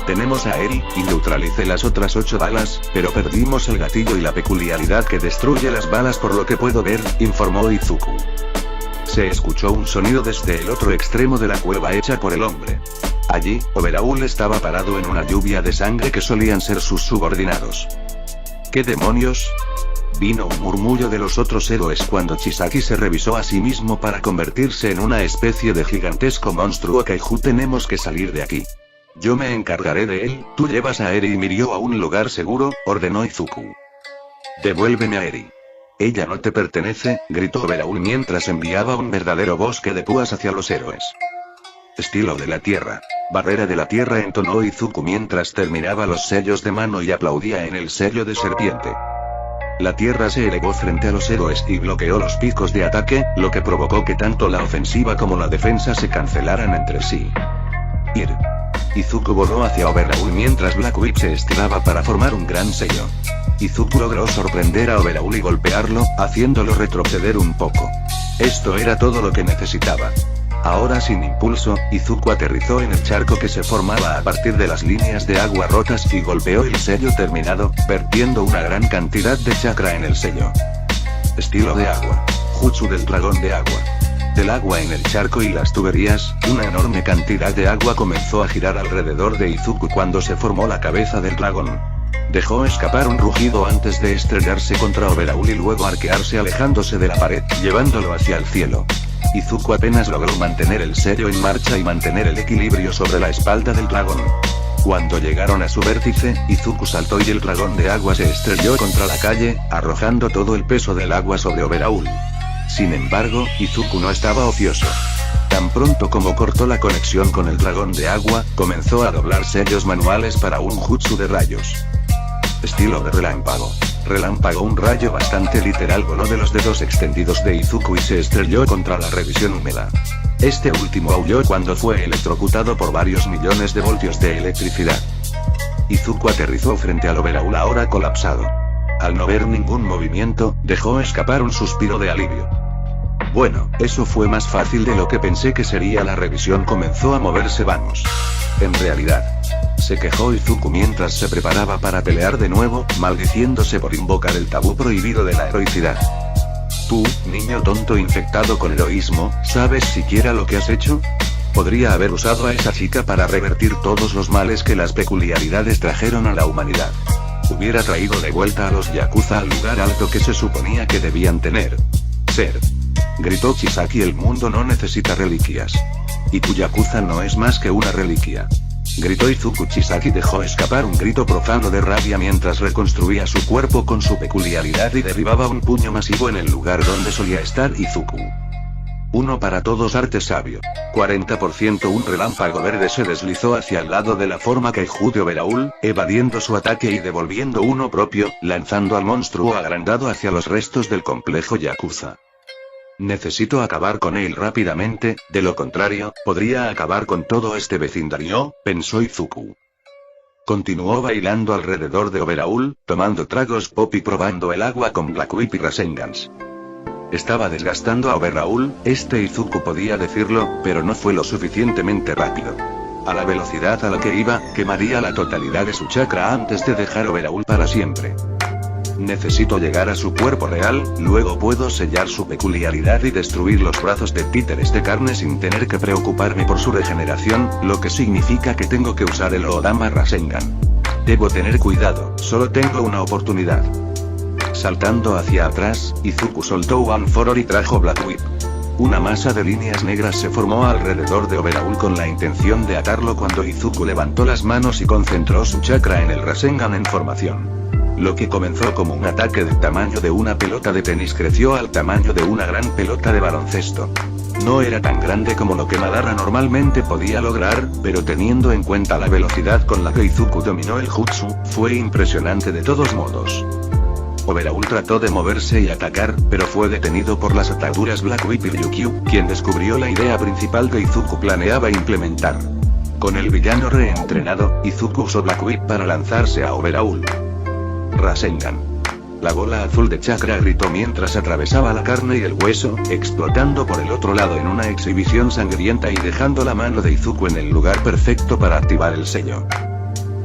Tenemos a Eri, y neutralicé las otras 8 balas, pero perdimos el gatillo y la peculiaridad que destruye las balas por lo que puedo ver, informó Izuku. Se escuchó un sonido desde el otro extremo de la cueva hecha por el hombre. Allí, Overhaul estaba parado en una lluvia de sangre que solían ser sus subordinados. ¿Qué demonios? Vino un murmullo de los otros héroes cuando Chisaki se revisó a sí mismo para convertirse en una especie de gigantesco monstruo kaiju. Tenemos que salir de aquí. Yo me encargaré de él, tú llevas a Eri y Mirio a un lugar seguro, ordenó Izuku. Devuélveme a Eri. Ella no te pertenece, gritó Overhaul mientras enviaba un verdadero bosque de púas hacia los héroes. Estilo de la tierra. Barrera de la tierra, entonó Izuku mientras terminaba los sellos de mano y aplaudía en el sello de serpiente. La tierra se elevó frente a los héroes y bloqueó los picos de ataque, lo que provocó que tanto la ofensiva como la defensa se cancelaran entre sí. Ir. Izuku voló hacia Overhaul mientras Black Whip se estiraba para formar un gran sello. Izuku logró sorprender a Overhaul y golpearlo, haciéndolo retroceder un poco. Esto era todo lo que necesitaba. Ahora sin impulso, Izuku aterrizó en el charco que se formaba a partir de las líneas de agua rotas y golpeó el sello terminado, vertiendo una gran cantidad de chakra en el sello. Estilo de agua. Jutsu del dragón de agua. Del agua en el charco y las tuberías, una enorme cantidad de agua comenzó a girar alrededor de Izuku cuando se formó la cabeza del dragón. Dejó escapar un rugido antes de estrellarse contra Overhaul y luego arquearse alejándose de la pared, llevándolo hacia el cielo. Izuku apenas logró mantener el sello en marcha y mantener el equilibrio sobre la espalda del dragón. Cuando llegaron a su vértice, Izuku saltó y el dragón de agua se estrelló contra la calle, arrojando todo el peso del agua sobre Overhaul. Sin embargo, Izuku no estaba ocioso. Tan pronto como cortó la conexión con el dragón de agua, comenzó a doblar sellos manuales para un jutsu de rayos. Estilo de relámpago. Relámpago. Un rayo bastante literal voló de los dedos extendidos de Izuku y se estrelló contra la revisión húmeda. Este último aulló cuando fue electrocutado por varios millones de voltios de electricidad. Izuku aterrizó frente al Overhaul ahora colapsado. Al no ver ningún movimiento, dejó escapar un suspiro de alivio. Bueno, eso fue más fácil de lo que pensé que sería. La revisión comenzó a moverse. Vamos. En realidad. Se quejó Izuku mientras se preparaba para pelear de nuevo, maldiciéndose por invocar el tabú prohibido de la heroicidad. Tú, niño tonto infectado con heroísmo, ¿sabes siquiera lo que has hecho? Podría haber usado a esa chica para revertir todos los males que las peculiaridades trajeron a la humanidad. Hubiera traído de vuelta a los Yakuza al lugar alto que se suponía que debían tener. Ser. Gritó Chisaki. El mundo no necesita reliquias. Y tu Yakuza no es más que una reliquia. Gritó Izuku. Chisaki dejó escapar un grito profano de rabia mientras reconstruía su cuerpo con su peculiaridad y derribaba un puño masivo en el lugar donde solía estar Izuku. Uno para todos. Arte sabio. 40%. Un relámpago verde se deslizó hacia el lado de la forma Kaiju de Overhaul, evadiendo su ataque y devolviendo uno propio, lanzando al monstruo agrandado hacia los restos del complejo Yakuza. Necesito acabar con él rápidamente, de lo contrario, podría acabar con todo este vecindario, pensó Izuku. Continuó bailando alrededor de Overhaul, tomando tragos pop y probando el agua con Black Whip y Rasengans. Estaba desgastando a Overhaul, Izuku podía decirlo, pero no fue lo suficientemente rápido. A la velocidad a la que iba, quemaría la totalidad de su chakra antes de dejar Overhaul para siempre. Necesito llegar a su cuerpo real, luego puedo sellar su peculiaridad y destruir los brazos de títeres de carne sin tener que preocuparme por su regeneración, lo que significa que tengo que usar el Odama Rasengan. Debo tener cuidado, solo tengo una oportunidad. Saltando hacia atrás, Izuku soltó One for All y trajo Black Whip. Una masa de líneas negras se formó alrededor de Overhaul con la intención de atarlo cuando Izuku levantó las manos y concentró su chakra en el Rasengan en formación. Lo que comenzó como un ataque del tamaño de una pelota de tenis creció al tamaño de una gran pelota de baloncesto. No era tan grande como lo que Madara normalmente podía lograr, pero teniendo en cuenta la velocidad con la que Izuku dominó el jutsu, fue impresionante de todos modos. Overhaul trató de moverse y atacar, pero fue detenido por las ataduras Black Whip y Ryukyu, quien descubrió la idea principal que Izuku planeaba implementar. Con el villano reentrenado, Izuku usó Black Whip para lanzarse a Overhaul. Rasengan. La bola azul de chakra gritó mientras atravesaba la carne y el hueso, explotando por el otro lado en una exhibición sangrienta y dejando la mano de Izuku en el lugar perfecto para activar el sello.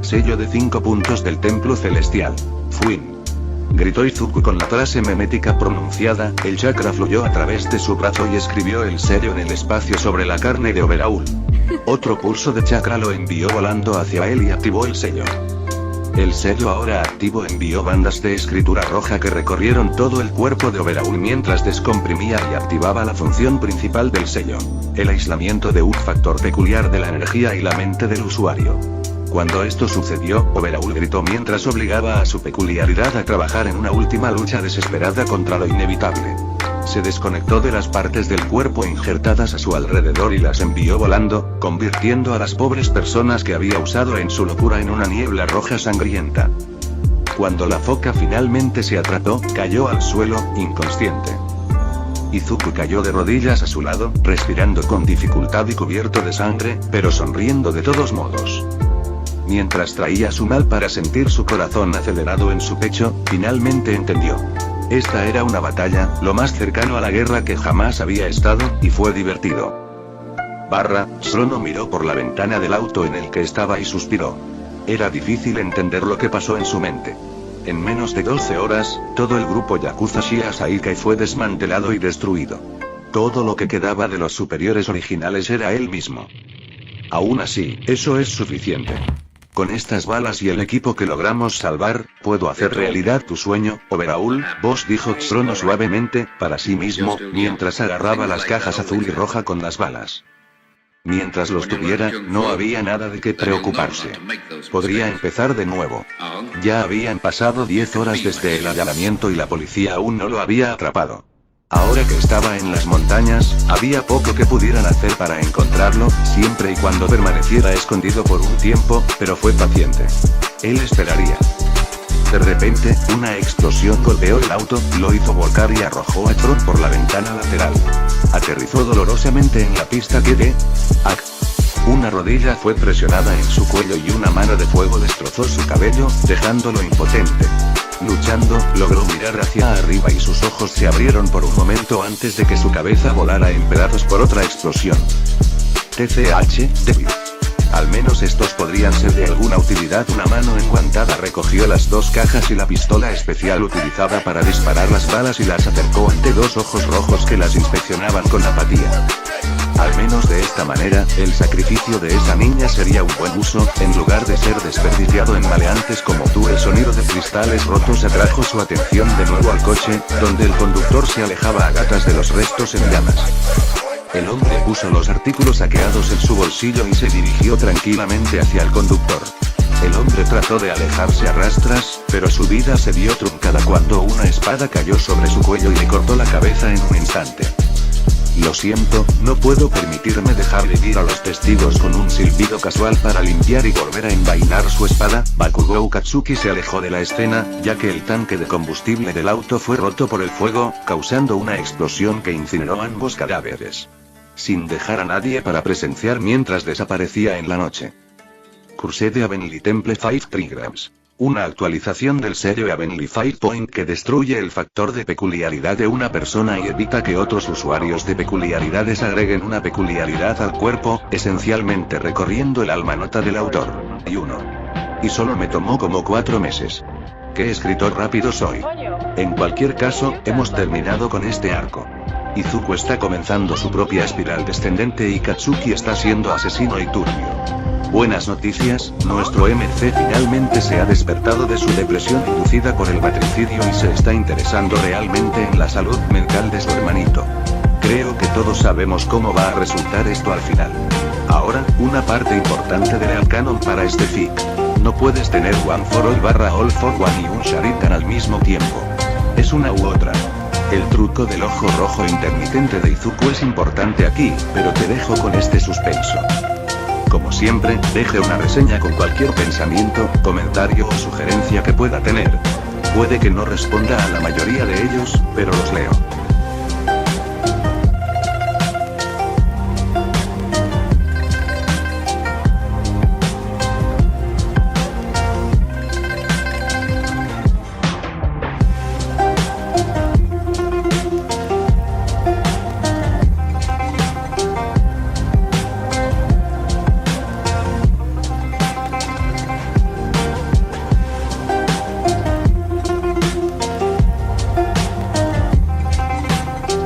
Sello de 5 puntos del templo celestial. Fuin. Gritó Izuku con la frase memética pronunciada, el chakra fluyó a través de su brazo y escribió el sello en el espacio sobre la carne de Overhaul. Otro pulso de chakra lo envió volando hacia él y activó el sello. El sello ahora activo envió bandas de escritura roja que recorrieron todo el cuerpo de Overhaul mientras descomprimía y activaba la función principal del sello. El aislamiento de un factor peculiar de la energía y la mente del usuario. Cuando esto sucedió, Overhaul gritó mientras obligaba a su peculiaridad a trabajar en una última lucha desesperada contra lo inevitable. Se desconectó de las partes del cuerpo injertadas a su alrededor y las envió volando, convirtiendo a las pobres personas que había usado en su locura en una niebla roja sangrienta. Cuando la foca finalmente se atrapó, cayó al suelo, inconsciente. Izuku cayó de rodillas a su lado, respirando con dificultad y cubierto de sangre, pero sonriendo de todos modos. Mientras traía su mal para sentir su corazón acelerado en su pecho, finalmente entendió. Esta era una batalla, lo más cercano a la guerra que jamás había estado, y fue divertido. Shrono miró por la ventana del auto en el que estaba y suspiró. Era difícil entender lo que pasó en su mente. En menos de 12 horas, todo el grupo Yakuza Shia Saikai fue desmantelado y destruido. Todo lo que quedaba de los superiores originales era él mismo. Aún así, eso es suficiente. Con estas balas y el equipo que logramos salvar, puedo hacer realidad tu sueño, Overhaul, Boss, dijo Shrono suavemente, para sí mismo, mientras agarraba las cajas azul y roja con las balas. Mientras los tuviera, no había nada de qué preocuparse. Podría empezar de nuevo. Ya habían pasado 10 horas desde el allanamiento y la policía aún no lo había atrapado. Ahora que estaba en las montañas, había poco que pudieran hacer para encontrarlo, siempre y cuando permaneciera escondido por un tiempo, pero fue paciente. Él esperaría. De repente, una explosión golpeó el auto, lo hizo volcar y arrojó a Tron por la ventana lateral. Aterrizó dolorosamente en la pista que una rodilla fue presionada en su cuello y una mano de fuego destrozó su cabello, dejándolo impotente. Luchando, logró mirar hacia arriba y sus ojos se abrieron por un momento antes de que su cabeza volara en pedazos por otra explosión. TCH, débil. Al menos estos podrían ser de alguna utilidad. Una mano enguantada recogió las 2 cajas y la pistola especial utilizada para disparar las balas y las acercó ante 2 ojos rojos que las inspeccionaban con apatía. Al menos de esta manera, el sacrificio de esa niña sería un buen uso, en lugar de ser desperdiciado en maleantes como tú. El sonido de cristales rotos atrajo su atención de nuevo al coche, donde el conductor se alejaba a gatas de los restos en llamas. El hombre puso los artículos saqueados en su bolsillo y se dirigió tranquilamente hacia el conductor. El hombre trató de alejarse a rastras, pero su vida se vio truncada cuando una espada cayó sobre su cuello y le cortó la cabeza en un instante. Lo siento, no puedo permitirme dejar vivir a los testigos. Con un silbido casual para limpiar y volver a envainar su espada, Bakugou Katsuki se alejó de la escena, ya que el tanque de combustible del auto fue roto por el fuego, causando una explosión que incineró ambos cadáveres. Sin dejar a nadie para presenciar mientras desaparecía en la noche. Cursed de Heavenly Temple 5 Trigrams. Una actualización del sello Heavenly 5 Point que destruye el factor de peculiaridad de una persona y evita que otros usuarios de peculiaridades agreguen una peculiaridad al cuerpo, esencialmente recorriendo el alma nota del autor. Y solo me tomó como 4 meses. ¿Qué escritor rápido soy? En cualquier caso, hemos terminado con este arco. Izuku está comenzando su propia espiral descendente y Katsuki está siendo asesino y turbio. Buenas noticias, nuestro MC finalmente se ha despertado de su depresión inducida por el matricidio y se está interesando realmente en la salud mental de su hermanito. Creo que todos sabemos cómo va a resultar esto al final. Ahora, una parte importante del canon para este fic. No puedes tener One for All / All for One y un Sharingan al mismo tiempo. Es una u otra. El truco del ojo rojo intermitente de Izuku es importante aquí, pero te dejo con este suspenso. Como siempre, deje una reseña con cualquier pensamiento, comentario o sugerencia que pueda tener. Puede que no responda a la mayoría de ellos, pero los leo.